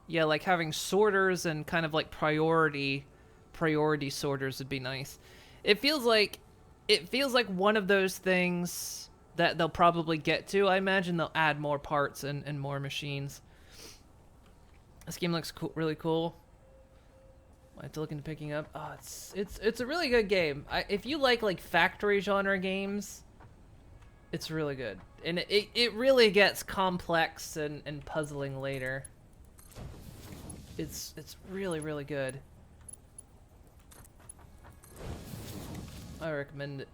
S1: yeah, like having sorters and kind of like priority sorters would be nice. It feels like one of those things that they'll probably get to. I imagine they'll add more parts and more machines. This game looks cool, really cool. I have to look into picking up. Oh, it's a really good game. If you like factory genre games, it's really good. And it really gets complex and puzzling later. It's really, really good. I recommend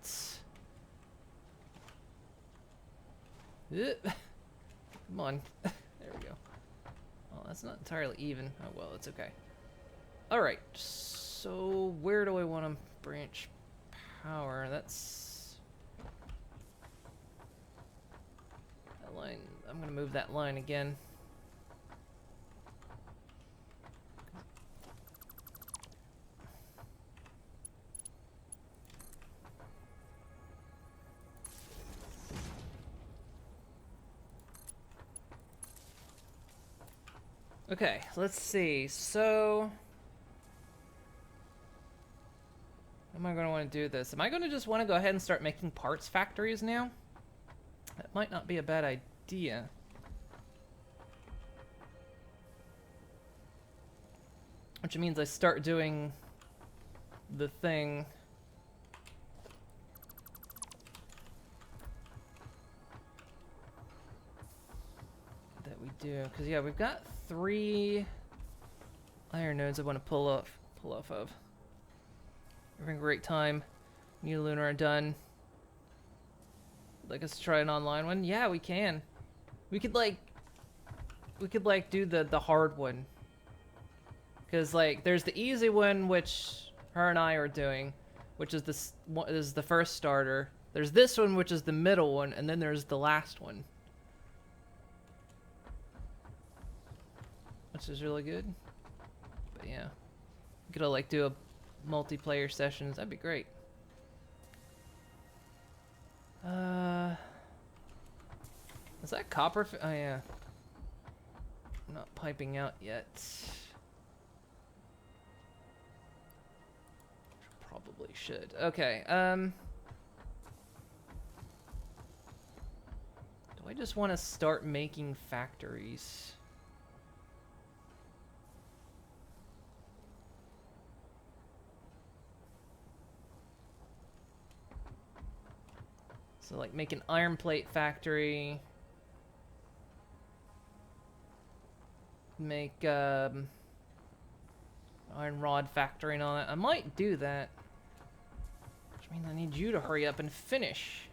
S1: it. Come on. There we go. Oh, that's not entirely even. Oh, well, it's okay. Alright, so where do I want to branch power? That's... that line. I'm going to move that line again. Okay, let's see. So... how am I going to want to do this? Am I going to just want to go ahead and start making parts factories now? That might not be a bad idea. Which means I start doing the thing that we do. Because, yeah, we've got 3 iron nodes I want to pull off of. We're having a great time. Me and Lunar are done. Like us to try an online one? Yeah, we can. We could do the hard one. Cause there's the easy one, which her and I are doing, which is the first starter. There's this one, which is the middle one, and then there's the last one, which is really good. But yeah, we could do a multiplayer sessions. That'd be great. Is that copper? Oh yeah. I'm not piping out yet. Probably should. Okay. Do I just want to start making factories? So make an iron plate factory. Make iron rod factory and all that. I might do that. Which means I need you to hurry up and finish.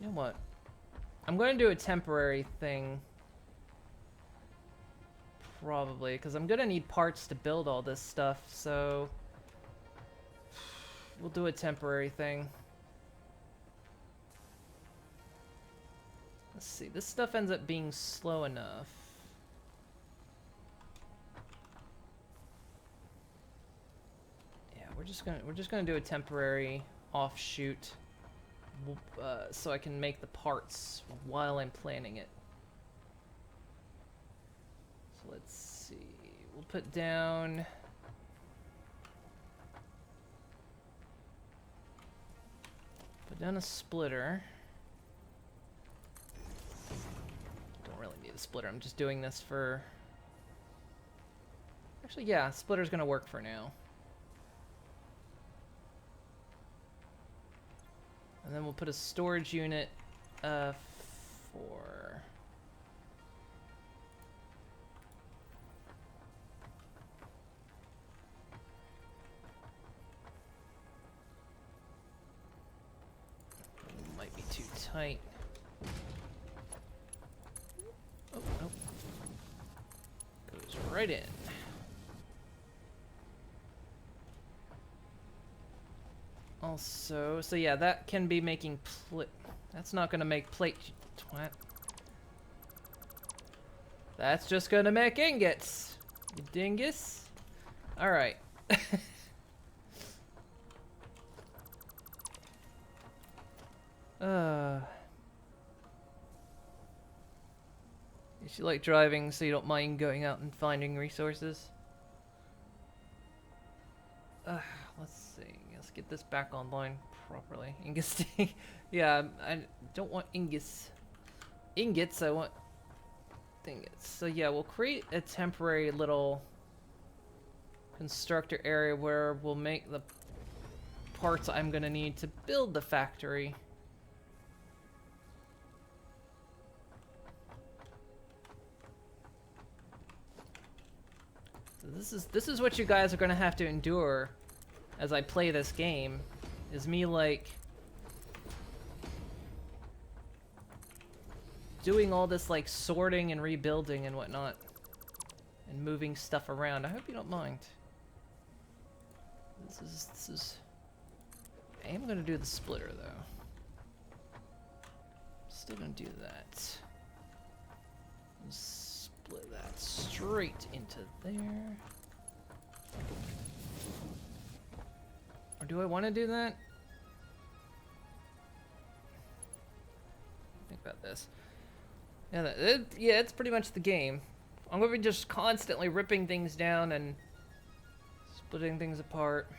S1: You know what? I'm going to do a temporary thing. Probably, because I'm going to need parts to build all this stuff, so... we'll do a temporary thing. Let's see, this stuff ends up being slow enough. Yeah, we're just gonna do a temporary offshoot, so I can make the parts while I'm planning it. So let's see, we'll put down. Put down a splitter. Don't really need a splitter. I'm just doing this for... actually, yeah, splitter's gonna work for now. And then we'll put a storage unit for... might be too tight. Oh, nope. Goes right in. Also, so yeah, that can be making plate. That's not gonna make plate. Twat. That's just gonna make ingots. You dingus. Alright. You like driving, so you don't mind going out and finding resources? Let's see. Let's get this back online properly. Ingots. Yeah, I don't want ingots. Ingots, I want ingots. So yeah, we'll create a temporary little constructor area where we'll make the parts I'm gonna need to build the factory. So this is what you guys are gonna have to endure as I play this game, is me like doing all this like sorting and rebuilding and whatnot and moving stuff around. I hope you don't mind. This is I am gonna do the splitter though. Still gonna do that. Split that straight into there. Or do I want to do that? Think about this. Yeah, yeah, it's pretty much the game. I'm gonna be just constantly ripping things down and splitting things apart.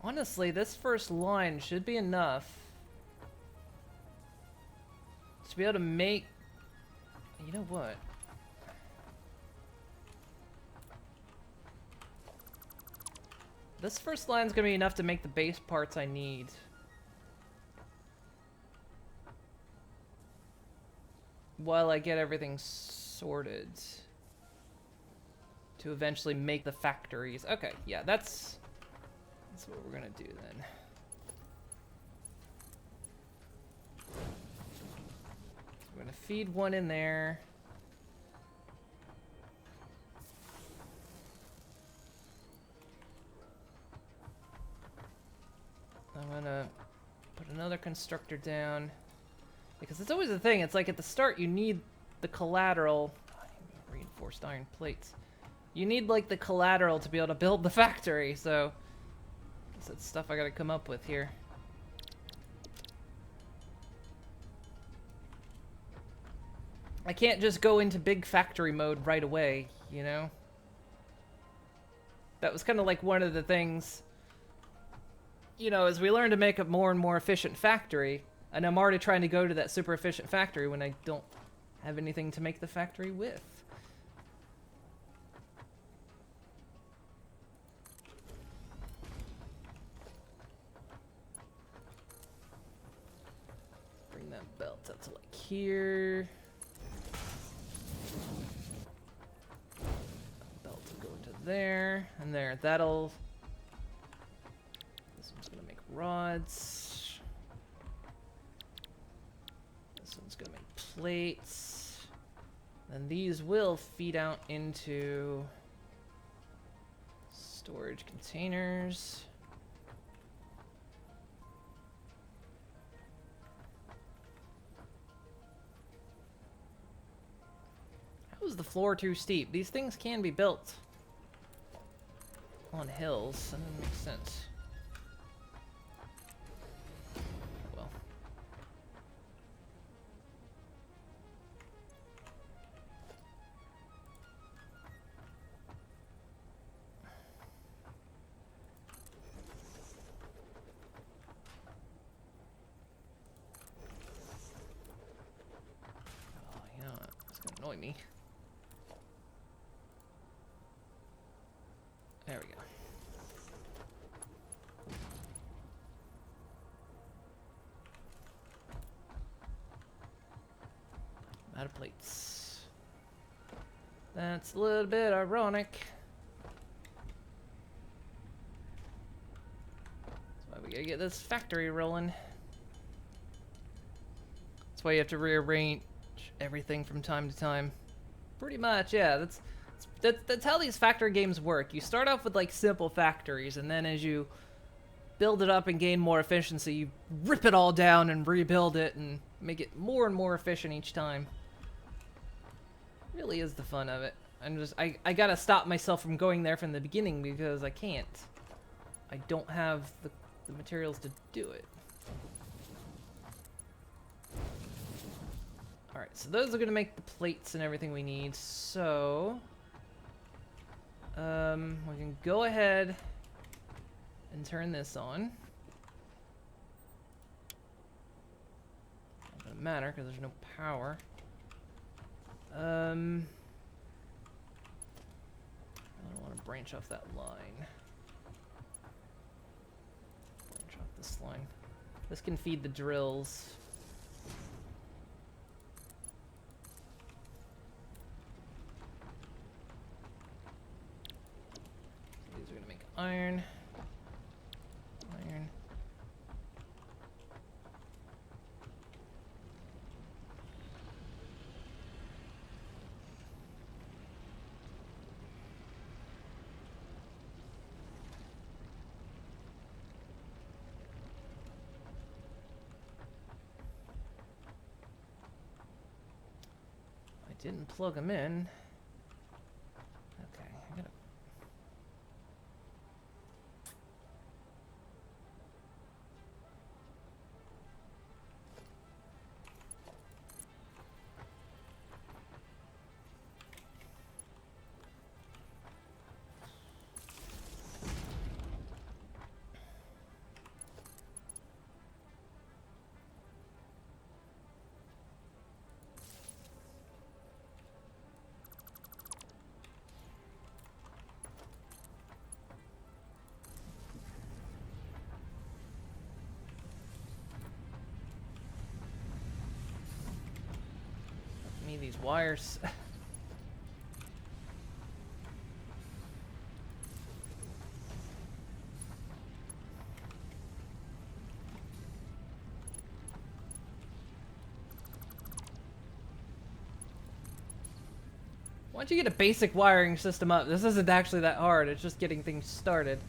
S1: Honestly, this first line should be enough to be able to make... You know what? This first line's gonna be enough to make the base parts I need. While I get everything sorted. To eventually make the factories. Okay, yeah, that's what we're gonna do then. We're gonna feed one in there. I'm gonna put another constructor down. Because it's always the thing, it's like at the start you need the collateral. Reinforced iron plates. You need like the collateral to be able to build the factory, so that's stuff I gotta come up with here. I can't just go into big factory mode right away, you know? That was kind of like one of the things, you know, as we learn to make a more and more efficient factory, and I'm already trying to go to that super efficient factory when I don't have anything to make the factory with. Bring that belt up to like here. Belt will go into there and there. That'll... This one's gonna make rods. This one's gonna make plates. And these will feed out into storage containers. How is the floor too steep? These things can be built on hills. That doesn't make sense. Well. Oh, you know what? It's gonna annoy me. There we go. Out of plates. That's a little bit ironic. That's why we gotta get this factory rolling. That's why you have to rearrange everything from time to time. Pretty much, yeah. That's how these factory games work. You start off with like simple factories, and then as you build it up and gain more efficiency, you rip it all down and rebuild it and make it more and more efficient each time. Really is the fun of it. I gotta stop myself from going there from the beginning because I can't. I don't have the materials to do it. So those are gonna make the plates and everything we need. So we can go ahead and turn this on. Not gonna matter because there's no power. I don't want to branch off that line. Branch off this line. This can feed the drills. So these are gonna make iron. Iron. Didn't plug them in. Okay, I gotta. Me these wires. Once you get a basic wiring system up, this isn't actually that hard. It's just getting things started.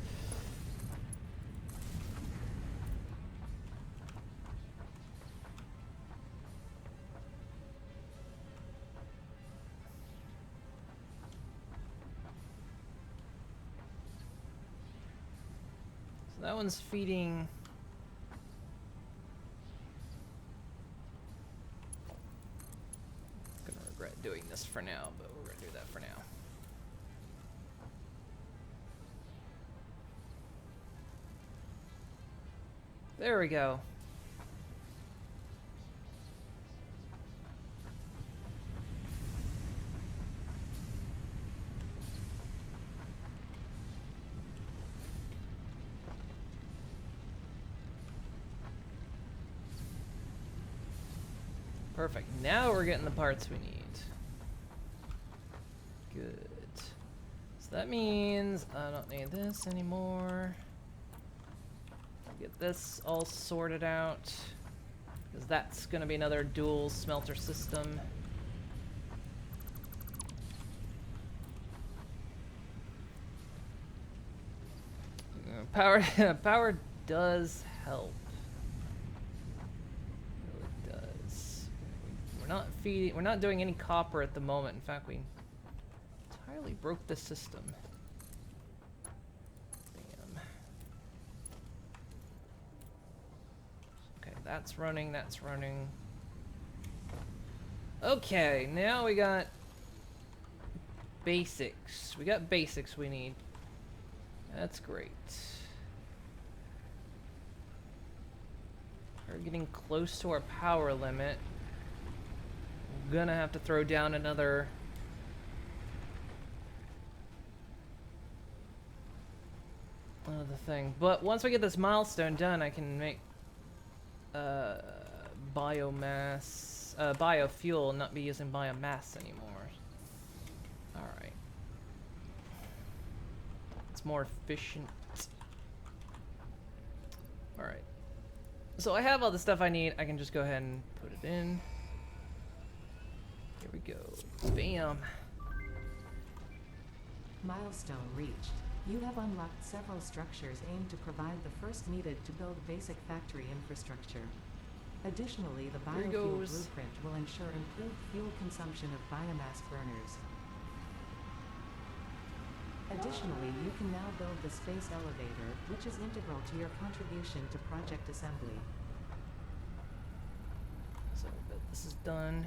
S1: So that one's feeding. I'm gonna regret doing this for now, but we're gonna do that for now. There we go. Perfect. Now we're getting the parts we need. Good. So that means I don't need this anymore. Get this all sorted out, because that's going to be another dual smelter system. Power does help. It really does. We're not doing any copper at the moment. In fact, we entirely broke the system. That's running, that's running. Okay, now we got basics. We got basics we need. That's great. We're getting close to our power limit. We're gonna have to throw down another thing. But once we get this milestone done, I can make biomass, biofuel, and not be using biomass anymore. Alright. It's more efficient. Alright. So I have all the stuff I need. I can just go ahead and put it in. Here we go. Bam.
S2: Milestone reached. You have unlocked several structures aimed to provide the first needed to build basic factory infrastructure. Additionally, the biofuel blueprint will ensure improved fuel consumption of biomass burners. Additionally, you can now build the space elevator, which is integral to your contribution to project assembly.
S1: So this is done.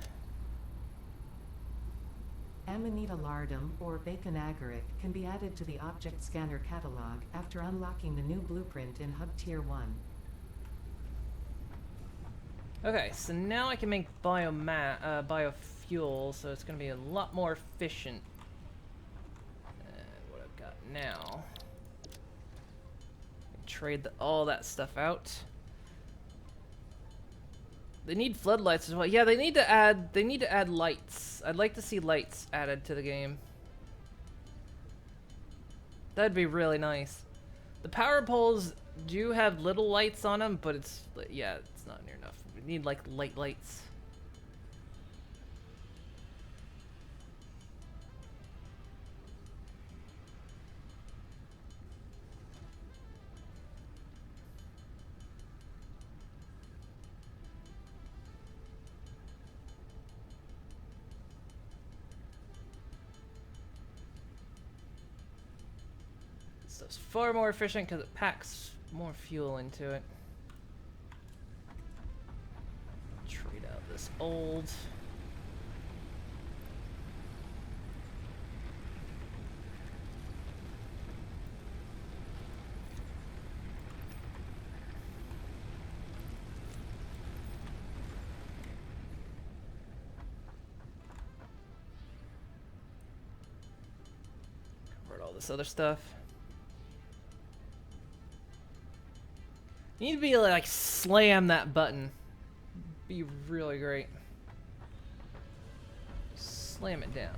S2: Amanita lardum, or bacon agaric, can be added to the object scanner catalog after unlocking the new blueprint in Hub Tier 1.
S1: Okay, so now I can make biofuel, so it's going to be a lot more efficient. And what I've got now... Trade all that stuff out. They need floodlights as well. Yeah, they need to add lights. I'd like to see lights added to the game. That'd be really nice. The power poles do have little lights on them, but it's not near enough. We need like lights. It's far more efficient because it packs more fuel into it. Trade out this old. Convert all this other stuff. You need to be able to, like, slam that button. Be really great. Slam it down.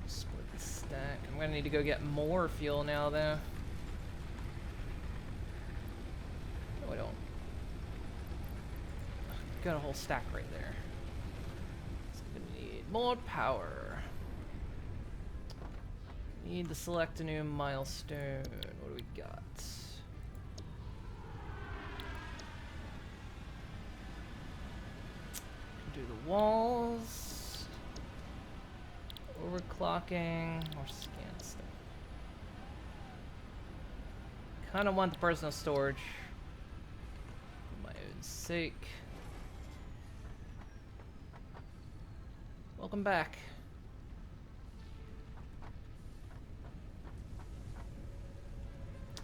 S1: Split the stack. I'm gonna need to go get more fuel now, though. No, I don't. Got a whole stack right there. It's gonna need more power. Need to select a new milestone. What do we got? Do the walls. Overclocking. More scan stuff. Kind of want the personal storage. For my own sake. Welcome back.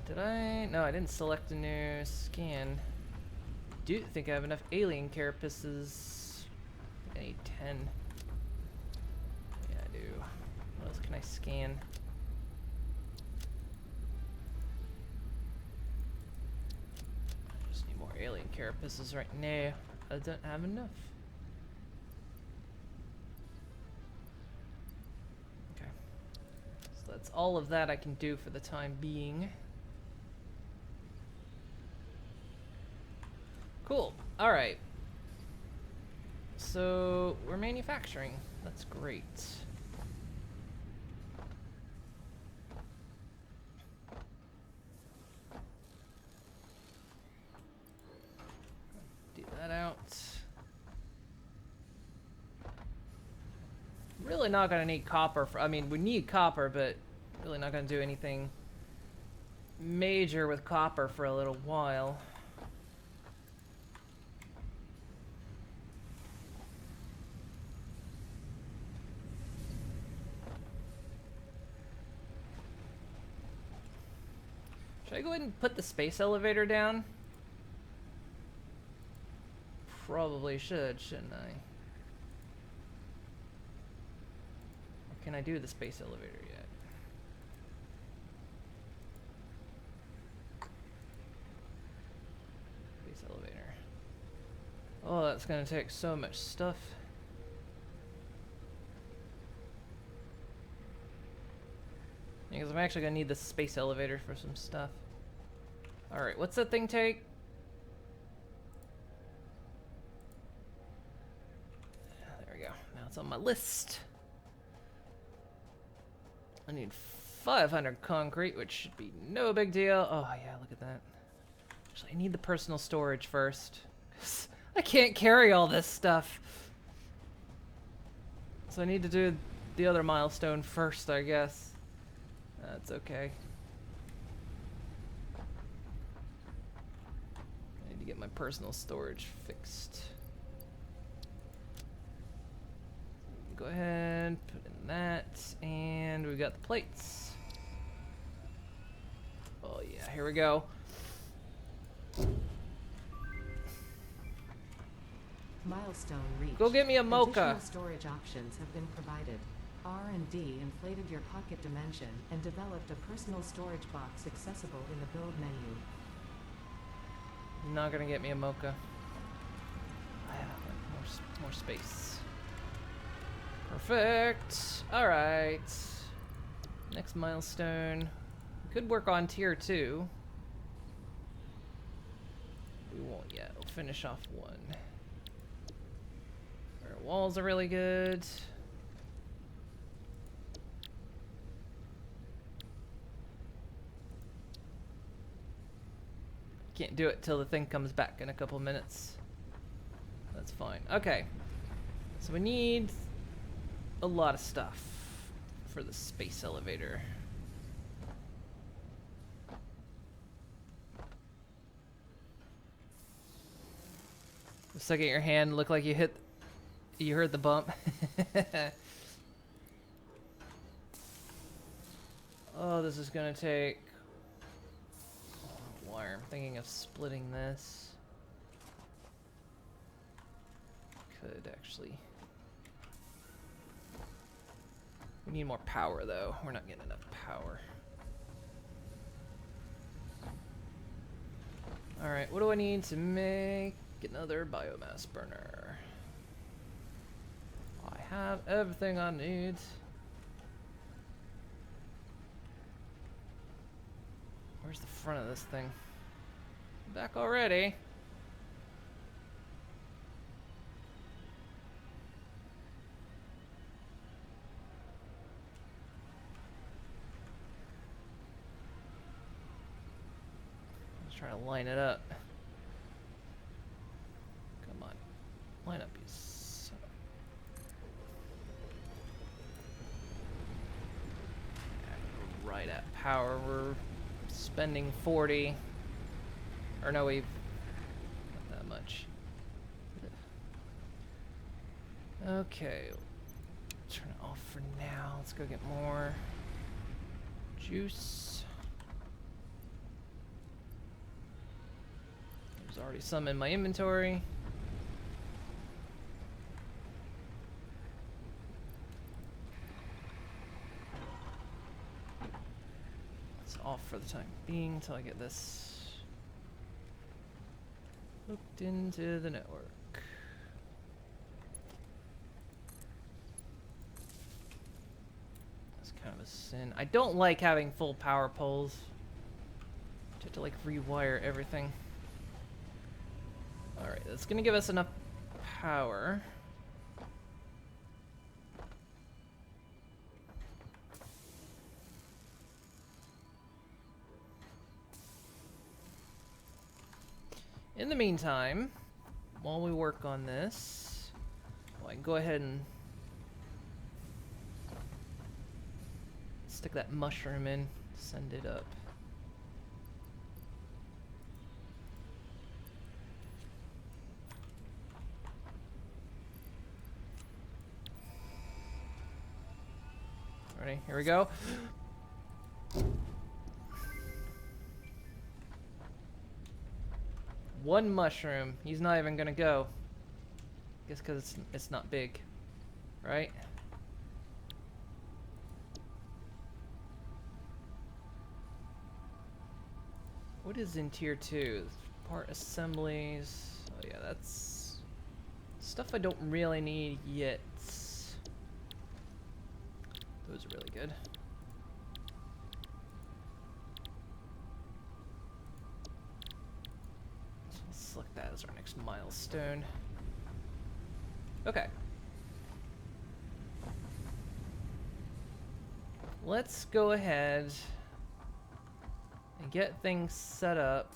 S1: Did I? No, I didn't select a new scan. Do think I have enough alien carapaces. I need 10. Yeah, I do. What else can I scan? I just need more alien carapaces right now. I don't have enough. Okay. So that's all of that I can do for the time being. Cool. All right. So we're manufacturing. That's great. Do that out. Really not gonna need copper for, I mean, we need copper, but really not gonna do anything major with copper for a little while. Should I go ahead and put the space elevator down? Probably should, shouldn't I? Or can I do the space elevator yet? Space elevator. Oh, that's gonna take so much stuff. Because I'm actually gonna need the space elevator for some stuff. Alright, what's that thing take? There we go. Now it's on my list. I need 500 concrete, which should be no big deal. Oh yeah, look at that. Actually, I need the personal storage first. I can't carry all this stuff. So I need to do the other milestone first, I guess. That's okay. I need to get my personal storage fixed. Go ahead, put in that, and we've got the plates. Oh yeah, here we go.
S2: Milestone reached.
S1: Go get me a mocha.
S2: Additional storage options have been provided. R&D inflated your pocket dimension and developed a personal storage box accessible in the build menu.
S1: Not gonna get me a mocha. I have more space. Perfect. All right. Next milestone. Could work on tier 2. We won't yet. We'll finish off 1. Our walls are really good. Can't do it till the thing comes back in a couple minutes. That's fine. Okay. So we need a lot of stuff for the space elevator. The second your hand looked like you heard the bump. Oh, this is gonna take wire. I'm thinking of splitting this. Could actually. We need more power though. We're not getting enough power. Alright, what do I need to make another biomass burner? I have everything I need. Where's the front of this thing? Back already. Let's try to line it up. Come on. Line up, you son of- Right at power. We're spending 40. Or no, we've not that much. Okay. Turn it off for now. Let's go get more juice. There's already some in my inventory. It's off for the time being until I get this hooked into the network. That's kind of a sin. I don't like having full power poles. You have to like rewire everything. Alright, that's gonna give us enough power. In the meantime, while we work on this, I can go ahead and stick that mushroom in, send it up. Ready? Here we go. One mushroom. He's not even gonna go. Guess because it's not big, right? What is in tier 2? Part assemblies. Oh yeah, that's stuff I don't really need yet. Those are really good. Select that as our next milestone. Okay. Let's go ahead and get things set up.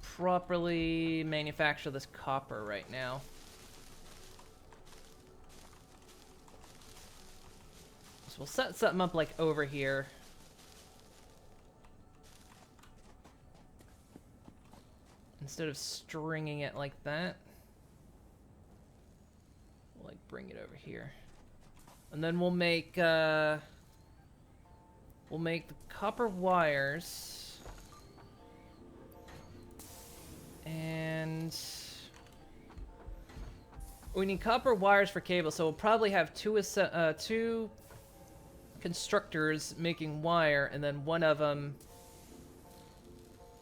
S1: Properly manufacture this copper right now. So we'll set something up like over here. instead of stringing it like that, we'll like bring it over here. And then we'll make the copper wires, and we need copper wires for cable, so we'll probably have two constructors making wire, and then one of them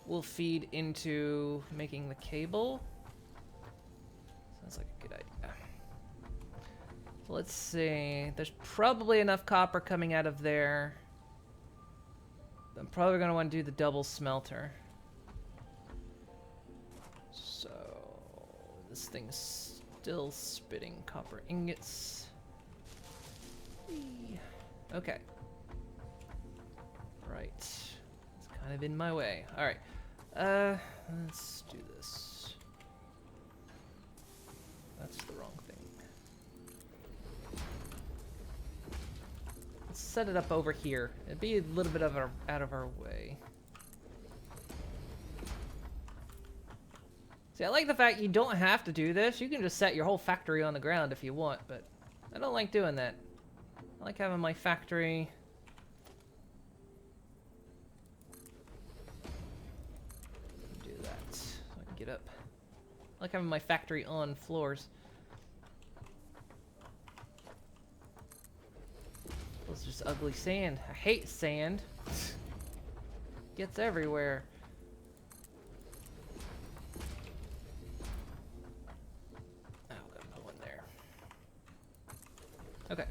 S1: will feed into making the cable. Sounds like a good idea. So let's see. There's probably enough copper coming out of there. I'm probably going to want to do the double smelter. So this thing's still spitting copper ingots. Whee. Okay. Right. It's kind of in my way. All right. Let's do this. That's the wrong thing. Let's set it up over here. It'd be a little bit of out of our way. See, I like the fact you don't have to do this. You can just set your whole factory on the ground if you want, but I don't like doing that. I like having my factory... do that so I can get up. I like having my factory on floors. It's just ugly sand. I hate sand. Gets everywhere. Oh, gotta put one there. Okay.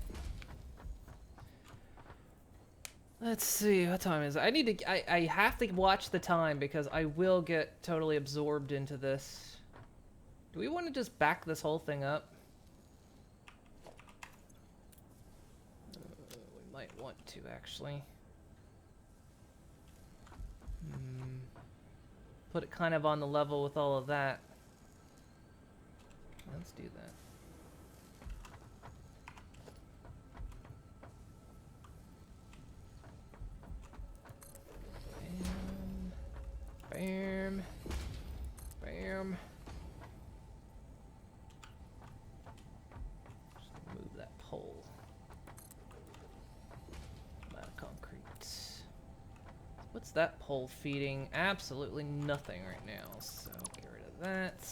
S1: Let's see, what time is it? I have to watch the time because I will get totally absorbed into this. Do we want to just back this whole thing up? We might want to, actually. Put it kind of on the level with all of that. Let's do that. Bam. Bam. Just move that pole. I'm out of concrete. What's that pole feeding? Absolutely nothing right now, so get rid of that.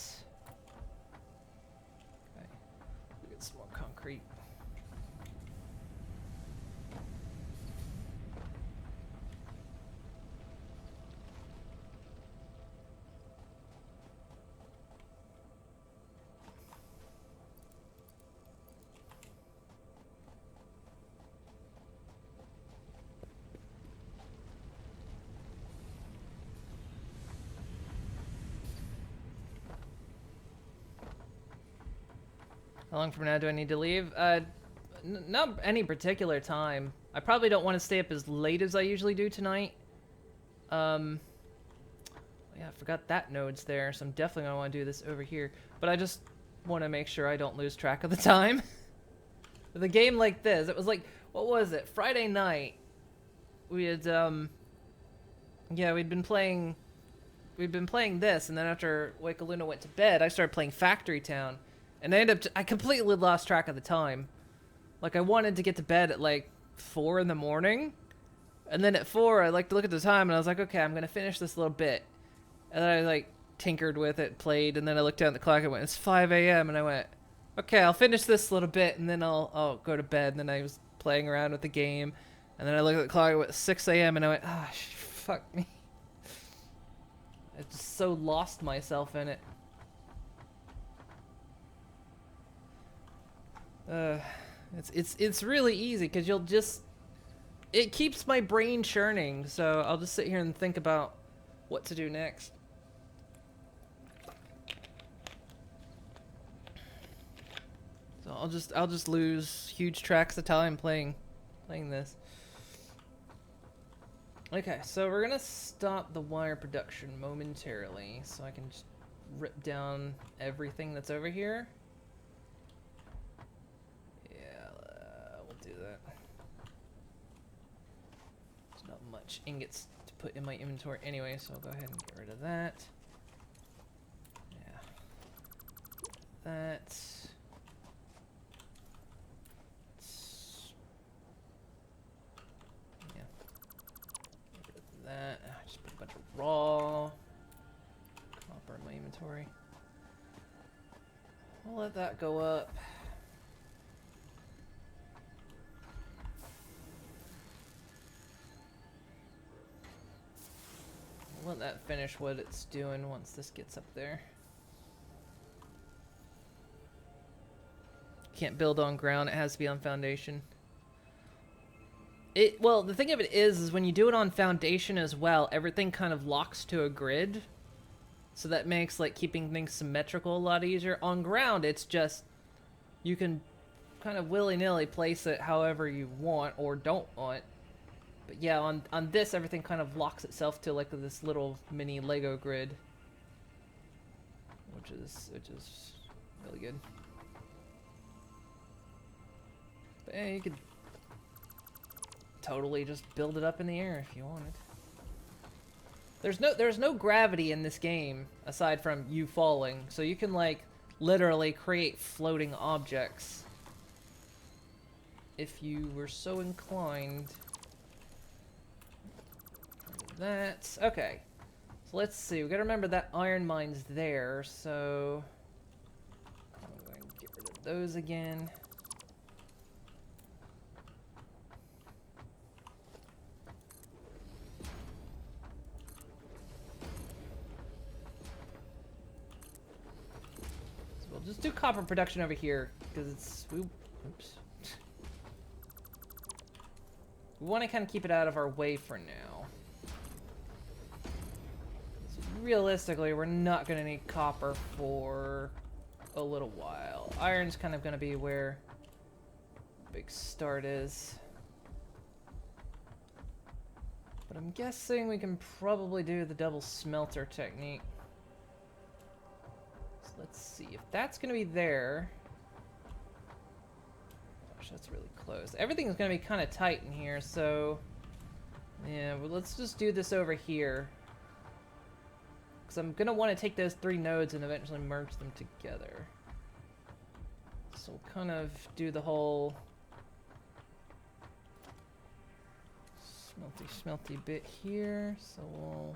S1: Okay. We get some more concrete. How long from now do I need to leave? Not any particular time. I probably don't want to stay up as late as I usually do tonight. Yeah, I forgot that node's there, so I'm definitely gonna want to do this over here. But I just want to make sure I don't lose track of the time. With a game like this, it was like, what was it? Friday night. We had, yeah, we'd been playing this, and then after Wakaluna went to bed, I started playing Factory Town. And I completely lost track of the time. Like, I wanted to get to bed at, like, 4 in the morning. And then at 4, I like to look at the time, and I was like, okay, I'm going to finish this little bit. And then I, like, tinkered with it, played, and then I looked down at the clock, and went, it's 5 a.m., and I went, okay, I'll finish this little bit, and then I'll go to bed. And then I was playing around with the game. And then I looked at the clock, it went 6 a.m., and I went, ah, fuck me. I just so lost myself in it. It's really easy because it keeps my brain churning, so I'll just sit here and think about what to do next. So I'll just lose huge tracks of time playing this. Okay, so we're gonna stop the wire production momentarily so I can just rip down everything that's over here. Do that. There's not much ingots to put in my inventory anyway, so I'll go ahead and get rid of that. that. Yeah. That. I just put a bunch of raw copper in my inventory. I'll let that go up. I'll let that finish what it's doing once this gets up there. Can't build on ground, it has to be on foundation. Well, the thing of it is when you do it on foundation as well, everything kind of locks to a grid. So that makes like keeping things symmetrical a lot easier. On ground, it's just you can kind of willy-nilly place it however you want or don't want. But yeah, on this, everything kind of locks itself to like this little mini Lego grid, which is really good. But yeah, you could totally just build it up in the air if you wanted. There's no gravity in this game aside from you falling, so you can like literally create floating objects if you were so inclined. That's okay. So let's see. We gotta remember that iron mine's there, so I'm going to get rid of those again. So we'll just do copper production over here because it's oops. We want to kind of keep it out of our way for now. Realistically, we're not going to need copper for a little while. Iron's kind of going to be where the big start is. But I'm guessing we can probably do the double smelter technique. So let's see if that's going to be there. Gosh, that's really close. Everything's going to be kind of tight in here, so yeah, well, let's just do this over here. I'm gonna want to take those 3 nodes and eventually merge them together. So we'll kind of do the whole smelty bit here. So we'll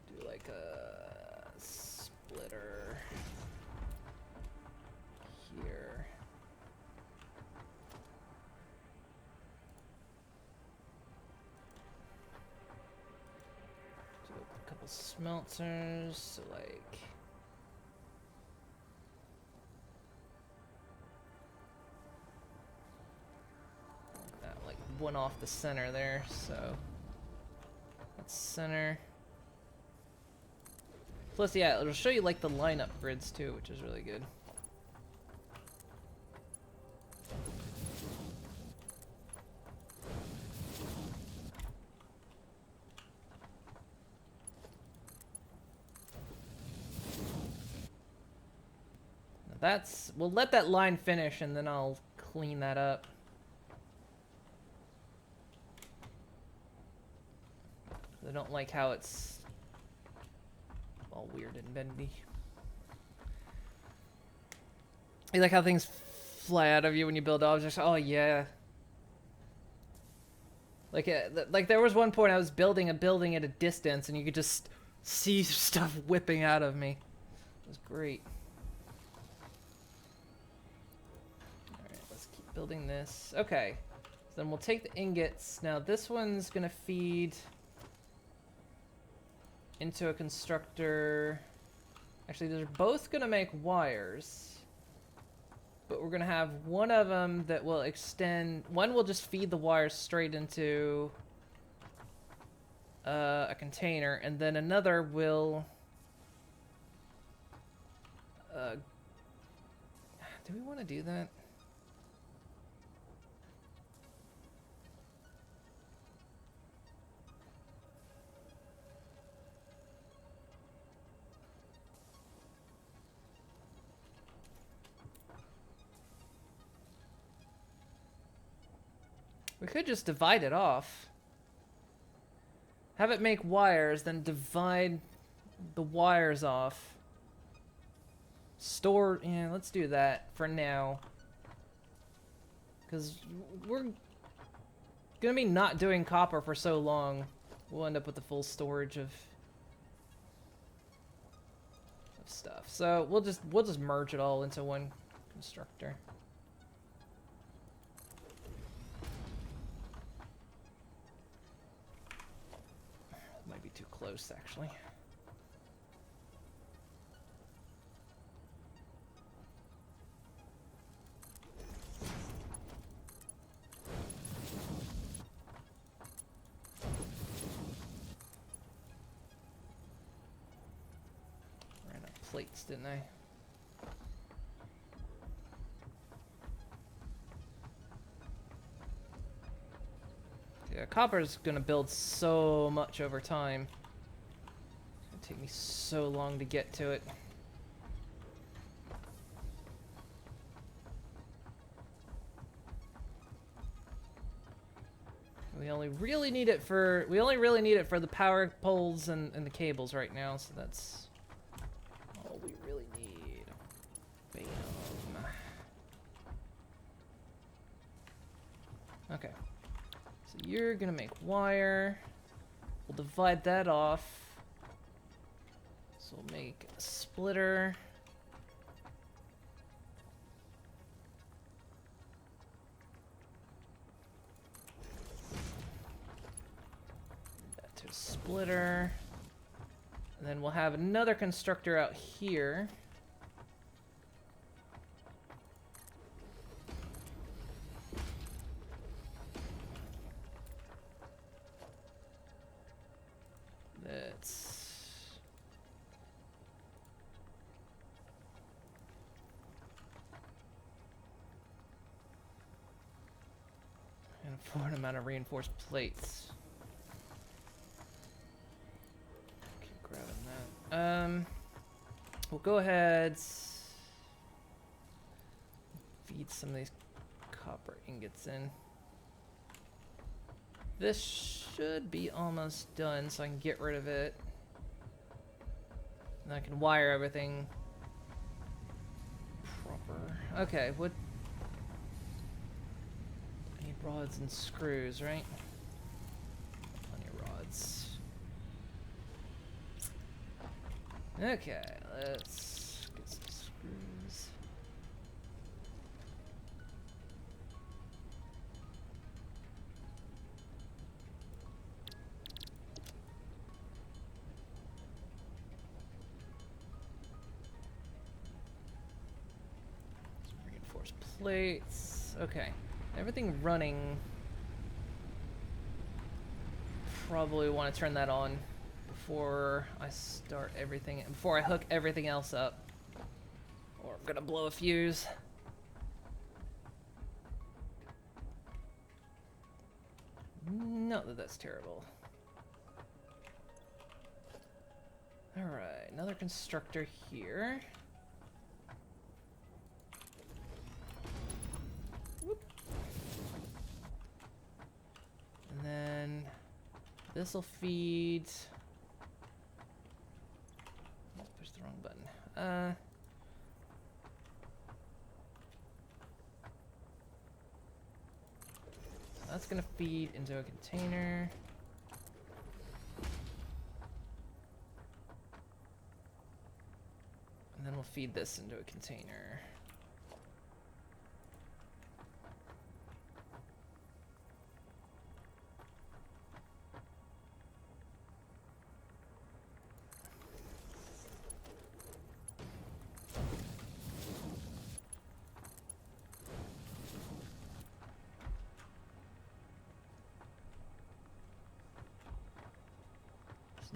S1: do like a splitter here. Smelters, so like that, like one off the center there, so that's center. Plus, yeah, it'll show you like the lineup grids too, which is really good. We'll let that line finish and then I'll clean that up. I don't like how it's all weird and bendy. You like how things fly out of you when you build objects? Oh yeah. Like there was one point I was building a building at a distance and you could just see stuff whipping out of me. It was great. Building this. Okay. So then we'll take the ingots. Now this one's gonna feed into a constructor. Actually, they're both gonna make wires. But we're gonna have one of them that will extend. One will just feed the wires straight into a container, and then another will. Do we want to do that? We could just divide it off. Have it make wires, then divide the wires off. Store, yeah, let's do that for now. Because we're gonna be not doing copper for so long. We'll end up with the full storage of stuff. So we'll just merge it all into one constructor. Might be too close, actually. Ran out of plates, didn't I? Yeah, copper's gonna build so much over time. It's gonna take me so long to get to it. We only really need it for the power poles and the cables right now, so that's all we really need. Bam. Okay. So you're gonna make wire. We'll divide that off. So we'll make a splitter. That to a splitter. And then we'll have another constructor out here. And for an amount of reinforced plates. Keep grabbing that. We'll go ahead. Feed some of these copper ingots in. This should be almost done, so I can get rid of it. And I can wire everything proper. Okay, what? I need rods and screws, right? Plenty of rods. Okay, let's get some screws. Some reinforced plates. Okay, everything running. Probably want to turn that on before I start everything, before I hook everything else up, or I'm gonna blow a fuse. Not that that's terrible. Alright, another constructor here. Whoop. And then this'll feed. Let's push the wrong button. That's gonna feed into a container. And then we'll feed this into a container.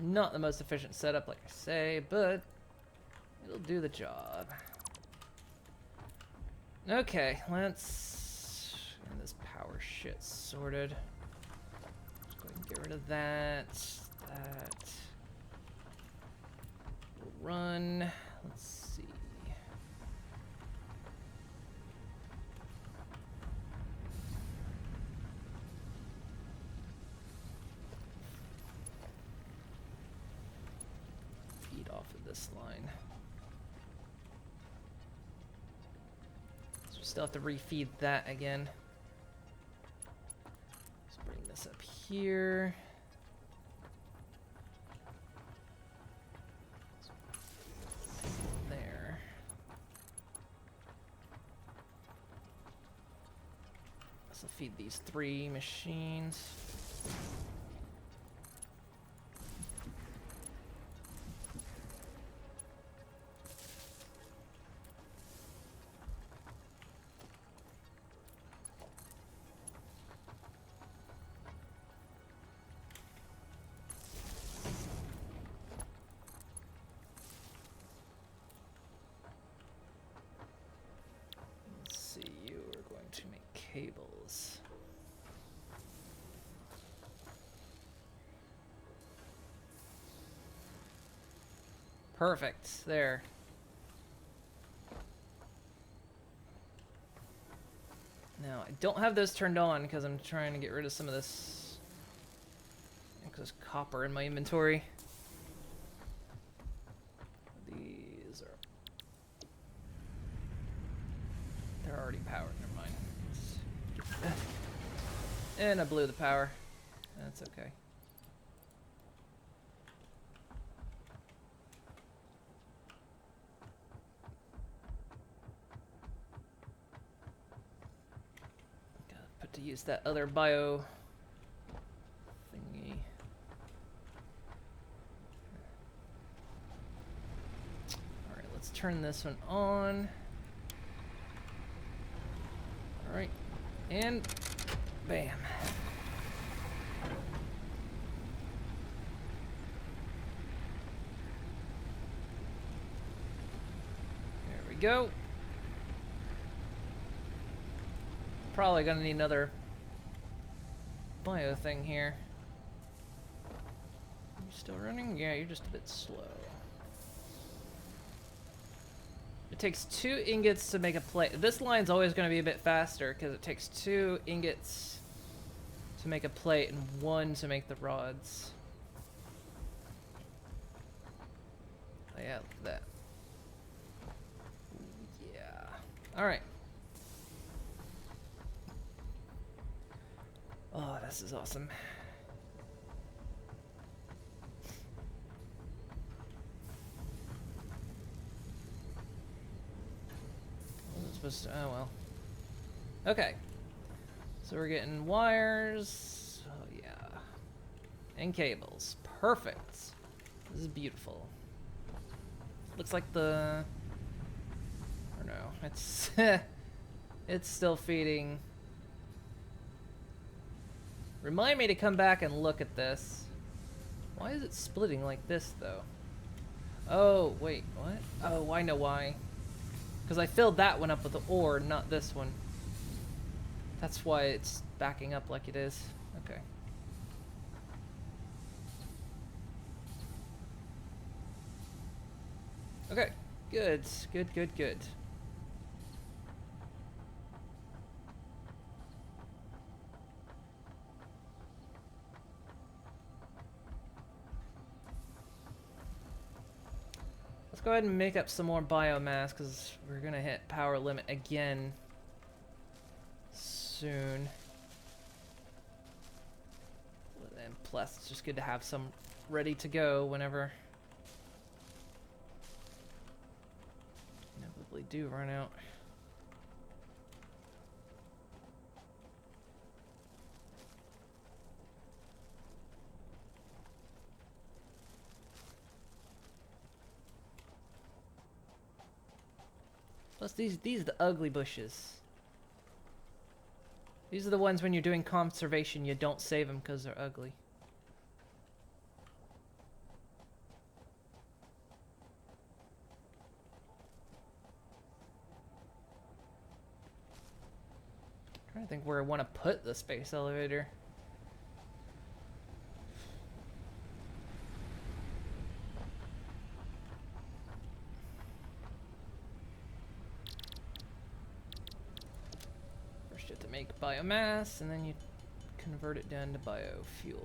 S1: Not the most efficient setup, like I say, but it'll do the job. Okay, let's get this power shit sorted. Let's go ahead and get rid of that. That will run. Let's see. Off of this line. Still have to refeed that again. Let's bring this up here. There. This will feed these 3 machines. Cables. Perfect. There. Now, I don't have those turned on because I'm trying to get rid of some of this excess copper in my inventory. These are... They're already powered. Never mind. And I blew the power. That's okay. Gotta put to use that other bio thingy. Alright, let's turn this one on. Alright. And bam. There we go. Probably gonna need another bio thing here. You still running? Yeah, you're just a bit slow. It takes 2 ingots to make a plate. This line's always going to be a bit faster because it takes 2 ingots to make a plate and 1 to make the rods. Oh, yeah, look at that. Yeah. Alright. Oh, this is awesome. Oh well. Okay. So we're getting wires. Oh yeah. And cables. Perfect. This is beautiful. Looks like the... Or no. It's... it's still feeding. Remind me to come back and look at this. Why is it splitting like this though? Oh, wait. What? Oh, I know why. Because I filled that one up with the ore, not this one. That's why it's backing up like it is. Okay. Okay. Good. Good, good, good. Let's go ahead and make up some more biomass because we're going to hit power limit again soon. And plus, it's just good to have some ready to go whenever inevitably do run out. Plus, these are the ugly bushes. These are the ones when you're doing conservation, you don't save them because they're ugly. I'm trying to think where I want to put the space elevator. Make biomass, and then you convert it down to biofuel.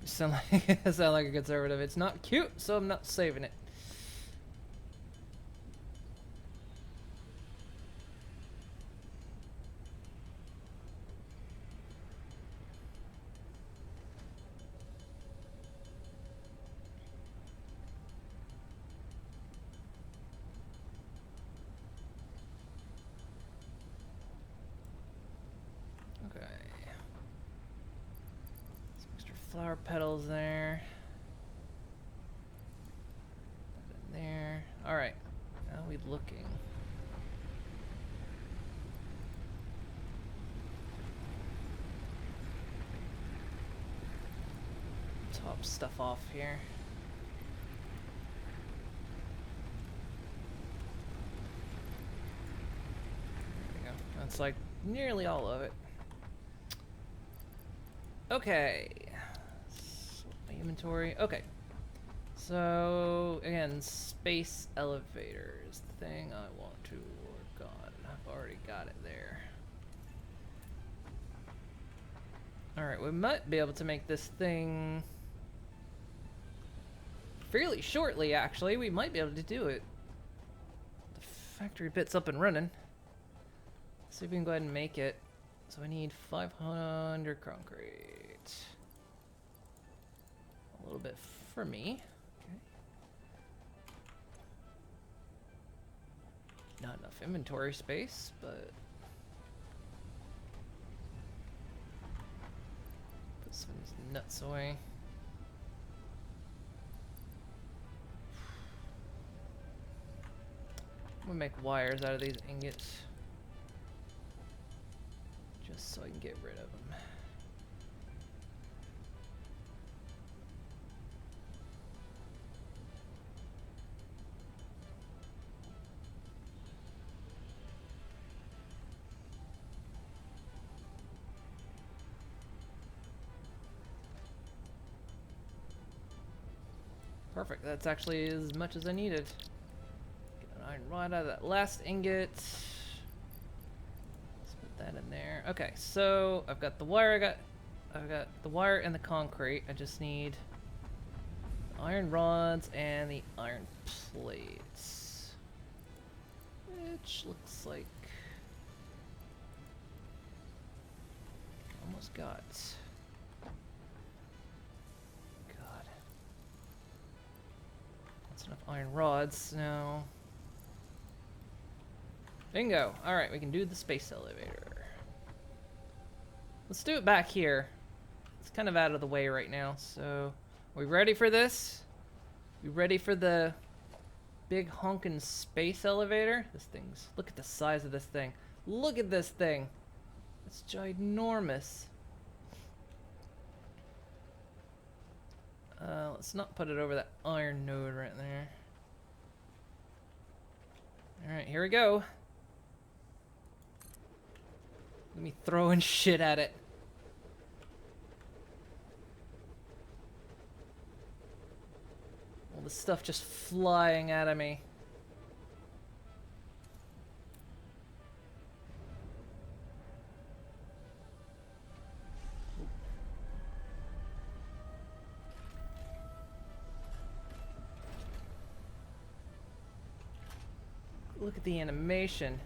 S1: Sound like a conservative. It's not cute, so I'm not saving it. Flower petals there. That in there. Alright. How are we looking? Top stuff off here. There we go. That's like nearly all of it. Okay. Inventory. Okay. So again, space elevator is the thing I want to work on. I've already got it there. Alright, we might be able to make this thing fairly shortly, actually. We might be able to do it. The factory bit's up and running. Let's see if we can go ahead and make it. So I need 500 concrete. A little bit for me. Okay. Not enough inventory space, but put some of these nuts away. I'm gonna make wires out of these ingots just so I can get rid of them. Perfect, that's actually as much as I needed. Get an iron rod out of that last ingot. Let's put that in there. Okay, so I've got the wire, I've got the wire and the concrete. I just need the iron rods and the iron plates. Which looks like almost got. Enough iron rods now. Bingo. Alright, we can do the space elevator. Let's do it back here. It's kind of out of the way right now, so are we ready for this? We ready for the big honkin' space elevator? This thing's, look at the size of this thing. Look at this thing. It's ginormous. Let's not put it over that iron node right there. Alright, here we go. Let me throwing shit at it. All this stuff just flying out of me. Look at the animation.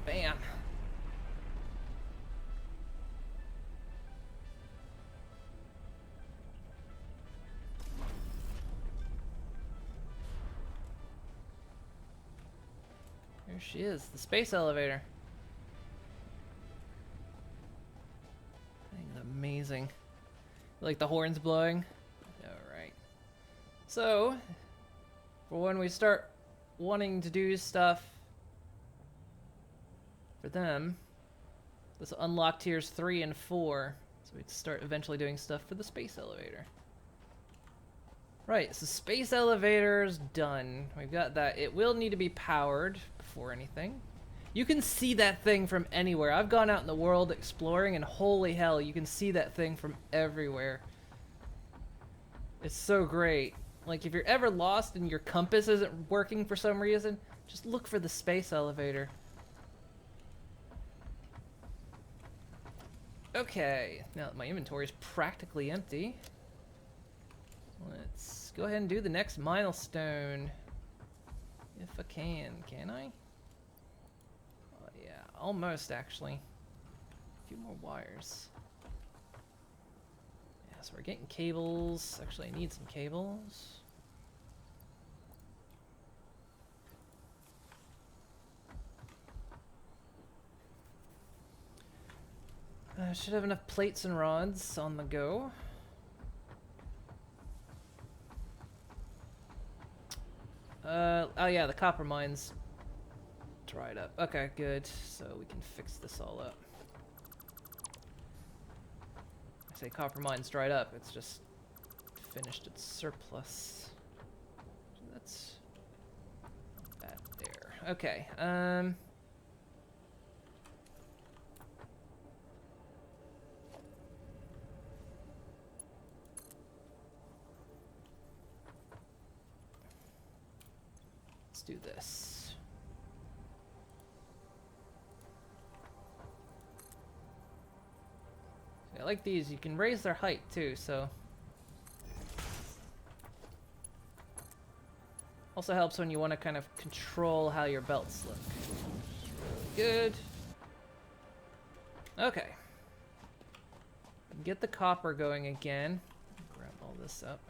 S1: Bam. There she is, the space elevator. That thing is amazing. Like the horns blowing? Alright. So, for when we start wanting to do stuff for them, this will unlock tiers 3 and 4. So we start eventually doing stuff for the space elevator. Right, so space elevator's done. We've got that. It will need to be powered before anything. You can see that thing from anywhere. I've gone out in the world exploring and holy hell, you can see that thing from everywhere. It's so great. Like, if you're ever lost and your compass isn't working for some reason, just look for the space elevator. Okay, now that my inventory is practically empty, let's go ahead and do the next milestone. If I can I? Oh, yeah, almost actually. A few more wires. Yeah, so we're getting cables. Actually, I need some cables. Should have enough plates and rods on the go. Oh yeah, the copper mine's dried up. Okay, good. So we can fix this all up. I say copper mine's dried up, it's just finished its surplus. So that's that there. Okay, let's do this. I like these. You can raise their height too, so. Also helps when you want to kind of control how your belts look. Really good. Okay. Get the copper going again. Grab all this up.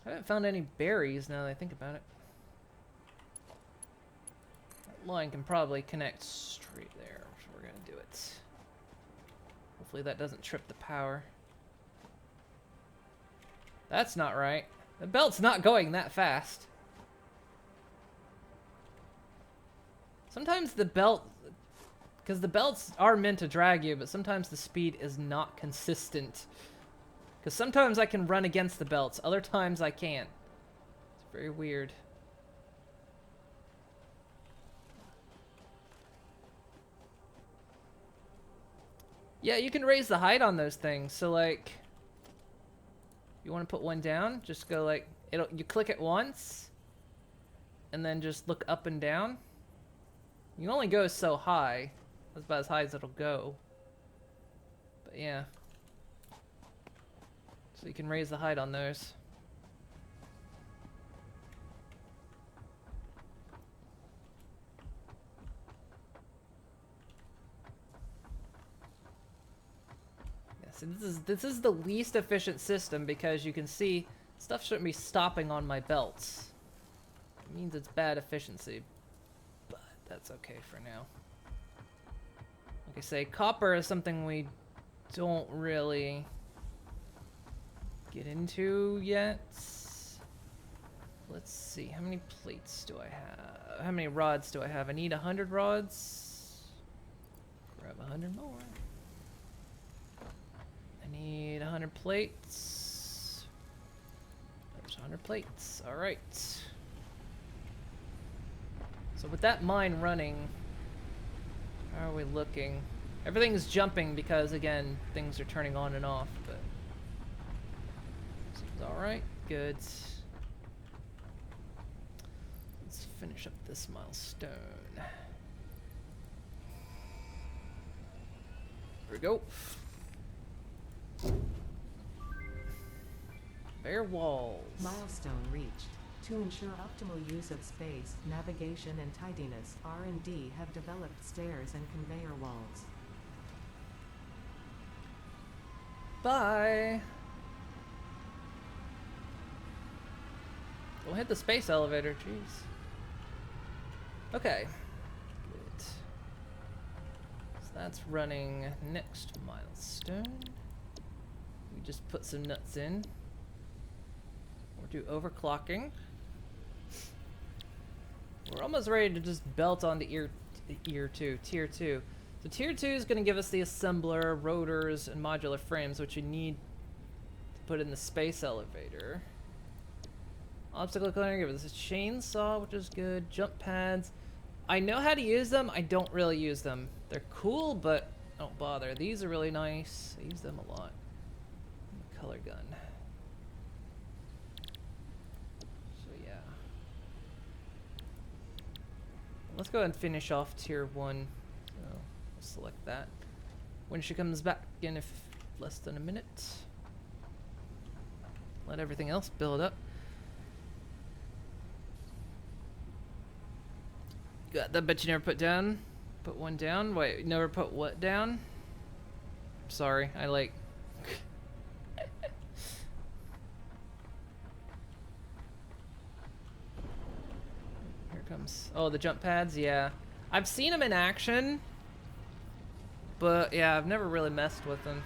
S1: I haven't found any berries now that I think about it. That line can probably connect straight there, so we're gonna do it. Hopefully that doesn't trip the power. That's not right. The belt's not going that fast. Sometimes the belt, because the belts are meant to drag you, but sometimes the speed is not consistent. Because sometimes I can run against the belts, other times I can't. It's very weird. Yeah, you can raise the height on those things. So like, you want to put one down, just go like, you click it once, and then just look up and down. You only go so high. That's about as high as it'll go. But yeah. So you can raise the height on those. Yeah, so this is the least efficient system because you can see stuff shouldn't be stopping on my belts. It means it's bad efficiency, but that's okay for now. Like I say, copper is something we don't really get into yet. Let's see, how many plates do I have? How many rods do I have? I need 100 rods. Grab 100 more. I need 100 plates. There's 100 plates. All right. So with that mine running, how are we looking? Everything's jumping because, again, things are turning on and off, but seems alright. Good. Let's finish up this milestone. Here we go. Bare walls.
S2: Milestone reached. To ensure optimal use of space, navigation and tidiness, R&D have developed stairs and conveyor walls.
S1: Bye. Don't hit the space elevator, jeez. Okay. Good. So that's running next milestone. We just put some nuts in. We'll do overclocking. We're almost ready to just belt onto tier 2. So tier 2 is going to give us the assembler, rotors, and modular frames, which you need to put in the space elevator. Obstacle clearer gives us a chainsaw, which is good. Jump pads. I know how to use them. I don't really use them. They're cool, but don't bother. These are really nice. I use them a lot. The color gun. So yeah. Let's go ahead and finish off tier 1. So we'll select that. When she comes back in if less than a minute. Let everything else build up. Got that bet you never put down? Put one down? Wait, never put what down? Sorry, I like... Here comes... Oh, the jump pads? Yeah. I've seen them in action. But, yeah, I've never really messed with them.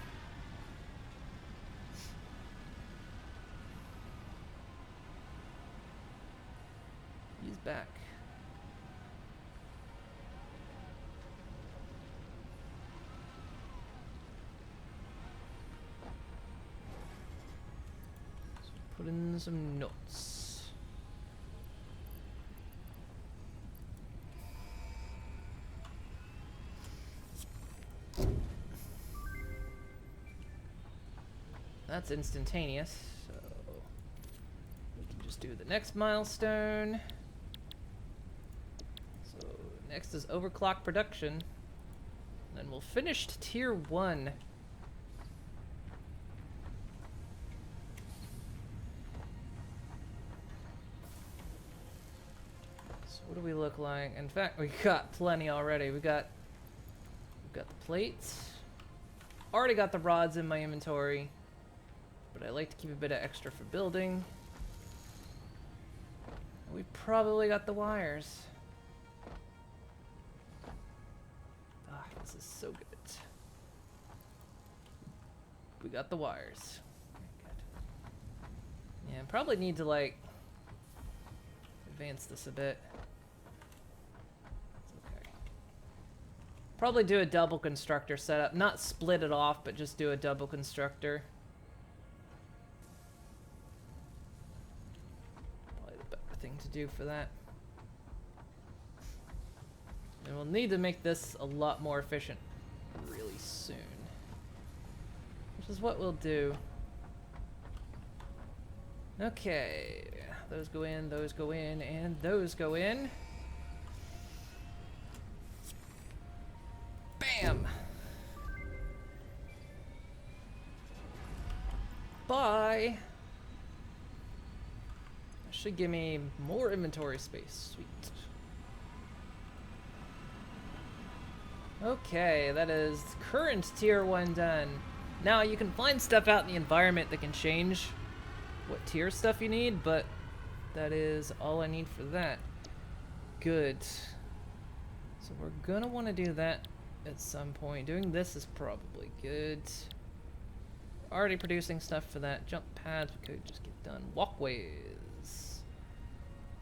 S1: He's back. Put in some notes. That's instantaneous, so we can just do the next milestone. So next is overclock production, and then we'll finish tier 1. What do we look like? In fact, we got plenty already. We've got the plates. Already got the rods in my inventory, but I like to keep a bit of extra for building. We probably got the wires. Ah, this is so good. We got the wires. Good. Yeah, probably need to like advance this a bit. Probably do a double constructor setup. Not split it off, but just do a double constructor. Probably the better thing to do for that. And we'll need to make this a lot more efficient really soon. Which is what we'll do. Okay. Those go in, and those go in. Bam! Bye! That should give me more inventory space. Sweet. Okay, that is current tier 1 done. Now you can find stuff out in the environment that can change what tier stuff you need, but that is all I need for that. Good. So we're gonna want to do that at some point. Doing this is probably good. Already producing stuff for that. Jump pads we could just get done. Walkways.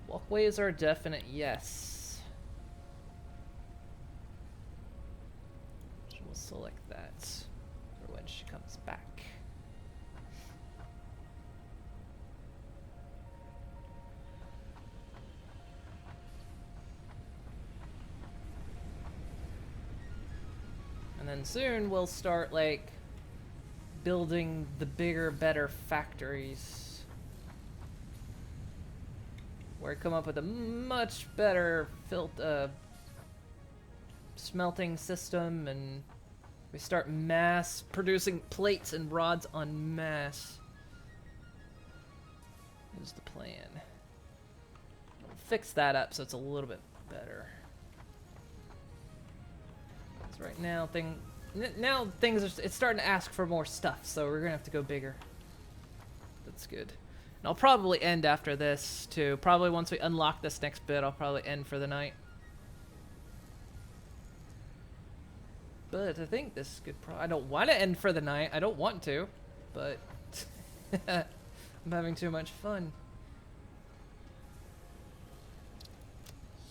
S1: Walkways are a definite yes. So we'll select that for when she comes back. And then soon we'll start like building the bigger, better factories where I come up with a much better smelting system, and we start mass producing plates and rods en masse. Is the plan. We'll fix that up so it's a little bit better. Right now, it's starting to ask for more stuff, so we're gonna have to go bigger. That's good. And I'll probably end after this too. Probably once we unlock this next bit, I'll probably end for the night. But I think this is good. I don't want to end for the night. I don't want to, but I'm having too much fun.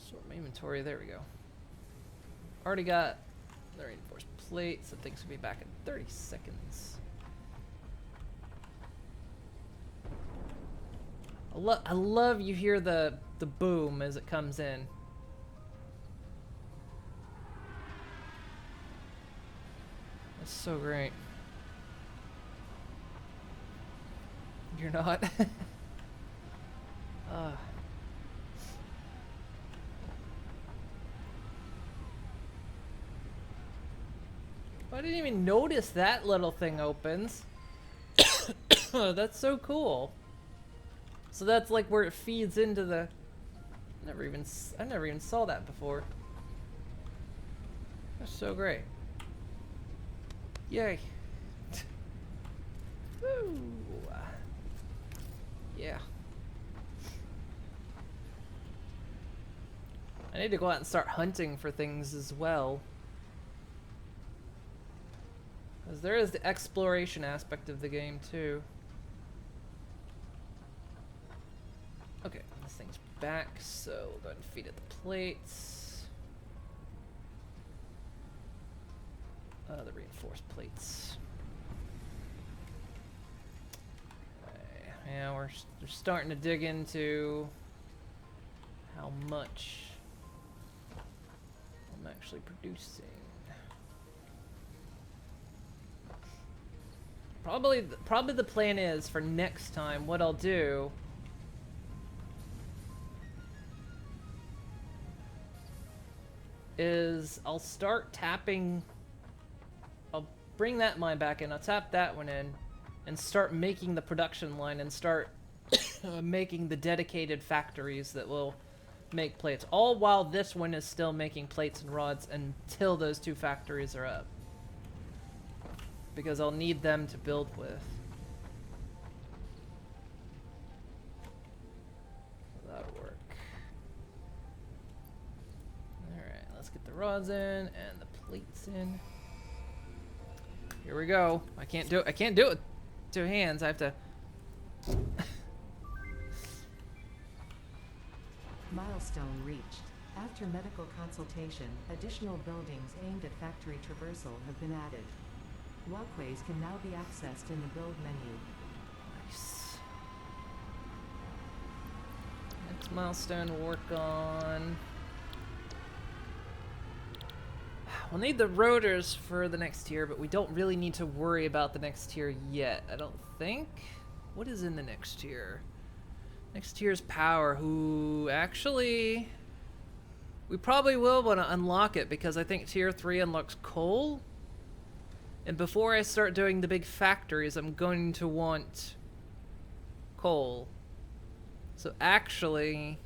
S1: Sort my inventory. There we go. Already got the reinforced plates. So things will be back in 30 seconds. I love you hear the boom as it comes in. So great. You're not? I didn't even notice that little thing opens. That's so cool. So that's like where it feeds into the... I never even saw that before. That's so great. Yay. Woo. Yeah. I need to go out and start hunting for things as well. Because there is the exploration aspect of the game too. Okay, this thing's back, so we'll go ahead and feed it the plates. The reinforced plates. Okay. Yeah, we're starting to dig into how much I'm actually producing. Probably the plan is for next time, what I'll do is I'll start tapping. I'll bring that mine back in. I'll tap that one in and start making the production line and start making the dedicated factories that will make plates. All while this one is still making plates and rods until those two factories are up. Because I'll need them to build with. That'll work. Alright, let's get the rods in and the plates in. Here we go. I can't do it with two hands. I have to...
S2: Milestone reached. After medical consultation, additional buildings aimed at factory traversal have been added. Walkways can now be accessed in the build menu.
S1: Nice. Next milestone to work on. We'll need the rotors for the next tier, but we don't really need to worry about the next tier yet, I don't think. What is in the next tier? Next tier's power. Who actually... We probably will want to unlock it because I think tier 3 unlocks coal. And before I start doing the big factories, I'm going to want coal. So actually,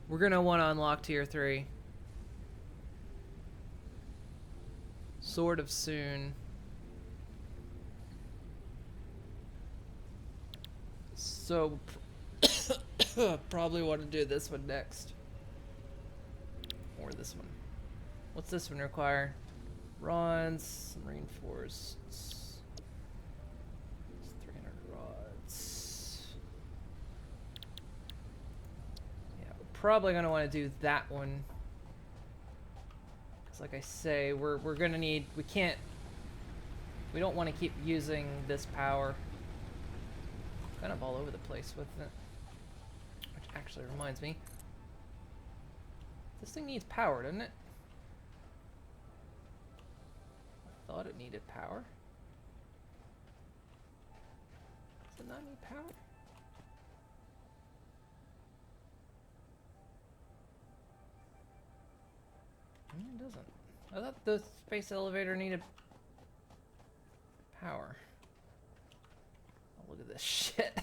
S1: we're going to want to unlock tier 3. Sort of soon. So, probably want to do this one next. Or this one. What's this one require? Rods, some reinforced. 300 rods. Yeah, we're probably gonna want to do that one. Cause like I say, we're gonna need. We don't want to keep using this power. Kind of all over the place with it. Which actually reminds me, this thing needs power, doesn't it? Thought it needed power. Does it not need power? It doesn't. I thought the space elevator needed power. Oh, look at this shit.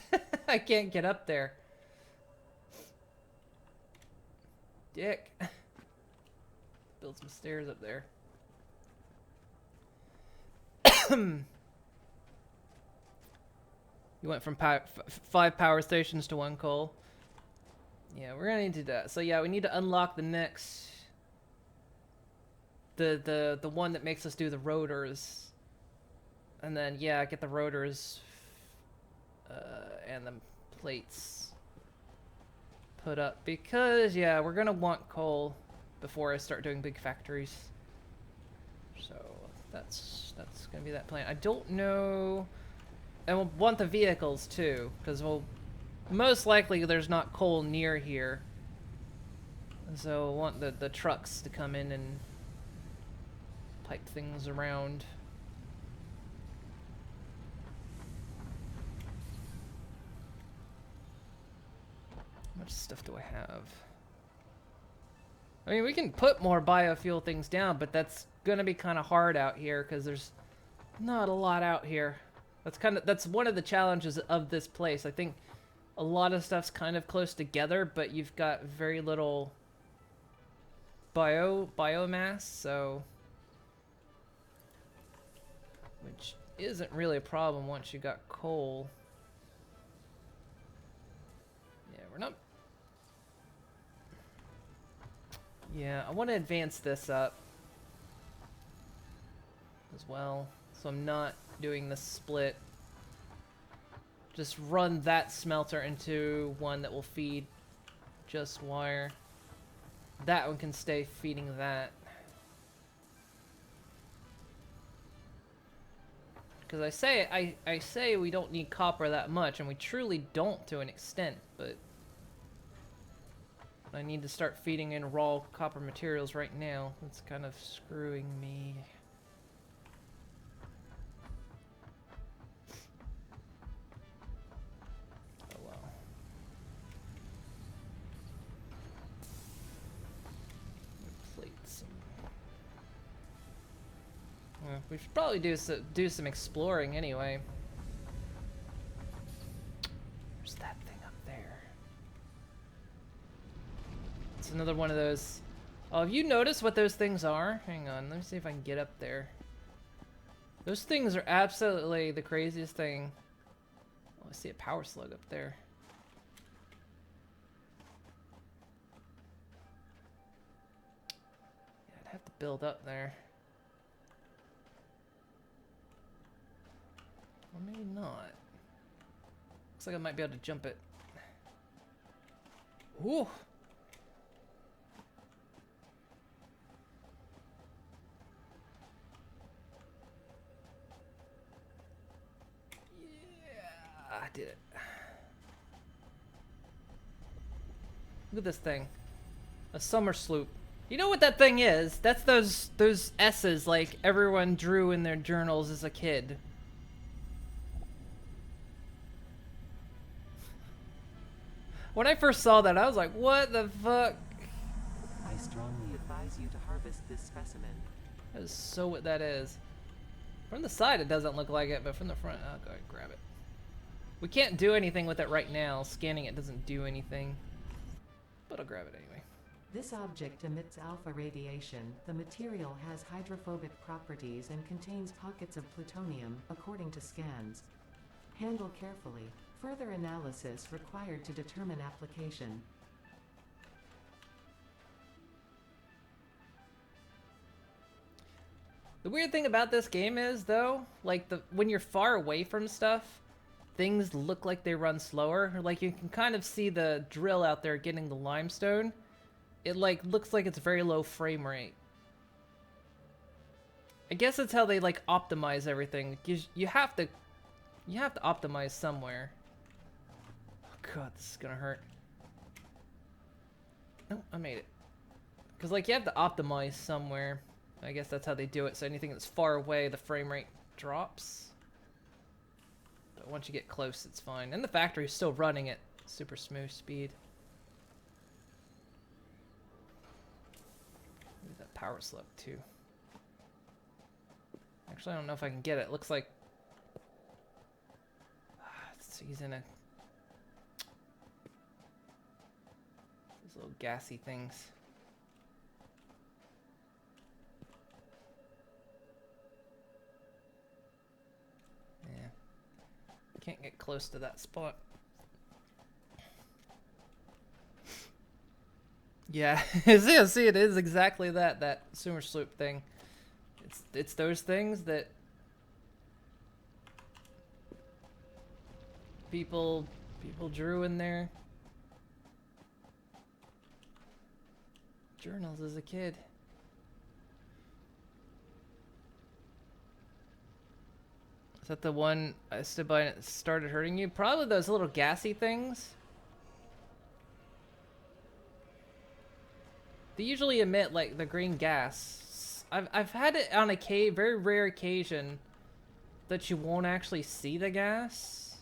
S1: I can't get up there. Dick. Build some stairs up there. You went from 5 power stations to 1 coal. Yeah, we're gonna need to do that. So yeah, we need to unlock the next, the one that makes us do the rotors, and then yeah, get the rotors and the plates put up because yeah, we're gonna want coal before I start doing big factories. So that's gonna be that plan. I don't know, and we'll want the vehicles too, because we'll most likely there's not coal near here, and so we'll want the trucks to come in and pipe things around. How much stuff do I have? I mean, we can put more biofuel things down, but that's gonna be kind of hard out here because there's not a lot out here. That's one of the challenges of this place. I think a lot of stuff's kind of close together, but you've got very little biomass, so which isn't really a problem once you got coal. Yeah, we're not. Yeah, I want to advance this up as well, so I'm not doing the split. Just run that smelter into one that will feed just wire. That one can stay feeding that. Because I say we don't need copper that much, and we truly don't to an extent, but I need to start feeding in raw copper materials right now. It's kind of screwing me. Oh well. Plates. Well, we should probably do some exploring anyway. There's that thing up there. It's another one of those. Oh, have you noticed what those things are? Hang on, let me see if I can get up there. Those things are absolutely the craziest thing. Oh, I see a power slug up there. Yeah, I'd have to build up there. Or maybe not. Looks like I might be able to jump it. Ooh! Yeah, I did it. Look at this thing. A summer sloop. You know what that thing is? That's those S's like everyone drew in their journals as a kid. When I first saw that, I was like, what the fuck?
S2: I strongly advise you to harvest this specimen.
S1: That is so what that is. From the side, it doesn't look like it, but from the front, I'll go ahead and grab it. We can't do anything with it right now. Scanning it doesn't do anything. But I'll grab it anyway.
S2: This object emits alpha radiation. The material has hydrophobic properties and contains pockets of plutonium, according to scans. Handle carefully. Further analysis required to determine application.
S1: The weird thing about this game is, though, like when you're far away from stuff, things look like they run slower. Like you can kind of see the drill out there getting the limestone. It like looks like it's very low frame rate. I guess that's how they like optimize everything. You have to optimize somewhere. Oh god, this is gonna hurt. No, I made it. Because like you have to optimize somewhere. I guess that's how they do it. So anything that's far away, the frame rate drops. But once you get close, it's fine. And the factory's still running at super smooth speed. Maybe that power slug too. Actually, I don't know if I can get it. It looks like he's in a these little gassy things. Yeah. Can't get close to that spot. Yeah, see, it is exactly that sewer sloop thing. It's those things that people drew in their journals as a kid. Is that the one I stood by and it started hurting you? Probably those little gassy things. They usually emit like the green gas. I've had it on a very rare occasion that you won't actually see the gas,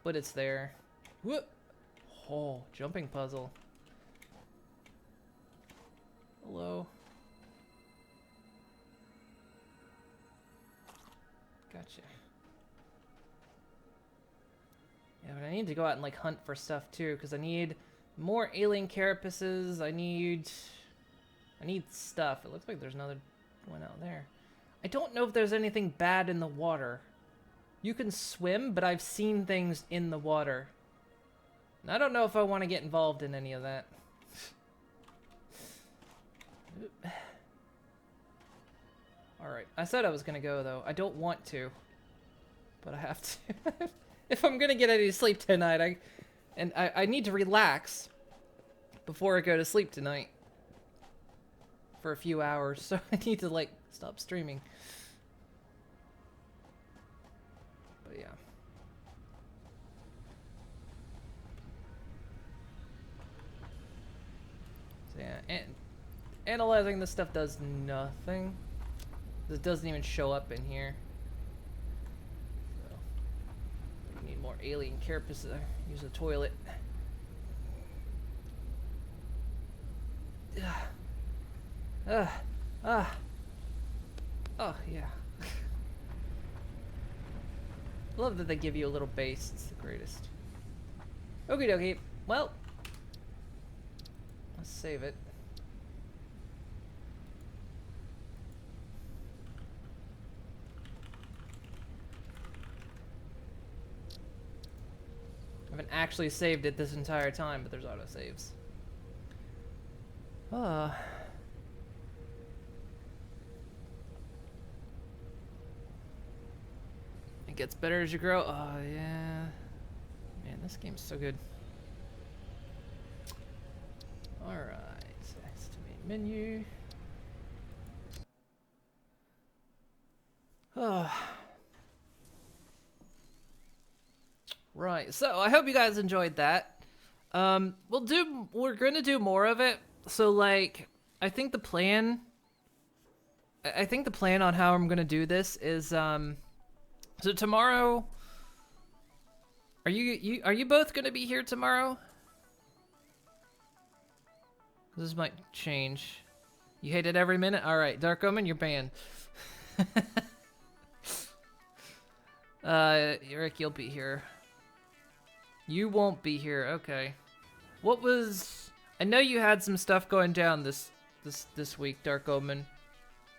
S1: but it's there. Whoop! Oh, jumping puzzle. Hello. Gotcha. Yeah, but I need to go out and like hunt for stuff too, because I need more alien carapaces. I need stuff. It looks like there's another one out there. I don't know if there's anything bad in the water. You can swim, but I've seen things in the water. And I don't know if I want to get involved in any of that. Alright, I said I was going to go, though. I don't want to. But I have to. If I'm going to get any sleep tonight, I need to relax before I go to sleep tonight. For a few hours, so I need to, like, stop streaming. But yeah. So yeah, and analyzing this stuff does nothing. It doesn't even show up in here. So we need more alien carapaces. Use the toilet. Oh, yeah. Love that they give you a little base. It's the greatest. Okie dokie. Well, let's save it. I haven't actually saved it this entire time, but there's autosaves. It gets better as you grow. Oh, yeah. Man, this game's so good. Alright. Activate menu. Oh. Right. So, I hope you guys enjoyed that. We're gonna do more of it. So, like, I think the plan on how I'm gonna do this is, so tomorrow, are you both gonna be here tomorrow? This might change. You hate it every minute? Alright, Dark Omen, you're banned. Eric, you'll be here. You won't be here, okay. I know you had some stuff going down this week, Dark Omen.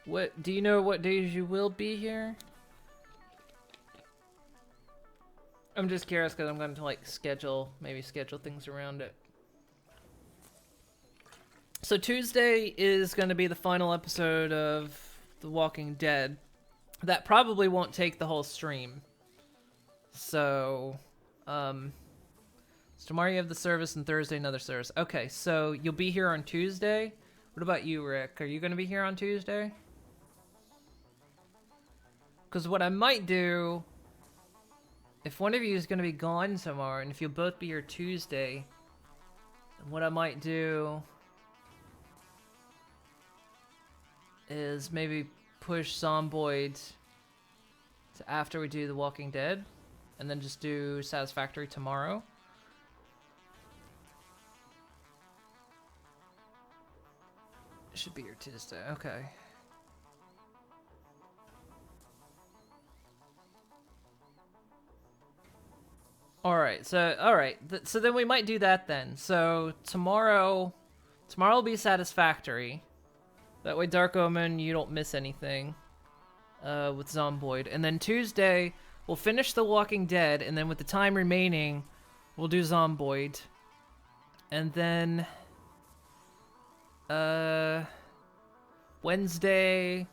S1: Do you know what days you will be here? I'm just curious because I'm going to like maybe schedule things around it. So Tuesday is going to be the final episode of The Walking Dead. That probably won't take the whole stream. So, tomorrow you have the service and Thursday another service. Okay, so you'll be here on Tuesday. What about you, Rick? Are you going to be here on Tuesday? Because what I might do, if one of you is going to be gone tomorrow, and if you'll both be here Tuesday, what I might do is maybe push Zomboid to after we do The Walking Dead, and then just do Satisfactory tomorrow. It should be here Tuesday, okay. Alright, so then we might do that then. So tomorrow will be Satisfactory. That way, Dark Omen, you don't miss anything with Zomboid. And then Tuesday, we'll finish The Walking Dead, and then with the time remaining, we'll do Zomboid. And then Wednesday,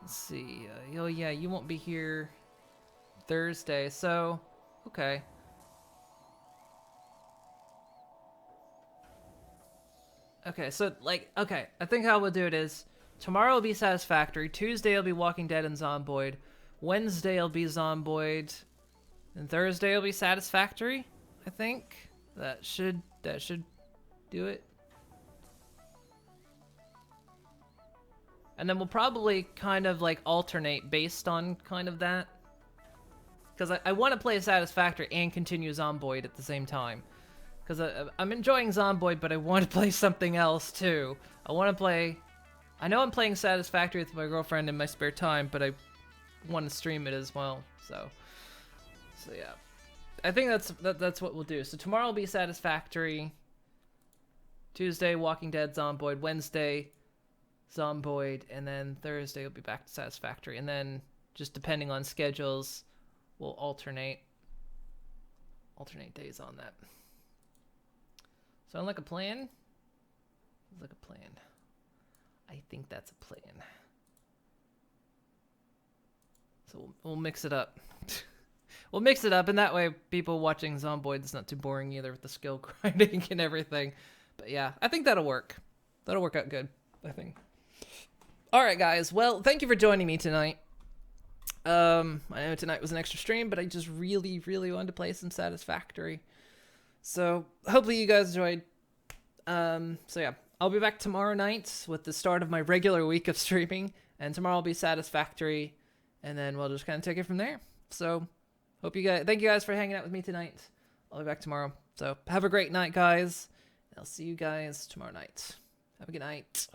S1: let's see. Oh yeah, you won't be here Thursday, so okay. Okay, so I think how we'll do it is tomorrow will be Satisfactory, Tuesday will be Walking Dead and Zomboid, Wednesday will be Zomboid, and Thursday will be Satisfactory. I think that should do it. And then we'll probably kind of like alternate based on kind of that. Because I want to play Satisfactory and continue Zomboid at the same time. Because I'm enjoying Zomboid, but I want to play something else too. I want to play... I know I'm playing Satisfactory with my girlfriend in my spare time, but I want to stream it as well. So yeah. I think that's what we'll do. So tomorrow will be Satisfactory. Tuesday, Walking Dead, Zomboid. Wednesday, Zomboid. And then Thursday will be back to Satisfactory. And then, just depending on schedules, we'll alternate days on that. Sound like a plan? Sounds like a plan. I think that's a plan. So we'll mix it up. We'll mix it up, and that way people watching Zomboid is not too boring either with the skill grinding and everything. But yeah, I think that'll work. That'll work out good, I think. Alright guys, well, thank you for joining me tonight. I know tonight was an extra stream, but I just really, really wanted to play some Satisfactory. So, hopefully you guys enjoyed. So yeah, I'll be back tomorrow night with the start of my regular week of streaming, and tomorrow will be Satisfactory, and then we'll just kind of take it from there. So, thank you guys for hanging out with me tonight. I'll be back tomorrow. So, have a great night, guys. I'll see you guys tomorrow night. Have a good night.